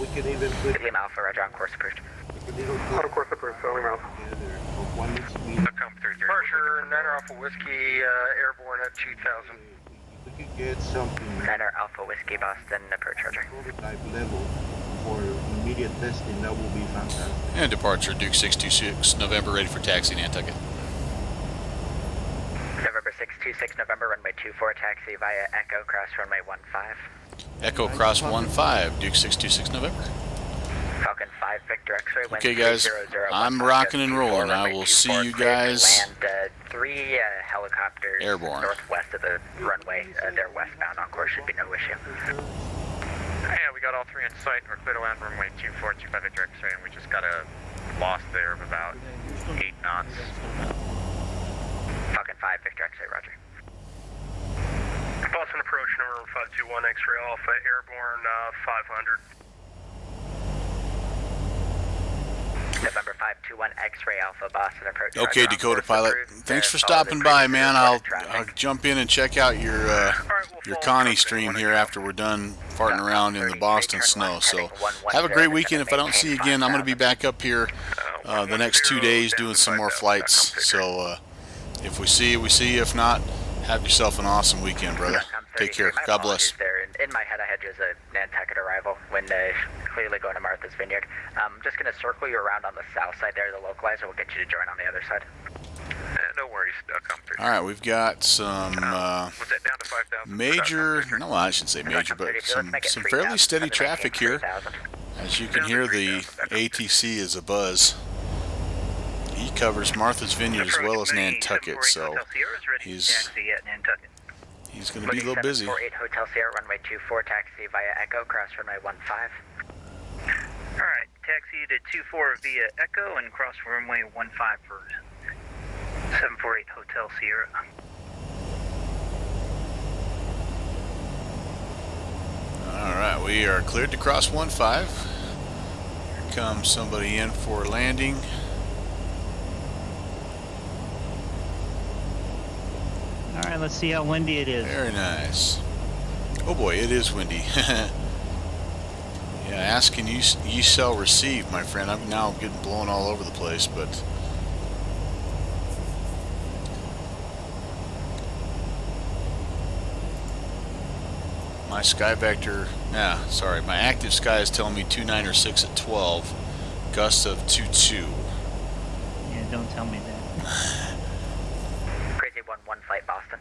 We can even put. Lima Alpha, Roger, on course approved. On course approved, Lima Alpha. One needs to be. Departure, Niner Alpha Whiskey, airborne at 2000. We could get something. Niner Alpha Whiskey Boston, approach Roger. Prototype level for immediate testing. That will be fantastic. And departure Duke 626, November, ready for taxi, Nantucket. November 626. 26 November, runway 24, taxi via Echo, cross runway 15. Echo cross 15, Duke 626 November. Falcon 5, Victor X-ray, wind Okay, guys, 300, I'm rocking and rolling. I will see you guys land 3 helicopters airborne. northwest of the runway. They're westbound on course, should be no issue. Yeah, we got all 3 in sight. We're clear to land runway 24, 25 Victor X-ray, and we just got a loss there of about 8 knots. Falcon 5, Victor X-ray, roger. Boston approach number 521 X-ray Alpha, airborne 500. November 521 X-ray Alpha, Boston approach. Okay, roger, Dakota course Pilot. approved. Thanks for Follow the stopping by, frequency man. reported I'll traffic. jump in and check out your Connie stream here after we're done farting around in the Boston snow. So have a great weekend. If I don't see you again, I'm going to be back up here the next 2 days doing some more flights. So if we see you, we see you. If not, have yourself an awesome weekend, brother. Take care. God bless. There. In my head, I had you as a Nantucket arrival when clearly going to Martha's Vineyard. I'm just going to circle you around on the south side there, the localizer. We'll get you to join on the other side. No worries, come through. All right, we've got some Was that down to 5,000? major, no, I shouldn't say major, but some fairly steady traffic here. As you can hear, the ATC is a buzz. He covers Martha's Vineyard as well as Nantucket, so he's going to be a little busy. 48 Hotel Sierra, runway 24, taxi via Echo, cross runway 15. Alright, taxi to 24 via Echo and cross runway 15 for 748 Hotel Sierra. Alright, we are cleared to cross 15. Here comes somebody in for landing. Alright, let's see how windy it is. Very nice. Oh boy, it is windy. Yeah, ask and ye shall receive, my friend. I'm now getting blown all over the place, but my sky vector, my active sky is telling me 29 or 6 at 12, gusts of 22. Yeah, don't tell me that. Crazy 1-1 flight, Boston.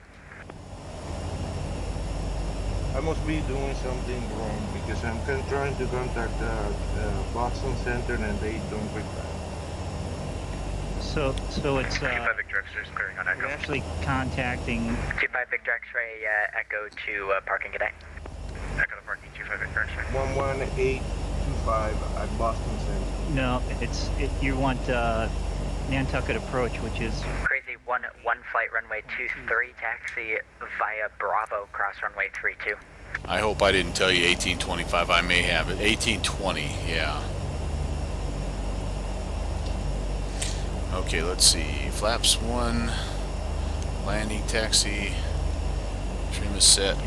I must be doing something wrong because I'm trying to contact Boston Center and they don't reply. So it's Victor X-ray is clearing on Echo. we're actually contacting 25 Victor X-ray, Echo to parking today. Echo to parking 25 Victor X-ray. 11825 at Boston Center. you want Nantucket approach, which is Crazy 1-1 flight, runway 23, taxi via Bravo, cross runway 32. I hope I didn't tell you 1825. I may have it. 1820, yeah. Okay, let's see. Flaps 1, landing taxi, trim is set.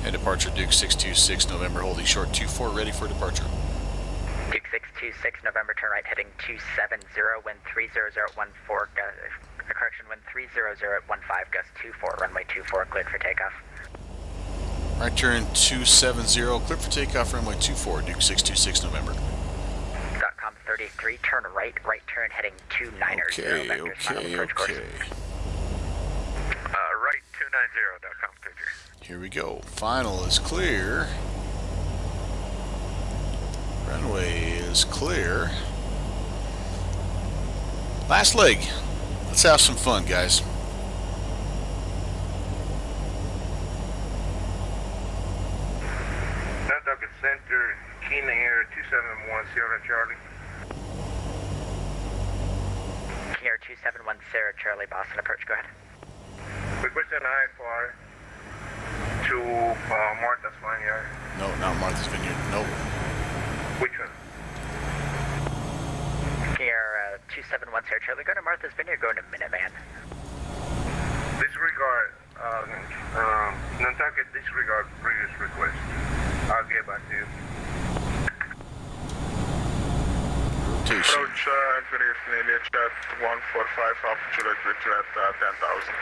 And departure Duke 626 November, holding short 24, ready for departure. Duke 626 November, turn right, heading 270, wind 300 at 14, correction, wind 300 at 15, gust 24, runway 24, cleared for takeoff. Right turn 270, clear for takeoff, runway 24, Duke 626 November. .com 33, turn right, right turn heading 290, Okay. Right 290, .com 33. Here we go. Final is clear. Runway is clear. Last leg. Let's have some fun, guys. Nantucket Center, Keen Air 271 Sierra Charlie. King Air 271 Sarah Charlie, Boston approach, go ahead. Request an IFR to Martha's Vineyard. No, not Martha's Vineyard. Nope. Which one? King Air 271 Sarah Charlie, go to Martha's Vineyard, go to Minuteman. Disregard, Nantucket, disregard previous request. I'll get back to you. Rotation. Good evening, chat 145 Alpha Juliet, Richard at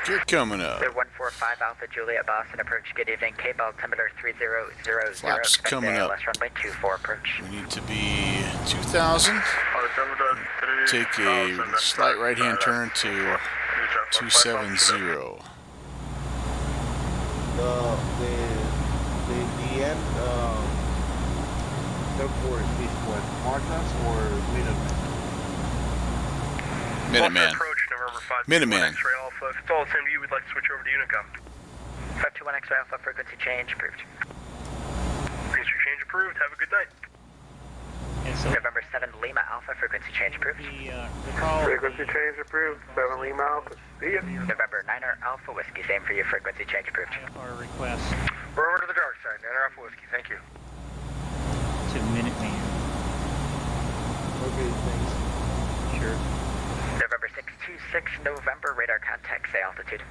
10,000. You're coming up. Clear 145 Alpha Juliet, Boston approach, good evening, Cape altimeter 3000. Flaps coming up. West runway 24 approach. We need to be 2,000. Take a slight right-hand turn to 270. The end airport is what, Martha's or Minuteman? Minuteman. Approach November 521 Minuteman. X-ray Alpha. If it's all the same to you, we'd like to switch over to Unicom. 521 X-ray Alpha, frequency change approved. Frequency change approved. Have a good night. And so November 7 Lima Alpha, frequency change approved. the call. Frequency change approved. 7 Lima Alpha. See ya. November 9er Alpha Whiskey, same for you, frequency change approved. Our request We're over to the dark side. 9 Alpha Whiskey. Thank you. to Minuteman. Okay, thanks. Sure. November 626 November radar contact, say altitude.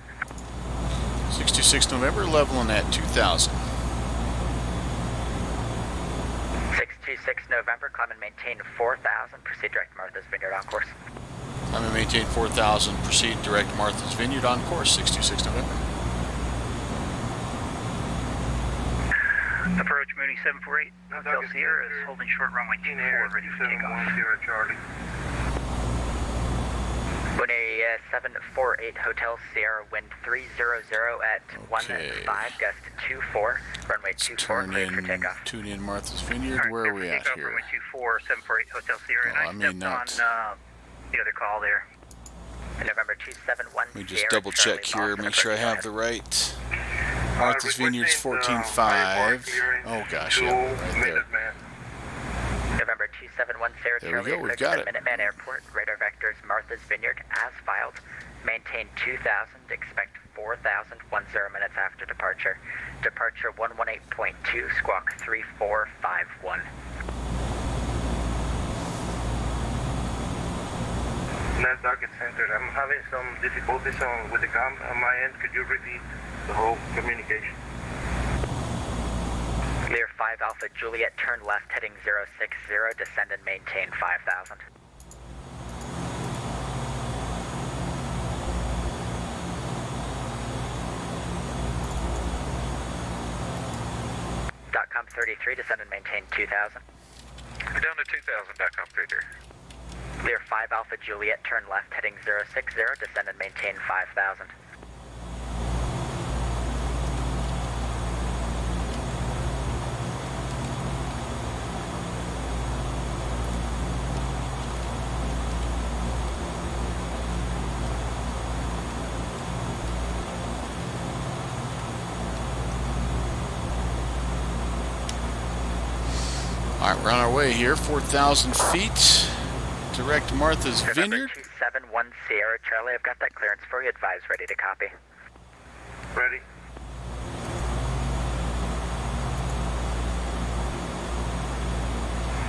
626 November, leveling at 2,000. 626 November, climb and maintain 4,000, proceed direct Martha's Vineyard on course. I'm going to maintain 4,000, proceed direct Martha's Vineyard on course, 626 November. Approach Mooney 748. Hotel Sierra is holding short runway 24, ready for takeoff. Charlie. Mooney 748 Hotel Sierra, wind 300 at 15, gust 24, runway 24, cleared for takeoff. Tune in Martha's Vineyard. Where are we at here? Runway 24, 748 Hotel Sierra. Oh, I And may I stepped not. on the other call there. November 271 Let me just Sierra, double check Charlie, here, Boston, make sure I have the right. Martha's Vineyard's 14.5. Oh gosh, yeah, right there. November 271 Sarah There we Charlie, go, we've cleared got to it. Minuteman Airport, radar vectors Martha's Vineyard as filed. Maintain 2,000, expect 4,000, 10 minutes after departure. Departure 118.2, squawk 3451. Nantucket Center. I'm having some difficulties with the comm on my end. Could you repeat the whole communication? Clear 5 Alpha Juliet, turn left heading 060, descend and maintain 5,000. .com 33, descend and maintain 2,000. We're down to 2,000, .com 33. Clear 5 Alpha Juliet, turn left heading 060, descend and maintain 5,000. Alright, we're on our way here, 4,000 feet. Direct Martha's Vineyard. 271 Sierra Charlie, I've got that clearance for you. Advise, ready to copy. Ready?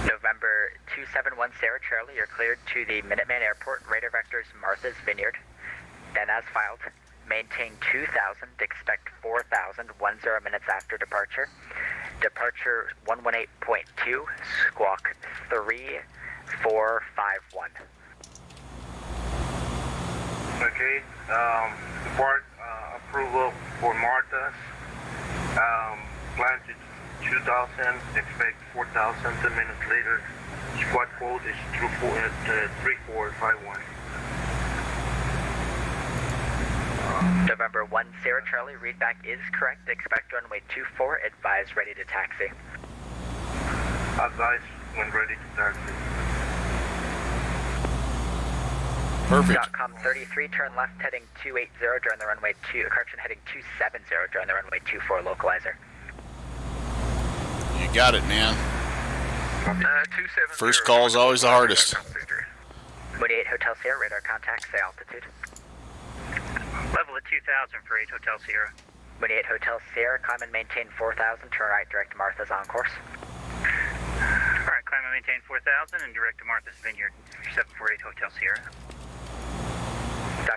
November 271 Sierra Charlie, you're cleared to the Minuteman Airport, radar vectors Martha's Vineyard. Then as filed, maintain 2,000, expect 4,000, 10 minutes after departure. Departure 118.2, squawk 3451. Okay, depart approval for Martha's. Plan to 2,000, expect 4,000, 10 minutes later. Squad code is 3451. November 1 Sierra Charlie, readback is correct. Expect runway 24, advise, ready to taxi. Advise when ready to taxi. Perfect. .com 33, turn left heading 280, join the runway 2, correction, heading 270, join the runway 24 localizer. You got it, man. 270. First call is always the hardest. Mooney 8 Hotel Sierra, radar contact, say altitude. Level at 2,000 for 8 Hotel Sierra. Mooney 8 Hotel Sierra, climb and maintain 4,000, turn right, direct to Martha's on course. Alright, climb and maintain 4,000 and direct to Martha's Vineyard, 748 Hotel Sierra.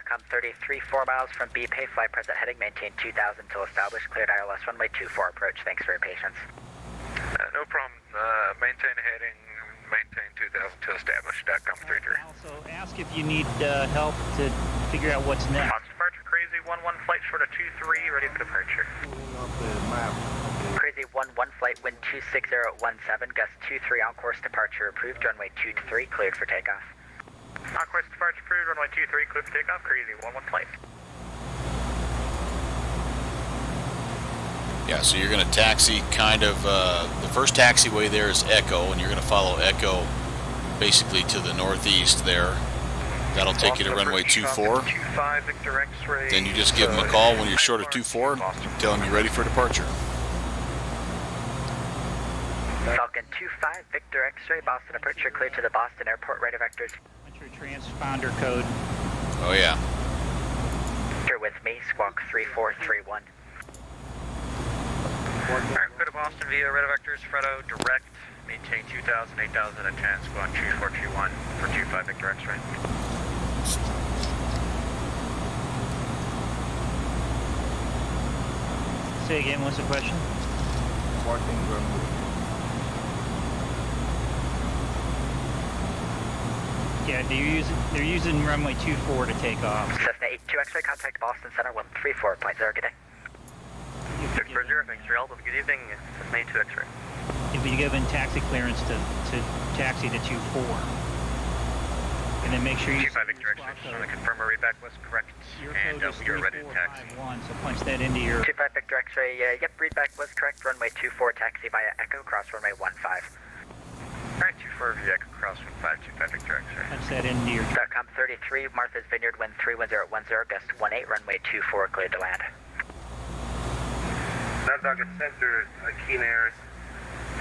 .com 33, 4 miles from BPay, fly present heading, maintain 2,000 till established, cleared ILS runway 24 approach. Thanks for your patience. No problem. Maintain heading, maintain 2,000 till established. .com 33. Also, ask if you need help to figure out what's next. Departure Crazy 11, flight short of 23, ready for departure. Pulling up the map. Crazy 11, flight wind 260 at 17, gust 23 on course, departure approved, runway 23, cleared for takeoff. Conquest departure approved, runway 23, clear for takeoff, crazy 11 flight. Yeah, so you're going to taxi kind of, the first taxiway there is Echo, and you're going to follow Echo basically to the northeast there. That'll take you to runway 24. 25 Victor X-ray. Then you just give them a call when you're short of 24 and tell them you're ready for departure. Falcon 25, Victor X-ray, Boston approach, clear to the Boston Airport, radar vectors. What's your transponder code? Oh yeah. You're with me, squawk 3431. Alright, go to Boston via radar vectors, Fredo, direct, maintain 2000, 8000 at 10, squawk 2421 for 25 Victor X-ray. Say again, what's the question? Departing runway. Yeah, they're using runway 24 to take off. Cessna 82 X-ray, contact Boston Center 134.0, good day. 640, thanks for your help. Have a good evening. Cessna 82 X-ray. You'll be given taxi clearance to taxi to 24. And then make sure you... 25 Victor X-ray, just want to confirm our readback was correct. And we are ready to taxi. 3451, so punch that into your... 25 Victor X-ray, yep, readback was correct. Runway 24, taxi via Echo, cross runway 15. Alright, 24 via Echo Cross 15, 25 Victor X-ray. Punch that into your... .com 33, Martha's Vineyard, wind 31010, gust 18, runway 24, cleared to land. Nantucket Center, Keen Air,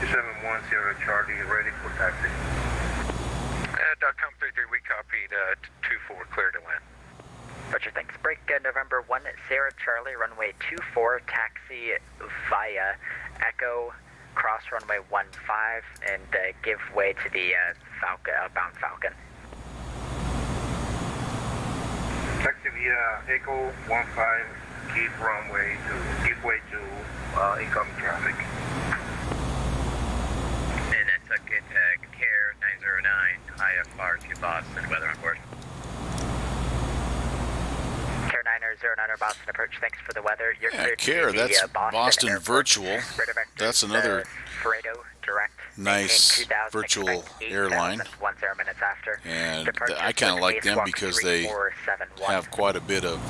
271 Sierra Charlie, ready for taxi. .com 33, we copied 24, clear to land. Roger, thanks. Break November 1, Sierra Charlie, runway 24, taxi via Echo, cross runway 15, and give way to the Falcon, outbound Falcon. Taxi via Echo 15, give way to incoming traffic. And Nantucket Care 909, IFR to Boston, weather on board. Care 909 Boston approach, thanks for the weather. You're Yeah, cleared Care, to the that's Boston Airport. Virtual. Radar vectors, That's another Fredo, direct. nice 2000, virtual expect 8,000, airline. 10 minutes after. And Departure I kind of like them squawk because they 3471. have quite a bit of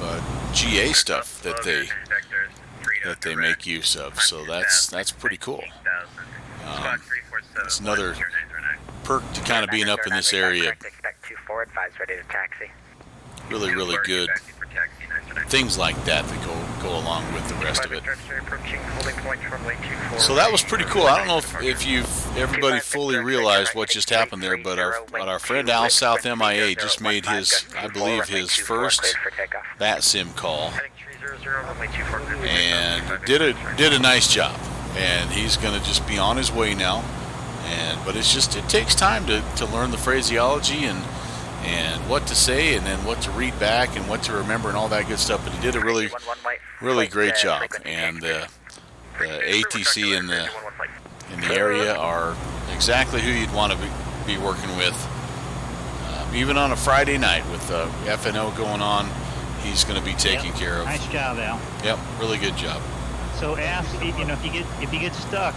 GA stuff that they make use of. So that's pretty cool. It's another perk to kind of being up in this area. Expect 24, advise ready to taxi. Really, really good things like that go along with the rest of it. So that was pretty cool. I don't know if everybody fully realized what just happened there, but our friend Al South MIA just made his, I believe, his first bat sim call, and did a nice job. And he's going to just be on his way now. But it's just, it takes time to learn the phraseology and what to say, and then what to read back and what to remember and all that good stuff. But he did a really great job. And the ATC in the area are exactly who you'd want to be working with. Even on a Friday night with FNO going on, he's going to be taken care of. Nice job, Al. Yep, really good job. So ask, if you get stuck,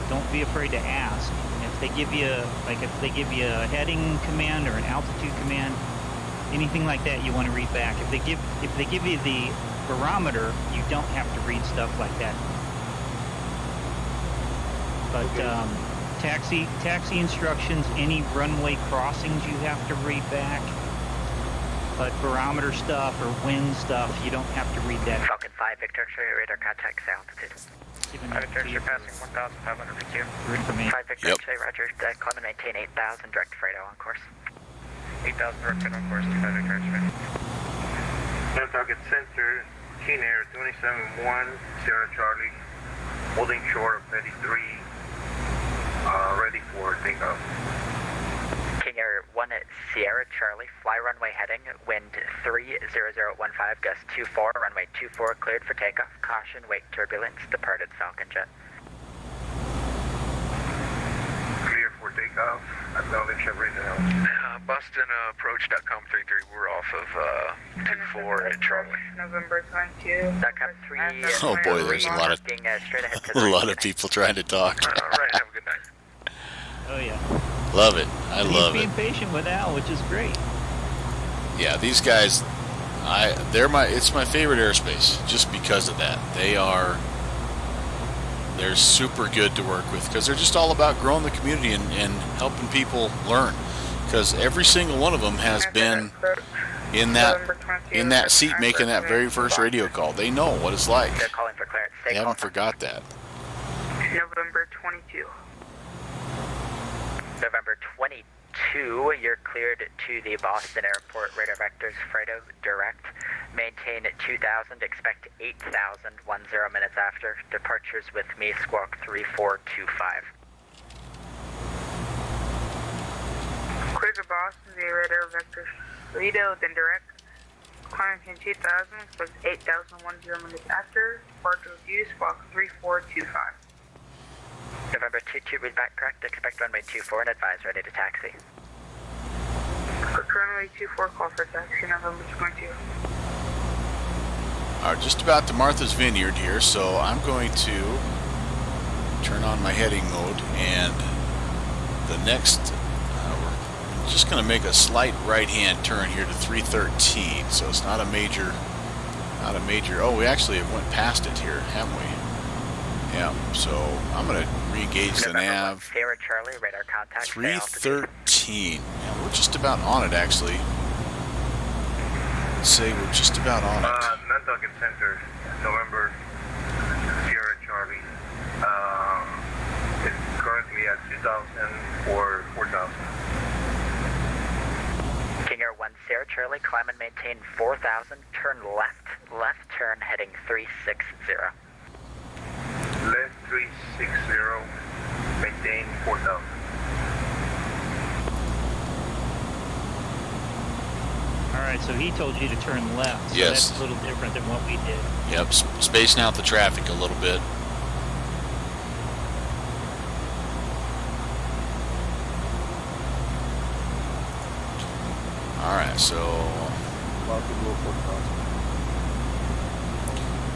don't be afraid to ask. If they give you a heading command or an altitude command, anything like that, you want to read back. If they give you the barometer, you don't have to read stuff like that. But taxi instructions, any runway crossings, you have to read back. But barometer stuff or wind stuff, you don't have to read that. Falcon 5, Victor X-ray, radar contact, altitude. 5 Victor X-ray passing 1,500 feet here. For information. 5 Victor X-ray, roger. Climb and maintain 8,000, direct Fredo on course. 8,000 direct on course, 5 Victor X-ray. Nantucket Center, Keen Air 271 Sierra Charlie, holding short of 33, ready for takeoff. King Air 1 at Sierra Charlie, fly runway heading, wind 30015, gust 24, runway 24 cleared for takeoff. Caution, wake turbulence, departed Falcon jet. Clear for takeoff, acknowledge everything else. Boston approach.com 33, we're off of 24 at Charlie. November 22. .com 3. Oh boy, there's a lot of straight ahead to a lot of people trying to talk. Alright, have a good night. Oh yeah. Love it. I love He's it. being patient with Al, which is great. yeah, these guys, it's my favorite airspace just because of that. They're super good to work with because they're just all about growing the community and helping people learn. Because every single one of them has been in that seat making that very first radio call. They know what it's like. They're calling for clearance. They haven't forgot that. November 22. November 22, you're cleared to the Boston Airport radar vectors Fredo direct. Maintain 2000, expect 8000, 10 minutes after. Departures with me, squawk 3425. Clear to Boston via radar vector Fredo, then direct. Climb in 2000, expect 8000, 10 minutes after. Departure with you, squawk 3425. November 22, read back correct. Expect runway 24 and advise ready to taxi. Runway 24, call for taxi, November 22. Just about to Martha's Vineyard here, so I'm going to turn on my heading mode, and the next, we're just going to make a slight right-hand turn here to 313, so it's not a major, oh, we actually have went past it here, haven't we? Yeah, so I'm going to re-engage the nav. Sierra Charlie, radar contact. 313. Yeah, we're just about on it, actually. Let's say we're just about on it. Nantucket Center, November, Sierra Charlie. It's currently at 2,000 or 4,000. King Air 1 Sierra Charlie, climb and maintain 4,000, turn left turn heading 360. Left 360, maintain 4,000. Alright, so he told you to turn left. So yes. That's a little different than what we did. Yep, spacing out the traffic a little bit. Alright, so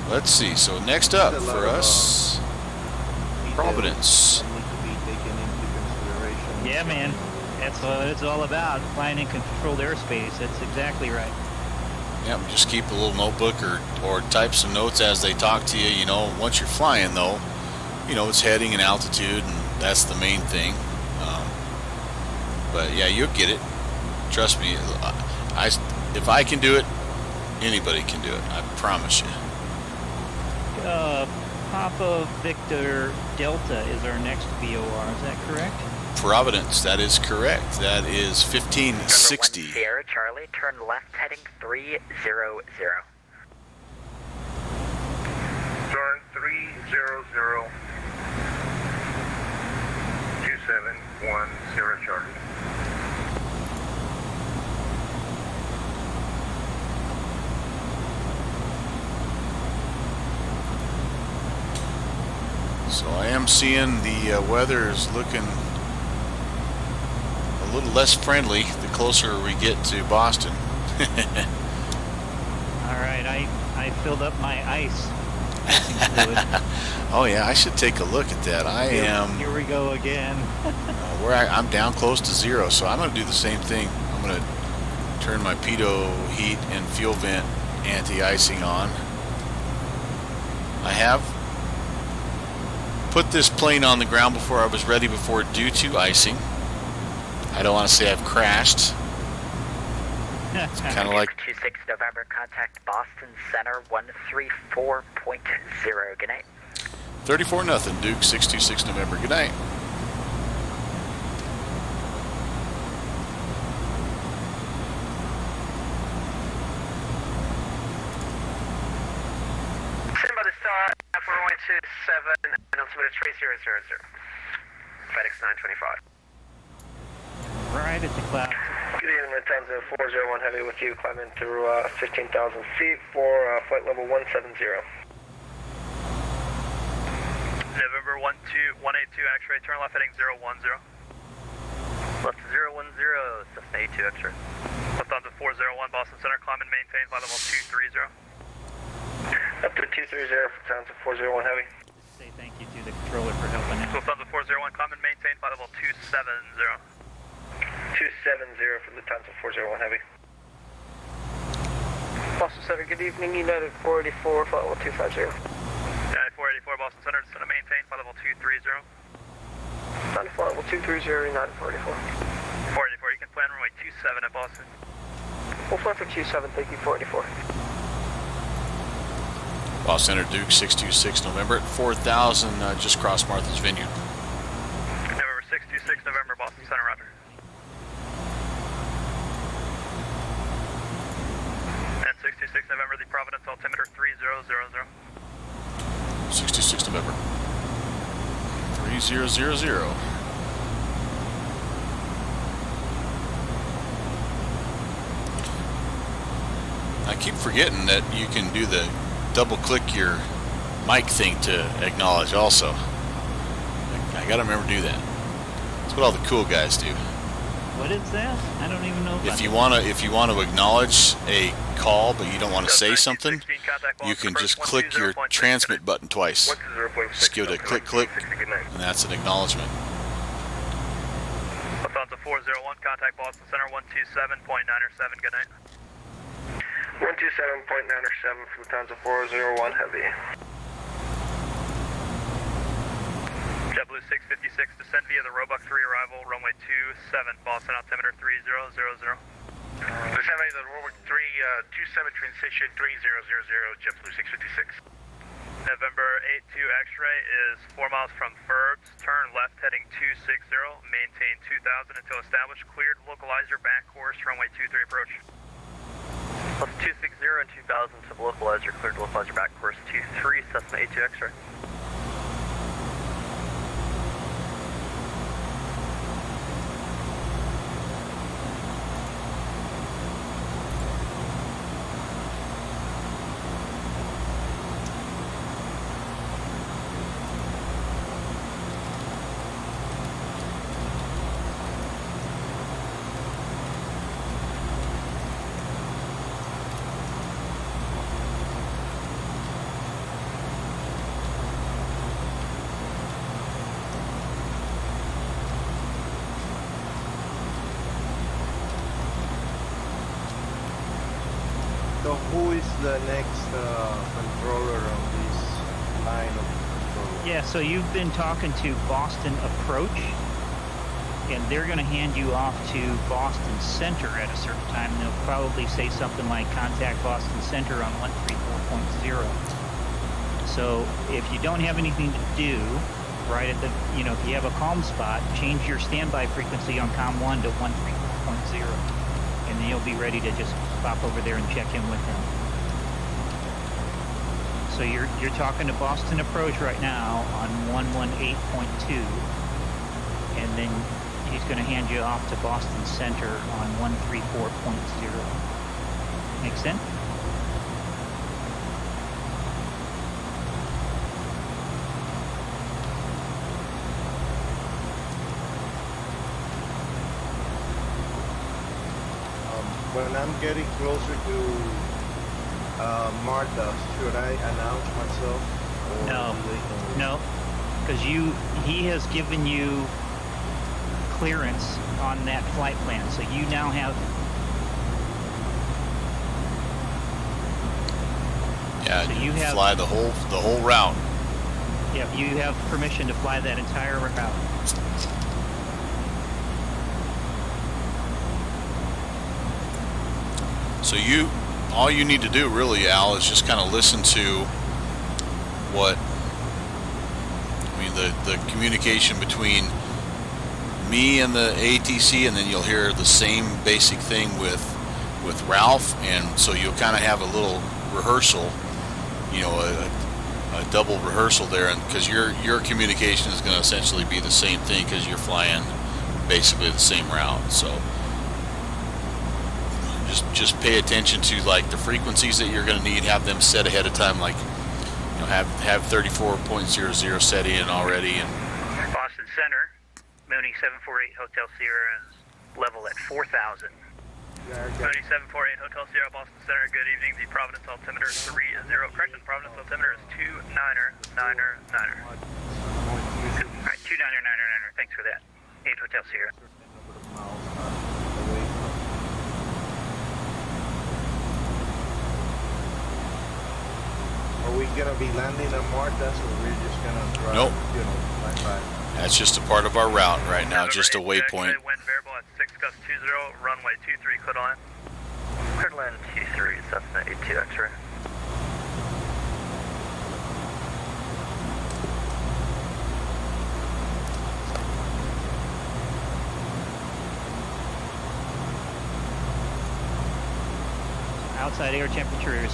let's see. So next up for us, Providence. Yeah, man. That's what it's all about. Flying in controlled airspace. That's exactly right. Yep, just keep a little notebook or type some notes as they talk to you. You know, once you're flying, though, you know, it's heading and altitude, and that's the main thing. But yeah, you'll get it. Trust me. If I can do it, anybody can do it. I promise you. Papa Victor Delta is our next VOR. Is that correct? Providence, that is correct. That is 1560. Sierra Charlie, turn left heading 300. Turn 300, 271 Sierra Charlie. So I am seeing the weather is looking a little less friendly the closer we get to Boston. Alright, I filled up my ice. Oh yeah, I should take a look at that. Here we go again. I'm down close to zero, so I'm going to do the same thing. I'm going to turn my pitot heat and fuel vent anti-icing on. I have put this plane on the ground before I was ready due to icing. I don't want to say I've crashed. It's kind of like 26 November, contact Boston Center 134.0. Good night. 34-0, Duke 626 November. Good night. Somebody start for runway 27 and altimeter 3000. FedEx 925. Right at the cloud. Good evening, Lufthansa 401 Heavy with you, climbing through 15,000 feet for flight level 170. November 182, X-ray, turn left heading 010. Left 010, Cessna 82 X-ray. Lufthansa 401, Boston Center, climb and maintain flight level 230. Up to 230, Lufthansa 401 Heavy. Say thank you to the controller for helping out. Lufthansa 401, climb and maintain flight level 270. 270 for Lufthansa 401 Heavy. Boston Center, good evening. United 484, flight level 250. United 484, Boston Center, descend to maintain, flight level 230. Down to flight level 230, United 484. 484, you can plan runway 27 at Boston. We'll fly for 27, thank you, 484. Boston Center, Duke 626 November at 4,000, just crossed Martha's Vineyard. November 626 November, Boston Center, roger. And 66 November, the Providence altimeter 3000. 66 November. 3000. I keep forgetting that you can do the double click your mic thing to acknowledge also. I gotta remember to do that. That's what all the cool guys do. What is that? I don't even know. If you wanna acknowledge a call but you don't want to say something, you can just click your transmit button twice. Just give it a click, and that's an acknowledgement. Lufthansa 401, contact Boston Center 127.907, good night. 127.907 from Lufthansa 401, heavy. JetBlue 656, descend via the Roebuck 3 arrival, runway 27, Boston altimeter 3000. Descend via the Roebuck 3, 27 transition 3000, JetBlue 656. November 82 X-ray is 4 miles from Furbs, turn left heading 260, maintain 2000 until established, cleared localizer back course, runway 23 approach. Plus 260 and 2000 to localizer, cleared localizer back course 23, Cessna 82 X-ray. So who is the next controller on this line of control? Yeah, so you've been talking to Boston Approach, and they're going to hand you off to Boston Center at a certain time. And they'll probably say something like contact Boston Center on 134.0. So if you don't have anything to do, right at the, if you have a calm spot, change your standby frequency on COM 1 to 134.0. And then you'll be ready to just pop over there and check in with him. So you're talking to Boston Approach right now on 118.2, and then he's going to hand you off to Boston Center on 134.0. Make sense? When I'm getting closer to Martha, should I announce myself? Or No, because he has given you clearance on that flight plan, so you now have. Yeah, so you have, fly the whole route. Yeah, you have permission to fly that entire route. So all you need to do really, Al, is just kind of listen to the communication between me and the ATC, and then you'll hear the same basic thing with Ralph, and so you'll kind of have a little rehearsal, a double rehearsal there, and because your communication is going to essentially be the same thing because you're flying basically the same route. So just pay attention to like the frequencies that you're going to need, have them set ahead of time, like have 34.00 set in already. And Boston Center, Mooney 748 Hotel Sierra is level at 4,000. Mooney 748 Hotel Sierra, Boston Center, good evening. The Providence altimeter is 30. Correction, Providence altimeter is 2999. Alright, 2999. Thanks for that. 8 Hotel Sierra. gonna be landing on Martha, so we're just gonna drive, Nope. you know, right back. That's just a part of our route right now, just a waypoint. Wind variable at 6 gust 20, runway 23, clear to land. Clear to land 23, Cessna 82 X-ray. Outside air temperature is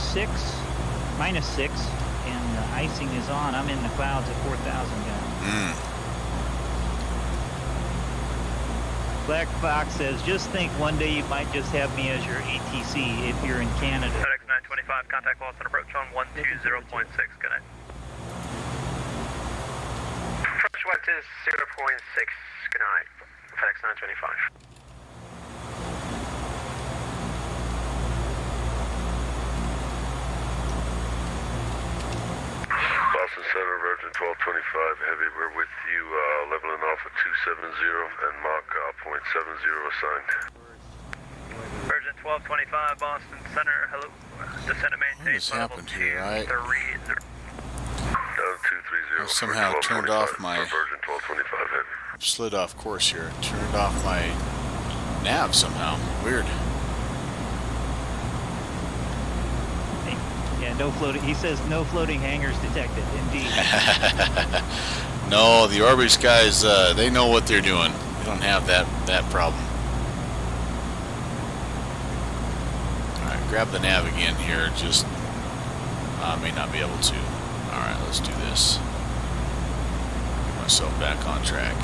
minus 6, and the icing is on. I'm in the clouds at 4,000 guys. Black Fox says, just think one day you might just have me as your ATC if you're in Canada. FedEx 925, contact loss and approach on 120.6, good night. Approach 120.6, good night. FedEx 925. Boston Center, Virgin 1225, heavy, we're with you, leveling off at 270 and Mach 0.70 assigned. Virgin 1225, Boston Center, hello. Descent and maintain. What has happened here? I Down 230. somehow turned off my... Virgin 1225, heavy. Slid off course here. Turned off my nav somehow. Weird. Yeah, no floating. He says no floating hangars detected. Indeed. No, the Orbis guys, they know what they're doing. They don't have that problem. Alright, grab the nav again here. Just, may not be able to. Alright, let's do this. Get myself back on track.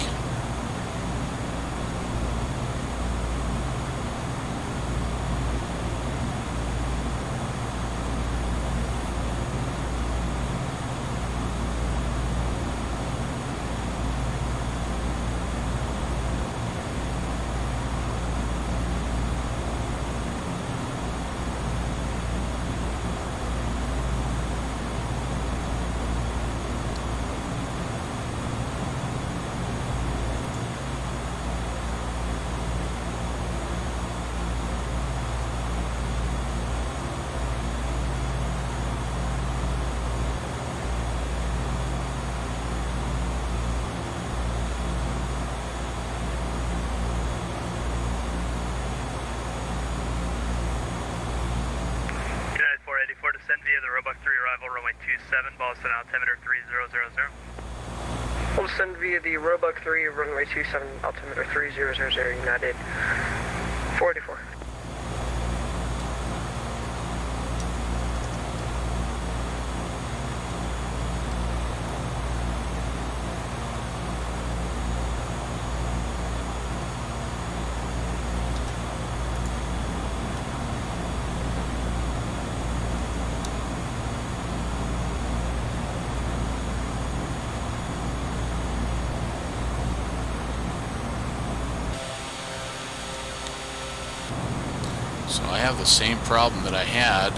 Descend via the Roebuck 3 arrival, runway 27, Boston altimeter 3000. We'll descend via the Roebuck 3, runway 27, altimeter 3000, United 484. So I have the same problem that I had.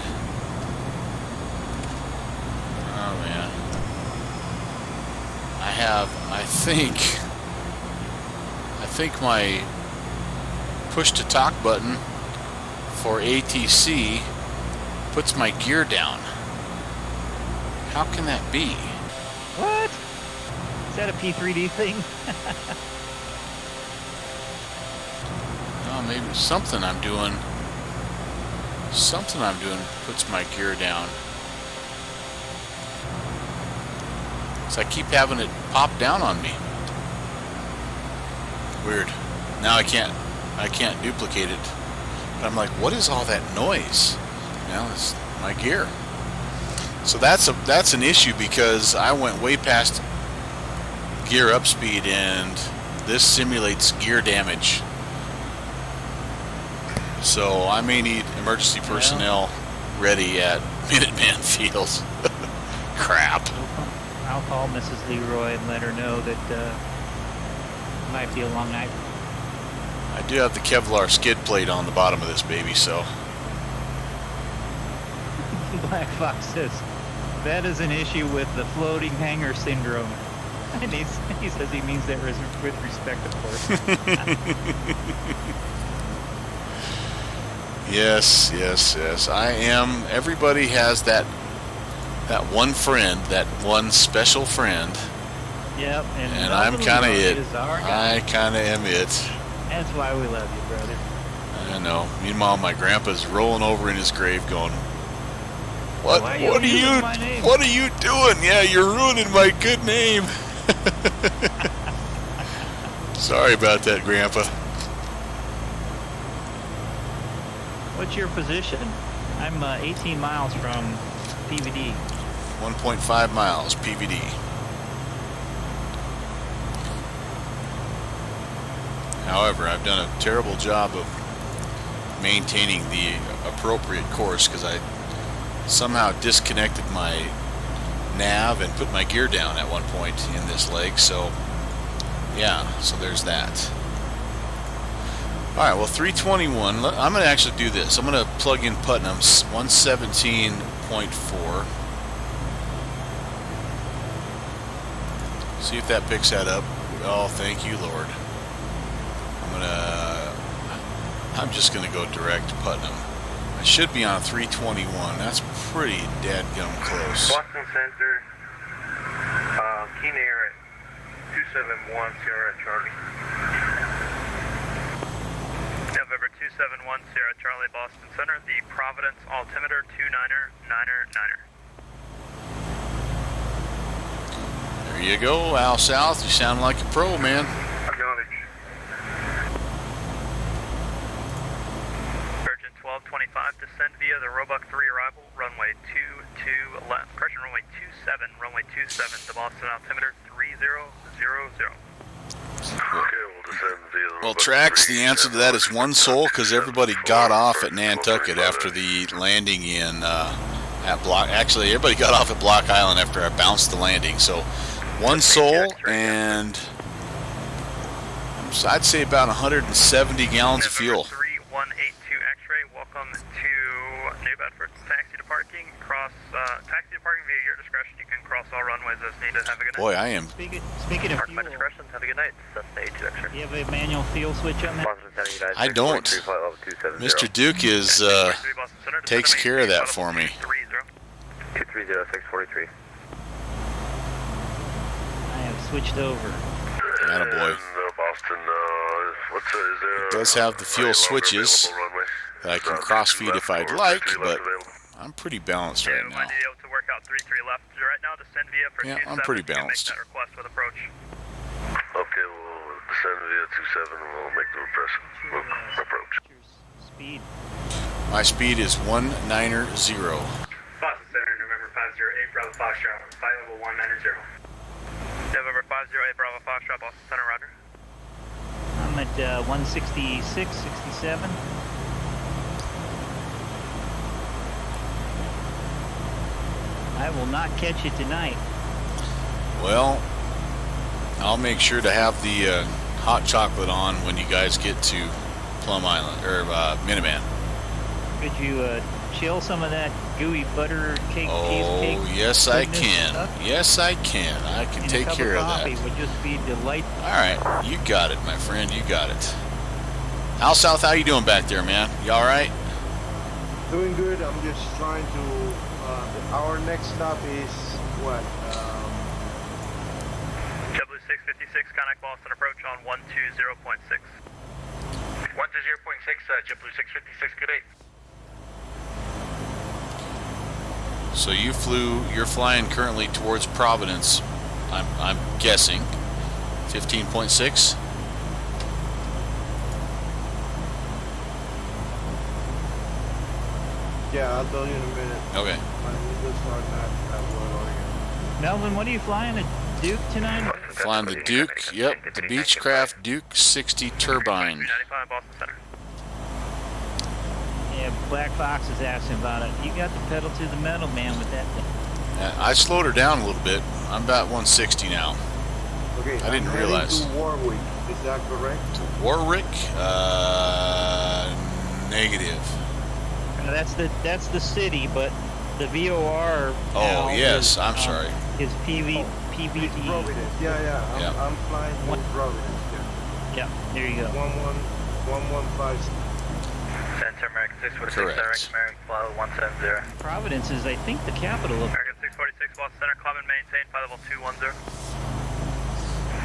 Oh man. I think my push to talk button for ATC puts my gear down. How can that be? What? Is that a P3D thing? Oh, maybe something I'm doing puts my gear down. So I keep having it pop down on me. Weird. Now I can't duplicate it. But I'm like, what is all that noise? Well, it's my gear. So that's an issue because I went way past gear up speed and this simulates gear damage. So I may need emergency personnel ready at Minuteman Field. Crap. I'll call Mrs. Leroy and let her know that it might be a long night. I do have the Kevlar skid plate on the bottom of this baby, so. Black Fox says, that is an issue with the floating hangar syndrome. And he says he means that with respect, of course. Yes. I am. Everybody has that That one friend, that one special friend. Yep. And I'm kind of it. Is our guy. I kind of am it. That's why we love you, brother. I know. Meanwhile, my grandpa's rolling over in his grave going, What are you doing? Yeah, you're ruining my good name. Sorry about that, Grandpa. What's your position? I'm 18 miles from PVD. 1.5 miles, PVD. However, I've done a terrible job of maintaining the appropriate course because I somehow disconnected my nav and put my gear down at one point in this leg, so yeah, so there's that. Alright, well, 321, I'm going to actually do this. I'm going to plug in Putnam's 117.4. See if that picks that up. Oh, thank you, Lord. I'm just going to go direct to Putnam. I should be on 321. That's pretty dadgum close. Boston Center, Keen Air at 271 Sierra Charlie. November 271 Sierra Charlie, Boston Center, the Providence altimeter 29er. There you go, Al South. You sound like a pro, man. Acknowledge. Virgin 1225, descend via the Roebuck 3 arrival, runway 22 left, correction, runway 27, runway 27 to Boston altimeter 3000. Well, Trax, the answer to that is one soul, because everybody got off at Nantucket after the landing in at Block. Actually, everybody got off at Block Island after I bounced the landing. So, one soul, and I'd say about 170 gallons of fuel. 3182 X-ray, welcome to New Bedford. Taxi to parking, taxi to parking via your discretion. You can cross all runways as needed. Have a good night. Boy, I am. Speaking of fuel, discretion. Have a good night. Cessna 82 X-ray. you have a manual fuel switch on that? I don't. Mr. Duke is takes care of that for me. 230643. I have switched over. Attaboy. Boston, It does have the fuel switches that I can crossfeed if I'd like, but I'm pretty balanced right now. To work out 33 left right now, descend via for Yeah, 27. I'm pretty You can balanced. Make that request with approach. Okay, we'll descend via 27 and we'll make the approach. Speed. My speed is 190. Boston Center, November 508 Bravo Foxtrot, flight level 190. November 508 Bravo Foxtrot, Boston Center, roger. I'm at 166, 67. I will not catch it tonight. Well, I'll make sure to have the hot chocolate on when you guys get to Plum Island, or Minuteman. Could you chill some of that gooey butter cake, cheesecake? Oh, yes I goodness can. stuff? Yes I can. I can And take a cup care of of coffee that. would just be delightful. Alright, you got it, my friend. You got it. Al South, how you doing back there, man? You alright? Doing good. I'm just trying to. Our next stop is what? JetBlue 656, contact Boston approach on 120.6. 120.6, JetBlue 656, good day. So you're flying currently towards Providence, I'm guessing. 15.6? Yeah, I'll tell you in a minute. Okay. My windows are not at World Oregon. Melvin, what are you flying, a Duke tonight? Flying the Duke, yep, the Beechcraft Duke 60 turbine. 95 Boston Center. Yeah, Black Fox is asking about it. You got the pedal to the metal, man, with that thing. I slowed her down a little bit. I'm about 160 now. Okay, I didn't realize. To Warwick, is that correct? Warwick, negative. That's the city, but the VOR. Oh now yes, is, I'm sorry. Is PVD. Providence. Yeah. I'm flying to Providence. Yeah, there you go. 1156. Center American 646, Correct. direct American flight 170. Providence is, I think, the capital of. American 646, Boston Center, climb and maintain, flight level 210.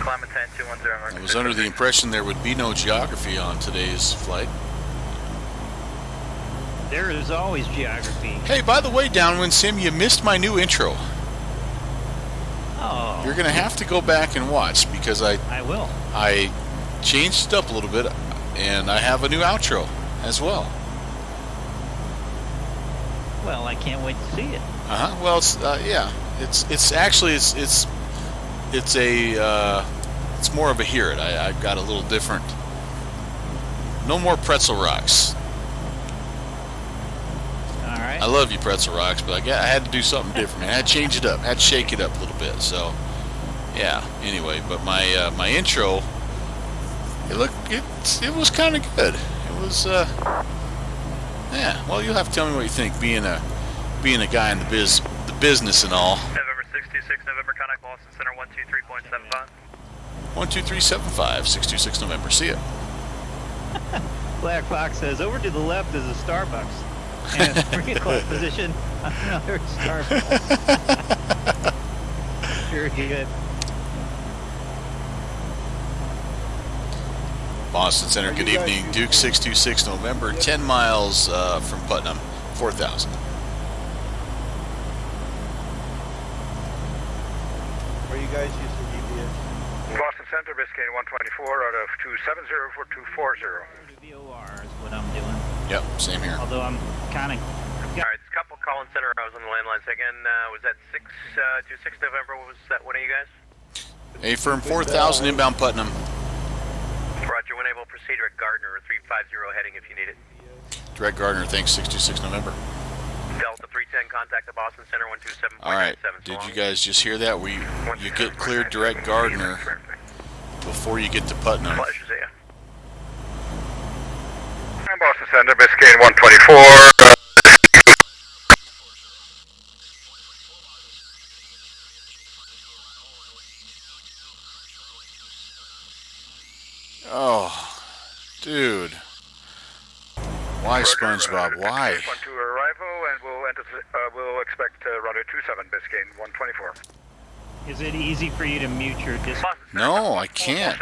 Climb and maintain 210. I was under the impression there would be no geography on today's flight. There is always geography. Hey, by the way, Downwind Sim, you missed my new intro. Oh. You're going to have to go back and watch because I will. I changed it up a little bit, and I have a new outro as well. Well, I can't wait to see it. Well, it's yeah. It's actually it's more of a hear it. I've got a little different. No more pretzel rocks. All right. I love you, pretzel rocks, but I had to do something different, man. I had to change it up. I had to shake it up a little bit. So, yeah. Anyway, but my my intro, it was kind of good. It was yeah. Well, you'll have to tell me what you think, being a guy in the business and all. November 626, November, contact Boston Center 123.75. 12375, 626 November. See ya. Black Fox says, over to the left is a Starbucks. And a 3 o'clock position, another Starbucks. Very good. Boston Center, good evening. Duke 626 November, 10 miles from Putnam, 4,000. Are you guys using GPS? Boston Center, Biscayne 124 out of 270 for 240. VOR is what I'm doing. Yep, same here. Although I'm kind of... Alright, it's Couple Collins Center. I was on the landline. Again, was that 26 November? What was that one of you guys? A firm 4,000 inbound Putnam. Roger, when able, proceed direct Gardner, 350 heading if you need it. Direct Gardner, thanks, 626 November. Delta 310, contact the Boston Center, 127.97. Alright, did you guys just hear that? You get cleared direct Gardner before you get to Putnam. Pleasure, see ya. And Boston Center, Biscayne 124. Oh, dude. Why SpongeBob? Why? 1 to arrival, and we'll expect runway 27, Biscayne 124. Is it easy for you to mute your disc? No, I can't.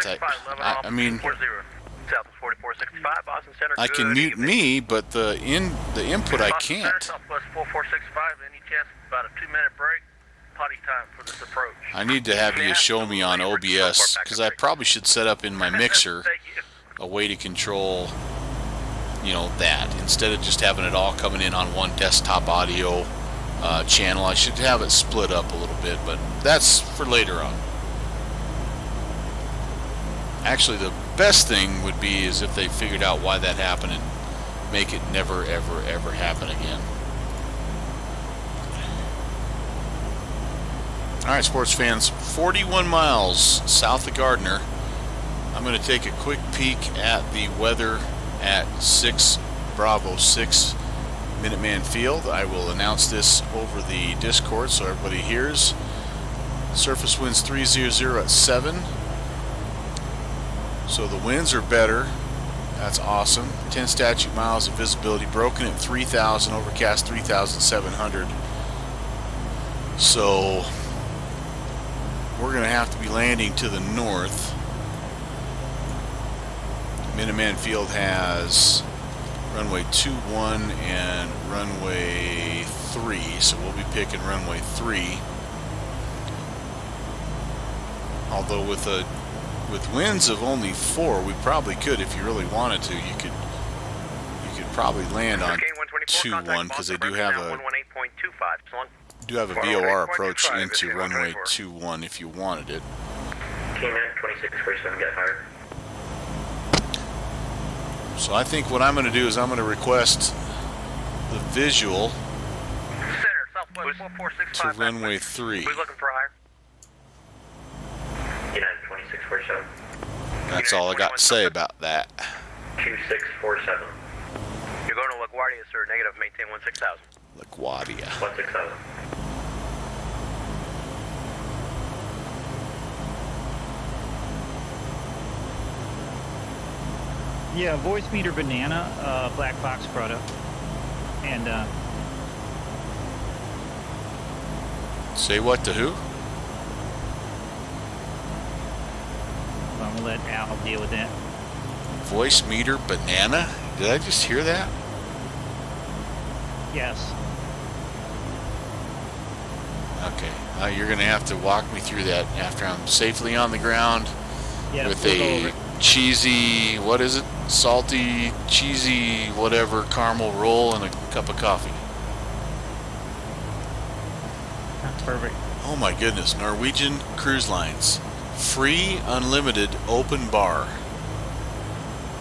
I mean, Southwest 4465, Boston Center. I can mute me, but the input I can't. Southwest 4465, any chance about a 2-minute break? Potty time for this approach. I need to have you show me on OBS, because I probably should set up in my mixer a way to control, you know, that. Instead of just having it all coming in on one desktop audio channel, I should have it split up a little bit, but that's for later on. Actually, the best thing would be is if they figured out why that happened and make it never, ever, ever happen again. Alright, sports fans, 41 miles south of Gardner. I'm going to take a quick peek at the weather at 6 Bravo 6 Minuteman Field. I will announce this over the Discord so everybody hears. Surface winds 300 at 7. So the winds are better. That's awesome. 10 statute miles of visibility, broken at 3,000, overcast 3,700. So we're going to have to be landing to the north. Minuteman Field has runway 21 and runway 3, so we'll be picking runway 3. Although with winds of only 4, we probably could, if you really wanted to, you could probably land on 2-1 because they do have a VOR approach into runway 21 if you wanted it. So I think what I'm going to do is I'm going to request the visual to runway 3. Who's looking for higher? United 2647. That's all I got to say about that. 2647. You're going to LaGuardia, sir. Negative. Maintain 16,000. LaGuardia. 16,000. Yeah, voice meter banana, Black Fox product, and Say what to who? I'm gonna let Al deal with that. Voice meter banana? Did I just hear that? Yes. Okay. You're going to have to walk me through that after I'm safely on the ground with we'll go over a it. cheesy, what is it? Salty, cheesy, whatever, caramel roll and a cup of coffee. That's perfect. Oh my goodness. Norwegian Cruise Lines. Free, unlimited, open bar.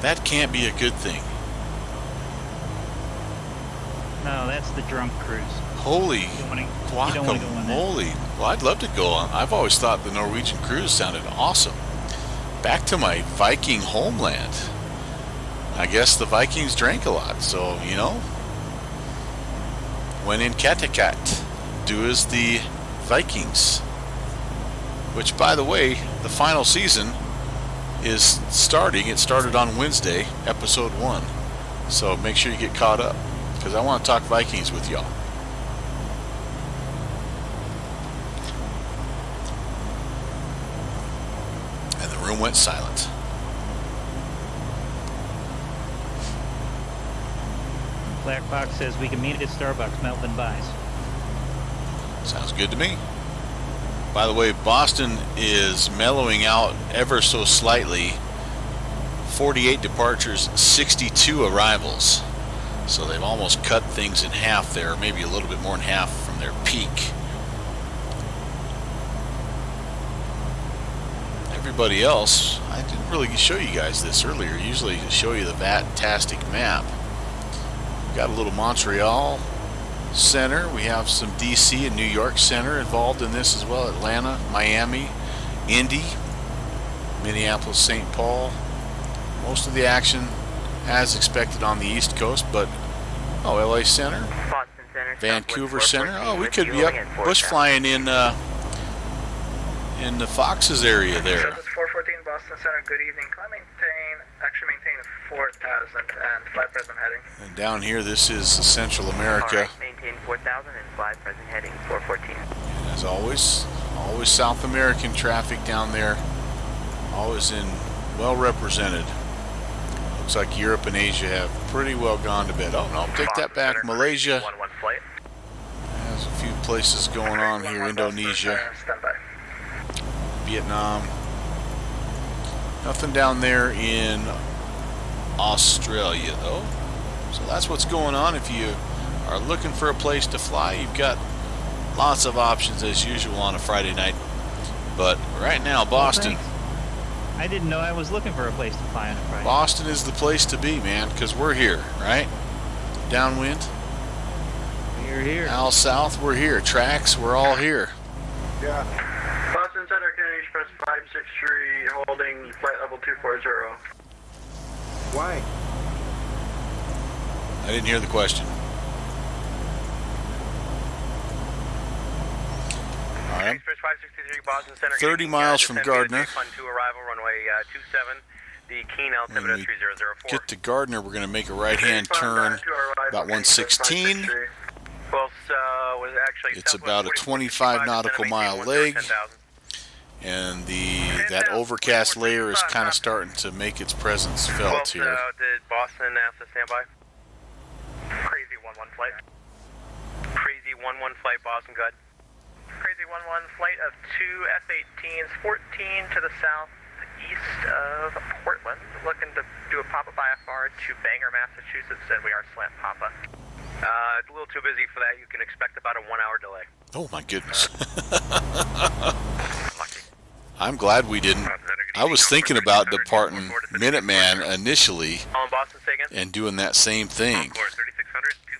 That can't be a good thing. No, that's the drunk cruise. Holy don't wanna go on that. guacamole. Well, I'd love to go on. I've always thought the Norwegian cruise sounded awesome. Back to my Viking homeland. I guess the Vikings drank a lot, so, you know. When in Kattegat, do as the Vikings. Which, by the way, the final season is starting. It started on Wednesday, episode 1. So make sure you get caught up, because I want to talk Vikings with y'all. And the room went silent. Black Box says we can meet at Starbucks. Melvin buys. Sounds good to me. By the way, Boston is mellowing out ever so slightly. 48 departures, 62 arrivals. So they've almost cut things in half there, maybe a little bit more than half from their peak. Everybody else, I didn't really show you guys this earlier. Usually I show you the VAT-tastic map. We've got a little Montreal Center. We have some DC and New York Center involved in this as well. Atlanta, Miami, Indy, Minneapolis, St. Paul. Most of the action as expected on the East Coast, but LA Center, Boston Center, Vancouver Center. Oh, we could be up bush flying in the Fox's area there. This is 414 Boston Center. Good evening. Can I maintain 4,000 and fly present heading? And down here, this is Central America. Maintain 4,000 and fly present heading 414. And as always South American traffic down there. Always well represented. Looks like Europe and Asia have pretty well gone to bed. Oh no, take that back. Malaysia has a few places going on here. Indonesia, Vietnam. Nothing down there in Australia though. So that's what's going on. If you are looking for a place to fly, you've got lots of options as usual on a Friday night. But right now, Boston. I didn't know I was looking for a place to fly on a Friday. Boston is the place to be, man, because we're here, right? Downwind. We're here. Al South, we're here. Tracks, we're all here. Yeah. Boston Center, Kennedy Express 563, holding flight level 240. Why? I didn't hear the question. All right. Express 563, Boston Center. 30 miles from Gardner. Fun 2 arrival, runway 27. The Keen altimeter 3004. Get to Gardner, we're going to make a right-hand turn about 116. Well, was actually it's about a 25 nautical mile leg, and that overcast layer is kind of starting to make its presence felt here. Did Boston ask to stand by? Crazy 11 flight. Crazy 11 flight, Boston, good. Crazy 11 flight of 2 F-18s, 14 to the southeast of Portland. Looking to do a pop-up IFR to Bangor, Massachusetts, and we are slant pop-up. It's a little too busy for that. You can expect about a 1 hour delay. Oh my goodness. I'm glad we didn't. I was thinking about departing Minuteman initially and doing that same thing.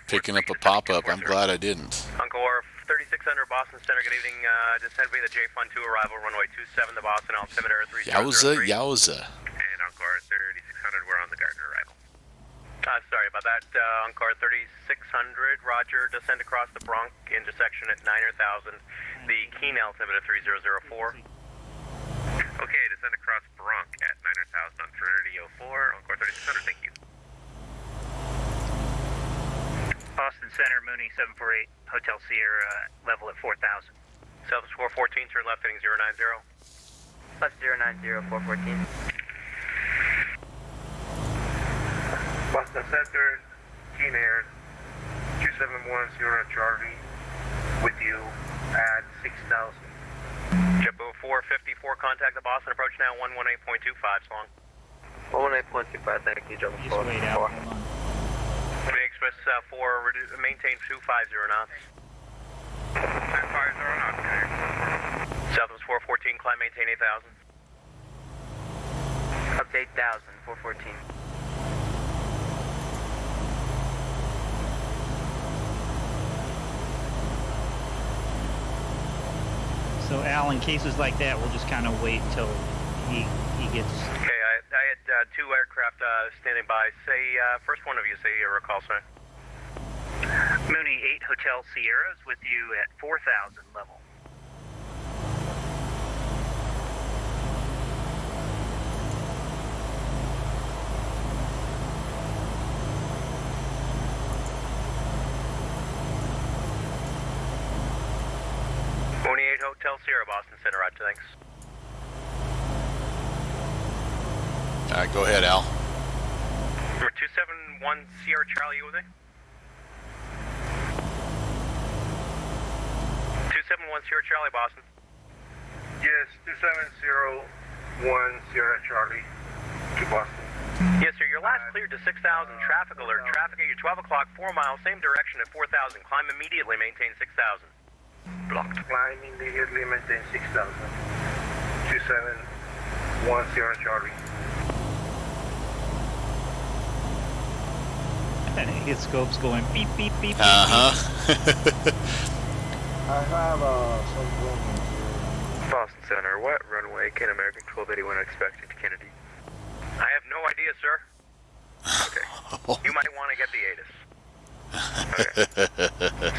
Picking up a pop-up. I'm glad I didn't. Encore 3600 Boston Center. Good evening. Descend via the J-Fun 2 arrival, runway 27, the Boston altimeter 3003. Yowza. And Encore 3600, we're on the Gardner arrival. Sorry about that. Encore 3600, roger. Descend across the Bronx intersection at 9,000. The Keen altimeter 3004. Okay, descend across Bronx at 9,000 on 3004. Encore 3600, thank you. Boston Center, Mooney 748, Hotel Sierra, level at 4,000. Southwest 414, turn left heading 090. Left 090, 414. Boston Center, Keen Air, 2710 Charlie, with you at 6,000. JetBlue 454, contact the Boston, approach now 118.25, so long. 118.25, thank you, Jump Just wait out. Hold on. Bay Express 4, maintain 250 knots. 250 knots, Southwest 414, climb, maintain 8,000. Up to 8,000, 414. So Al, in cases like that, we'll just kind of wait till he gets. Okay, I had two aircraft standing by. Say, first one of you say your recall sign. Mooney 8 Hotel Sierra is with you at 4,000 level. Mooney 8 Hotel Sierra, Boston Center, roger, thanks. All right, go ahead, Al. Number 271 Sierra Charlie, you with me? 271 Sierra Charlie, Boston. Yes, 2701 Sierra Charlie to Boston. Yes, sir. Your last cleared to 6,000. Traffic alert. Traffic at your 12 o'clock, 4 miles, same direction at 4,000. Climb immediately, maintain 6,000. Blocked. Climb immediately, maintain 6,000. 271 Sierra Charlie. And his scope's going beep, beep, beep, beep. I have some problems here. Boston Center, what runway can American 1281 expect to Kennedy? I have no idea, sir. Okay. You might want to get the ATIS. Okay.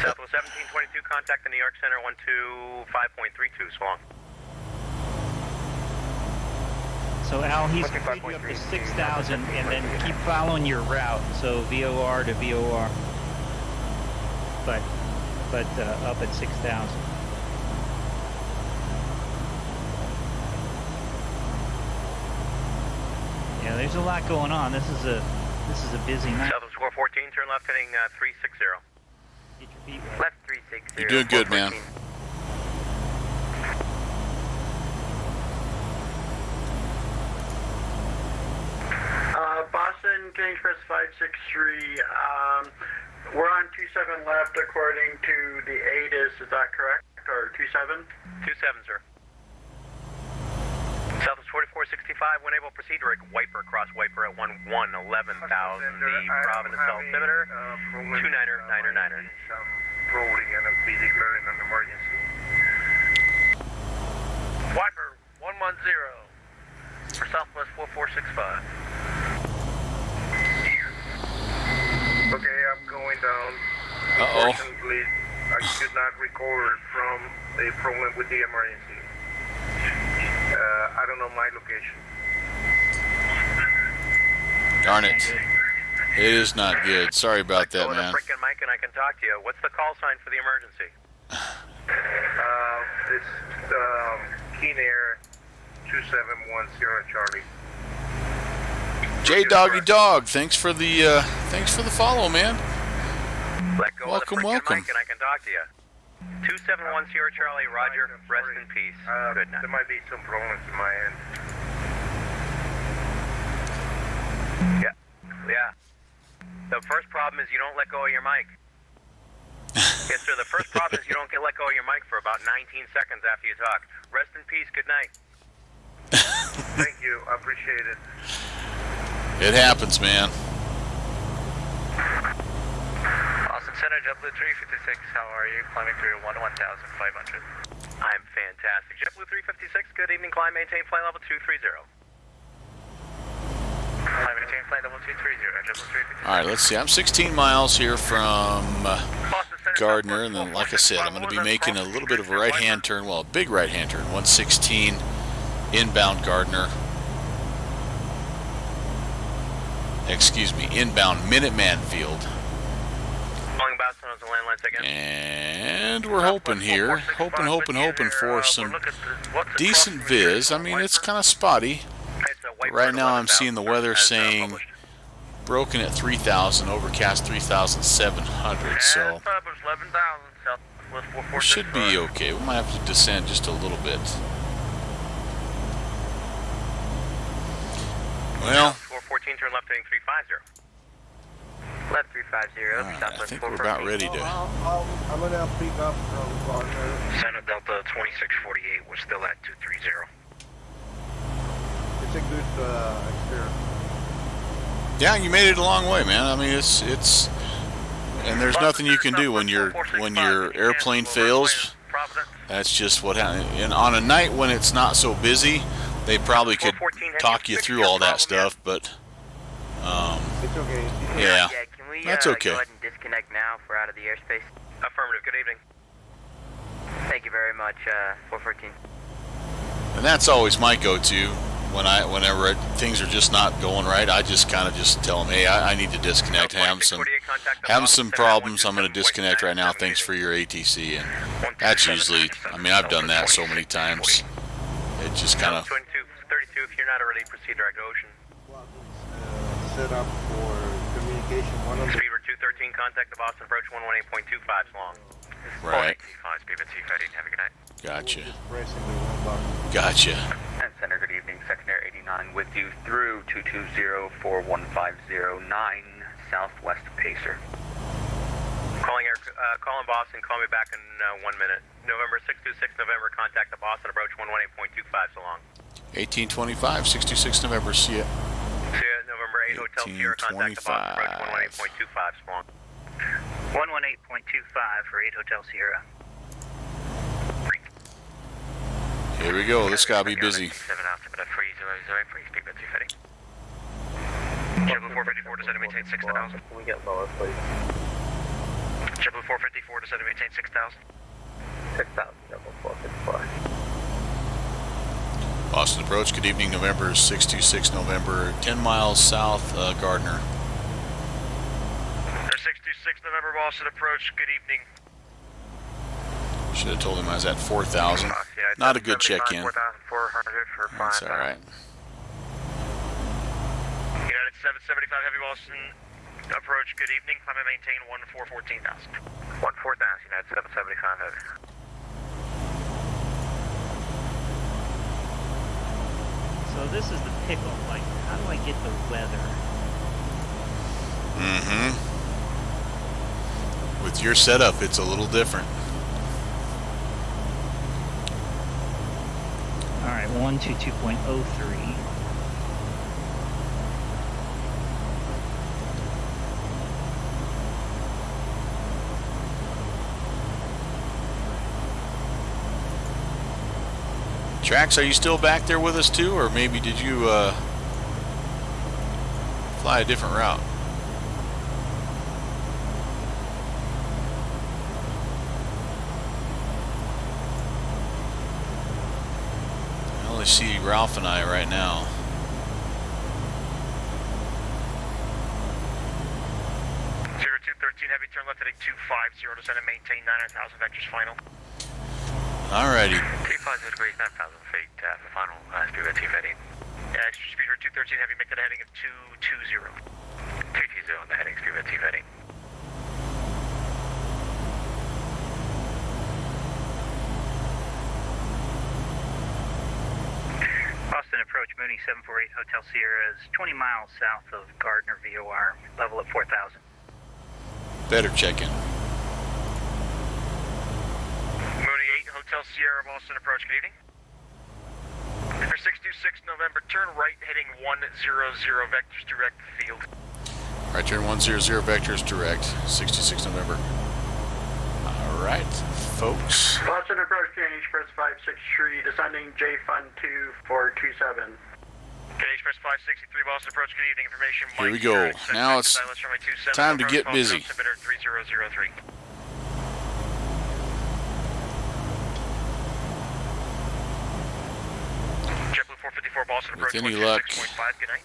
Southwest 1722, contact the New York Center 125.32, so long. So Al, he's put you up to 6,000, and then keep following your route. So VOR to VOR, but up at 6,000. Yeah, there's a lot going on. This is a busy night. Southwest 414, turn left heading 360. Get your feet wet. Left 360. You're doing good, man. Boston, King Express 563. We're on 27 left according to the ATIS, is that correct? Or 27? 27, sir. Southwest 4465, when able, proceed to wiper, cross wiper at 11,000. The Providence altimeter, 29er. Some rolling and I'll be declaring an emergency. Wiper 110 for Southwest 4465. Okay, I'm going down. Uh-oh. Unfortunately, I could not record from a problem with the emergency. I don't know my location. Darn it. It is not good. Sorry about that, Go to man. frickin' mic and I can talk to you. What's the call sign for the emergency? It's Keen Air 2710 Charlie. J Doggy Dog, thanks for the follow, man. Let go Welcome, of the frickin' welcome. mic and I can talk to you. 271 Sierra Charlie, roger. Rest in peace. Good night. There might be some problems in my end. Yeah. The first problem is you don't let go of your mic. Yes, sir. The first problem is you don't let go of your mic for about 19 seconds after you talk. Rest in peace. Good night. Thank you. I appreciate it. It happens, man. Boston Center, JetBlue 356, how are you? Climbing through 1,500. I'm fantastic. JetBlue 356, good evening. Climb, maintain flight level 230. Climb, maintain flight level 230, JetBlue 356. All right, let's see. I'm 16 miles here from Gardner, and then, like I said, I'm going to be making a little bit of a right-hand turn, well, a big right-hand turn, 116 inbound Gardner. Excuse me, inbound Minuteman Field. Calling Boston on the landline And we're hoping here, hoping for some decent viz. I mean, it's kind of spotty. But right now I'm seeing the weather saying broken at 3,000, overcast 3,700, so we should be okay. We might have to descend just a little bit. Well, 414, turn left heading 350. Left 350. I think we're about ready to. I'm gonna pick up from Gardner. Center Delta 2648, we're still at 230. It's a good experience. Yeah, you made it a long way, man. I mean, it's and there's nothing you can do when your airplane fails. That's just what happens. And on a night when it's not so busy, they probably could talk you through all that stuff, but it's okay. Yeah, Can we that's okay. go ahead and disconnect now if we're out of the airspace? Affirmative, good evening. Thank you very much, 414. And that's always my go-to whenever things are just not going right. I just kind of just tell them, hey, I need to disconnect. Having some problems. I'm going to disconnect right now. Thanks for your ATC. And that's usually, I mean, I've done that so many times. It just kind of. 22, if you're not already, proceed direct ocean. Set up for communication. Speed 213, contact the Boston approach 118.25 long. Right. Speed 213, have a good night. Gotcha. Pressing the one button. Gotcha. And Center, good evening. Secondary 89 with you through 220-41509 Southwest Pacer. Calling Boston, call me back in 1 minute. November 626 November, contact the Boston approach 118.25 so long. 1825, 626 November, see ya. See ya, November 8 Hotel Sierra, contact the Boston approach 118.25 so long. 118.25 for 8 Hotel Sierra. Here we go, this gotta be busy. 7 altimeter 3003, speed 230. JetBlue 454 descend to maintain 6,000. Can we get lower, please? JetBlue 454 descend to maintain 6,000. 6,000, JetBlue 454. Boston approach, good evening, November 626 November, 10 miles south, Gardner. 626 November, Boston approach, good evening. Should have told him I was at 4,000. Not a good check-in. 4,400 for 5. That's alright. United 775 Heavy Boston approach, good evening. Climb and maintain 14,000. 14,000, United 775 Heavy. So this is the pickle. Like, how do I get the weather? With your setup, it's a little different. All right, 122.03. Trax, are you still back there with us too, or maybe did you fly a different route? I only see Ralph and I right now. Zero 213 Heavy, turn left heading 250, descend and maintain 9,000 vectors final. Alrighty. 350 degrees, 9,000 feet, final speed at 230. Extra speed for 213 Heavy, make that a heading of 220. 220 on the heading, speed at 230. Boston approach, Mooney 748 Hotel Sierra is 20 miles south of Gardner VOR, level at 4,000. Better check-in. Mooney 8 Hotel Sierra, Boston approach, good evening. For 626 November, turn right heading 100 vectors direct field. Right turn 100 vectors direct, 66 November. Alright, folks. Boston approach change, Express 563, descending J Fund 2427. Okay, Express 563, Boston approach, good evening, information. Here we go. Now it's time to get busy. 3003. JetBlue 454, Boston approach, With any luck, 6.5, good night.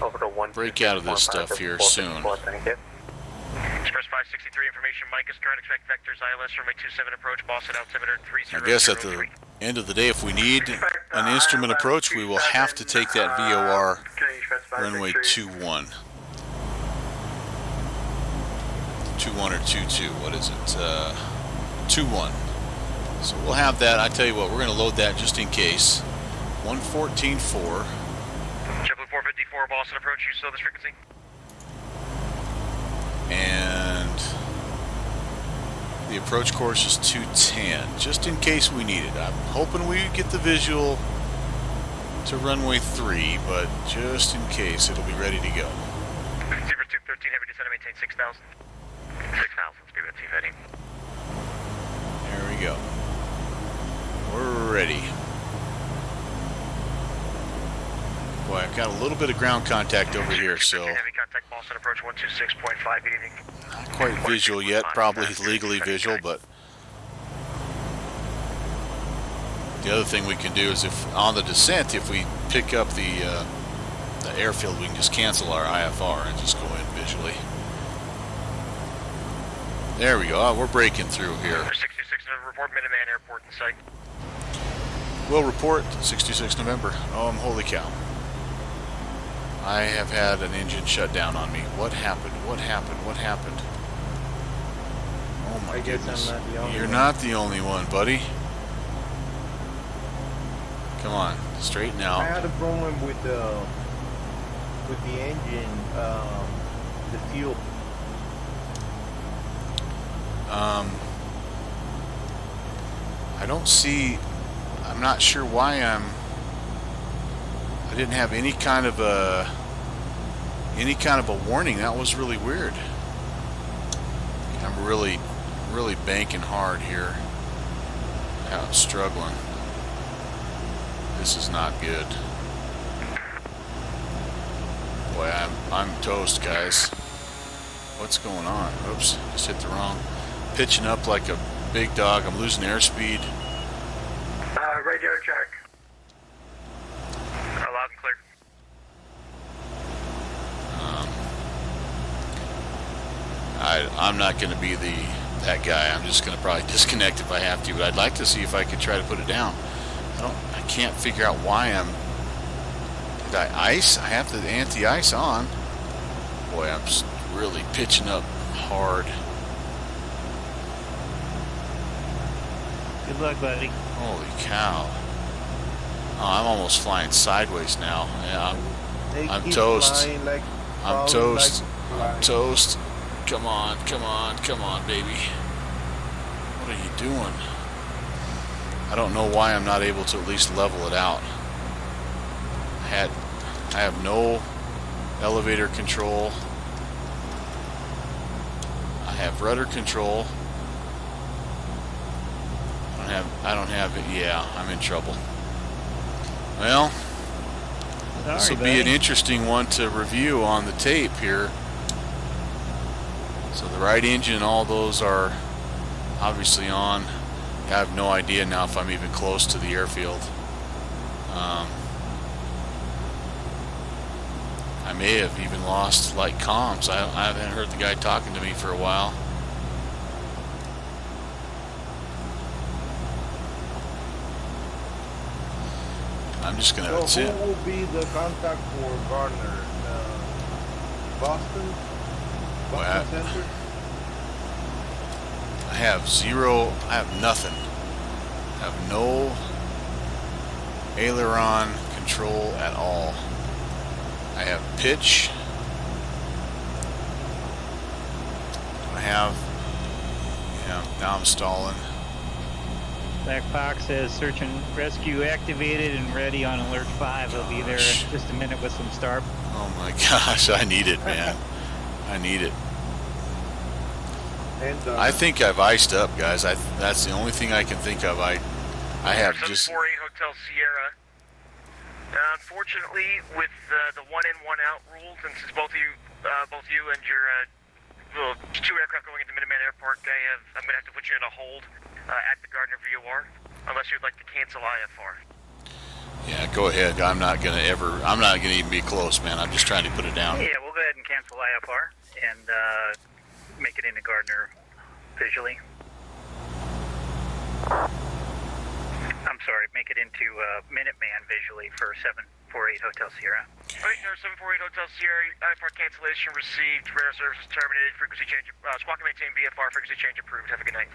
Over to 1. break out of this stuff here soon. Thank you. Express 563 information. Mike is current. Expect vectors ILS runway 27 approach. Boston altimeter 30. I guess at the end of the day, if we need an instrument approach, we will have to take that VOR runway 21. 21 or 22, what is it? 21. So we'll have that. I tell you what, we're going to load that just in case. 114.4. JetBlue 454 Boston approach. You still this frequency? And the approach course is 210, just in case we need it. I'm hoping we get the visual to runway 3, but just in case, it'll be ready to go. Zebra 213, heavy descent, maintain 6,000. 6,000, speed at heading. There we go. We're ready. Boy, I've got a little bit of ground contact over here, so heavy contact Boston approach 126.5. Good evening. not quite visual yet, probably legally visual, but the other thing we can do is if on the descent, if we pick up the airfield, we can just cancel our IFR and just go in visually. There we go. Oh, we're breaking through here. 66 November, report Minuteman Airport in sight. We'll report 66 November. Oh, holy cow. I have had an engine shut down on me. What happened? What happened? What happened? Oh my goodness. You're not the only one, buddy. Come on, straighten out. I had a problem with the engine, the fuel. I don't see. I'm not sure why I didn't have any kind of a warning. That was really weird. I'm really banking hard here. I'm struggling. This is not good. Boy, I'm toast, guys. What's going on? Oops, just hit the wrong. Pitching up like a big dog. I'm losing airspeed. Radio check. Loud and clear. I'm not going to be that guy. I'm just going to probably disconnect if I have to. But I'd like to see if I could try to put it down. I can't figure out why Did I ice? I have the anti-ice on. Boy, I'm really pitching up hard. Good luck, buddy. Holy cow. Oh, I'm almost flying sideways now. Yeah, I'm toast. I'm toast. I'm toast. Come on, come on, come on, baby. What are you doing? I don't know why I'm not able to at least level it out. I have no elevator control. I have rudder control. I don't have it. Yeah, I'm in trouble. Well, this will be an interesting one to review on the tape here. So the right engine, all those are obviously on. I have no idea now if I'm even close to the airfield. I may have even lost like comms. I haven't heard the guy talking to me for a while. I'm just gonna. So who will be the contact for Gardner? Boston Center? I have zero. I have nothing. I have no aileron control at all. I have pitch. I have. Yeah. Now I'm stalling. Black Fox says search and rescue activated and ready on alert 5. He'll be there in just a minute with some star. Oh my gosh, I need it, man. I need it. And, I think I've iced up, guys. That's the only thing I can think of. I have just. 48 Hotel Sierra. Unfortunately, with the one in, one out rules, and since both you and your two aircraft going into Minuteman Airport, I'm going to have to put you in a hold at the Gardner VOR, unless you'd like to cancel IFR. Yeah, go ahead. I'm not gonna even be close, man. I'm just trying to put it down. Yeah, we'll go ahead and cancel IFR, and make it into Gardner visually. I'm sorry, make it into Minuteman visually for 748 Hotel Sierra. Right, 748 Hotel Sierra, IFR cancellation received, radar services terminated, frequency change, squawk and maintain VFR, frequency change approved. Have a good night.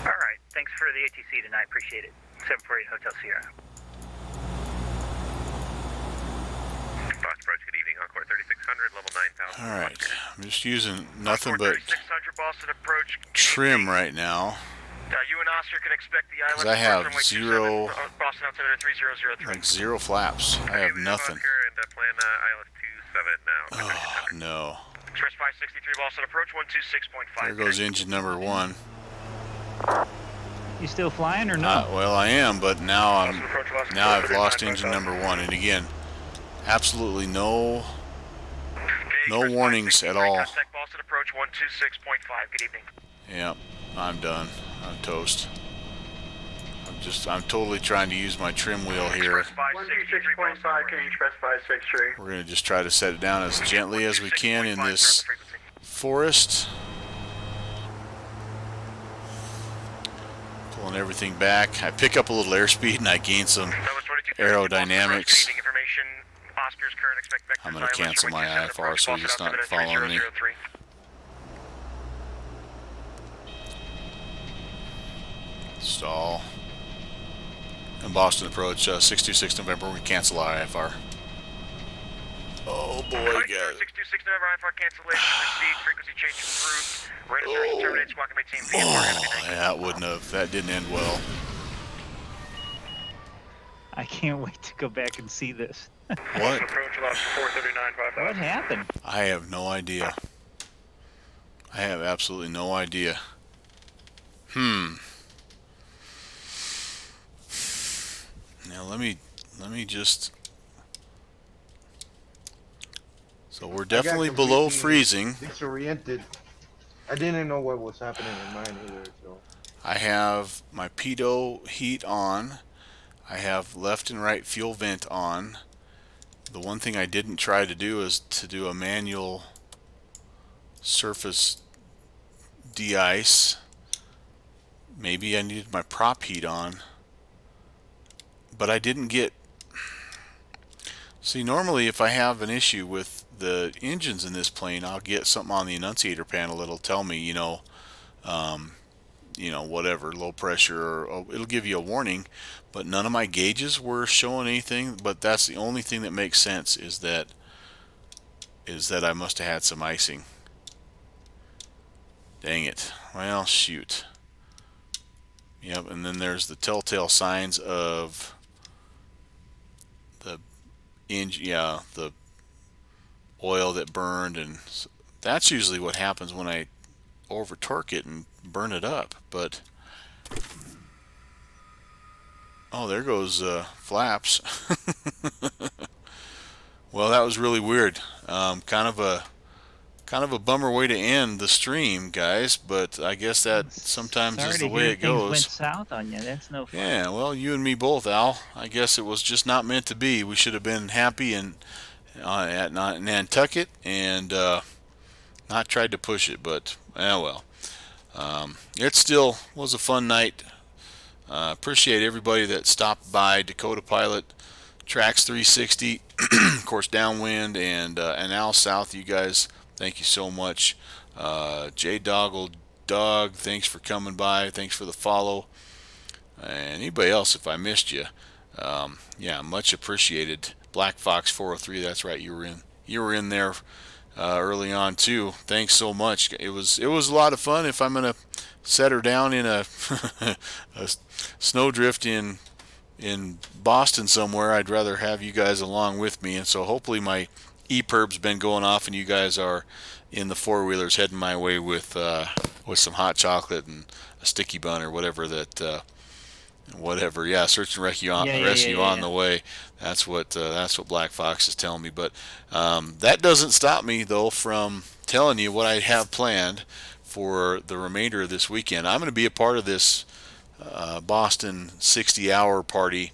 All right, thanks for the ATC tonight, appreciate it. 748 Hotel Sierra. Fox approach, good evening, Encore 3600, level 9000. All right, I'm just using nothing but 3600 Boston approach. trim right now. You and Oscar can expect the Because island I have runway 27, zero, Boston altimeter 3003. like zero flaps. I have nothing. And plan ILS 27 now. Oh, no. Express 563 Boston approach 126.5. There goes engine number 1. You still flying or no? Well, I am, but now I've lost engine number 1. And again, absolutely no warnings at all. Contact Boston approach 126.5. Good evening. Yep, I'm done. I'm toast. I'm totally trying to use my trim wheel here. 126.5, can you express 563? We're going to just try to set it down as gently as we can in this forest. Pulling everything back. I pick up a little airspeed and I gain some aerodynamics. I'm going to cancel my IFR so he's not following me. Stall. And Boston approach 626 November. We cancel our IFR. Oh boy, guys. 626 November IFR cancellation received. Frequency change approved. Radar service terminated. Squawk and maintain VFR. That didn't end well. I can't wait to go back and see this. What? What happened? I have no idea. I have absolutely no idea. Now let me just. So we're definitely below freezing. Disoriented. I didn't know what was happening in mine either. So I have my pitot heat on. I have left and right fuel vent on. The one thing I didn't try to do is to do a manual surface de-ice. Maybe I needed my prop heat on. But I didn't get... See, normally if I have an issue with the engines in this plane, I'll get something on the annunciator panel that'll tell me, whatever, low pressure, or it'll give you a warning. But none of my gauges were showing anything. But that's the only thing that makes sense is that I must have had some icing. Dang it. Well, shoot. Yep, and then there's the telltale signs of the engine, the oil that burned, and that's usually what happens when I over torque it and burn it up. But oh, there goes flaps. Well, that was really weird. Kind of a bummer way to end the stream, guys, but I guess that sometimes is the way it goes. Went south on you. That's no fun. Yeah, well, you and me both, Al. I guess it was just not meant to be. We should have been happy and at Nantucket and not tried to push it, but well. It still was a fun night. Appreciate everybody that stopped by. Dakota Pilot, Trax 360, of course, Downwind, and Al South. You guys, thank you so much. J Doggle Dog, thanks for coming by. Thanks for the follow. And anybody else, if I missed you, yeah, much appreciated. Black Fox 403, that's right, you were in there early on too. Thanks so much. It was a lot of fun. If I'm gonna set her down in a snowdrift in Boston somewhere, I'd rather have you guys along with me. And so hopefully my EPIRB's been going off and you guys are in the four-wheelers heading my way with some hot chocolate and a sticky bun or whatever that whatever. Yeah, search and rescue on the way. That's what Black Fox is telling me. But that doesn't stop me though from telling you what I have planned for the remainder of this weekend. I'm going to be a part of this Boston 60-hour party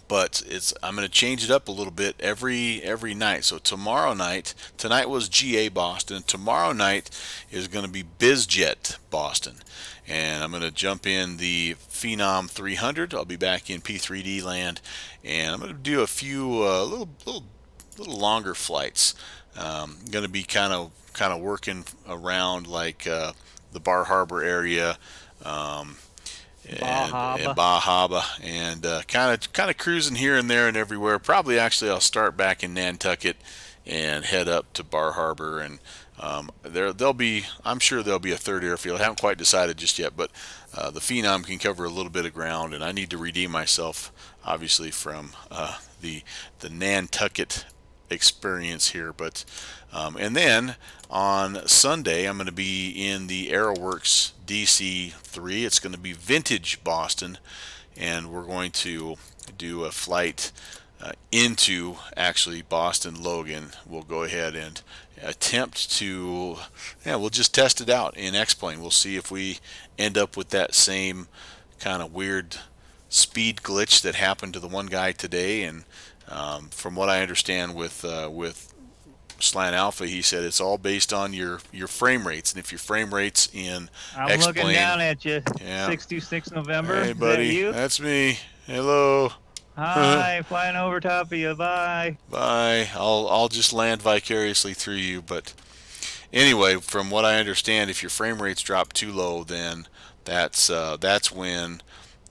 but I'm going to change it up a little bit every night. So tomorrow night, tonight was GA Boston. Tomorrow night is going to be BizJet Boston, and I'm going to jump in the Phenom 300. I'll be back in P3D land, and I'm going to do a few little longer flights. Going to be kind of working around like the Bar Harbor area. And Bahaba, and kind of cruising here and there and everywhere. Probably actually I'll start back in Nantucket and head up to Bar Harbor, and I'm sure there'll be a third airfield. I haven't quite decided just yet, but the Phenom can cover a little bit of ground, and I need to redeem myself obviously from the Nantucket experience here. But and then on Sunday I'm going to be in the Aeroworks DC-3. It's going to be vintage Boston, and we're going to do a flight into actually Boston Logan. We'll go ahead and attempt to, we'll just test it out in X-Plane. We'll see if we end up with that same kind of weird speed glitch that happened to the one guy today. And from what I understand with Slant Alpha, he said it's all based on your frame rates, and if your frame rates in I'm X-Plane, looking down at you. Yeah. 626 November. Hey, buddy, Is that you? that's me. Hello. Hi, flying over top of you. Bye. Bye. I'll just land vicariously through you. But anyway, from what I understand, if your frame rates drop too low, then that's when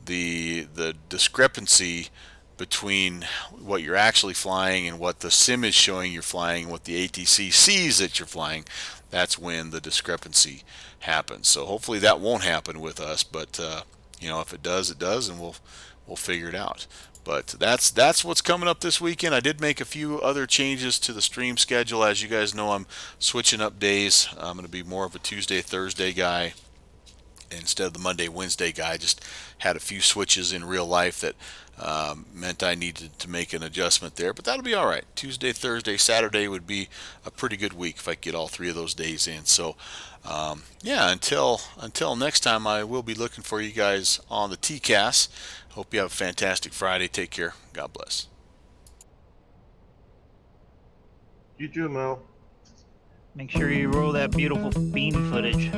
the discrepancy between what you're actually flying and what the sim is showing you're flying, and what the ATC sees that you're flying, that's when the discrepancy happens. So hopefully that won't happen with us, but if it does, it does, and we'll figure it out. But that's what's coming up this weekend. I did make a few other changes to the stream schedule. As you guys know, I'm switching up days. I'm going to be more of a Tuesday, Thursday guy instead of the Monday, Wednesday guy. I just had a few switches in real life that meant I needed to make an adjustment there, but that'll be all right. Tuesday, Thursday, Saturday would be a pretty good week if I get all three of those days in. So until next time, I will be looking for you guys on the TCAS. Hope you have a fantastic Friday. Take care. God bless. You too, Mel. Make sure you roll that beautiful bean footage.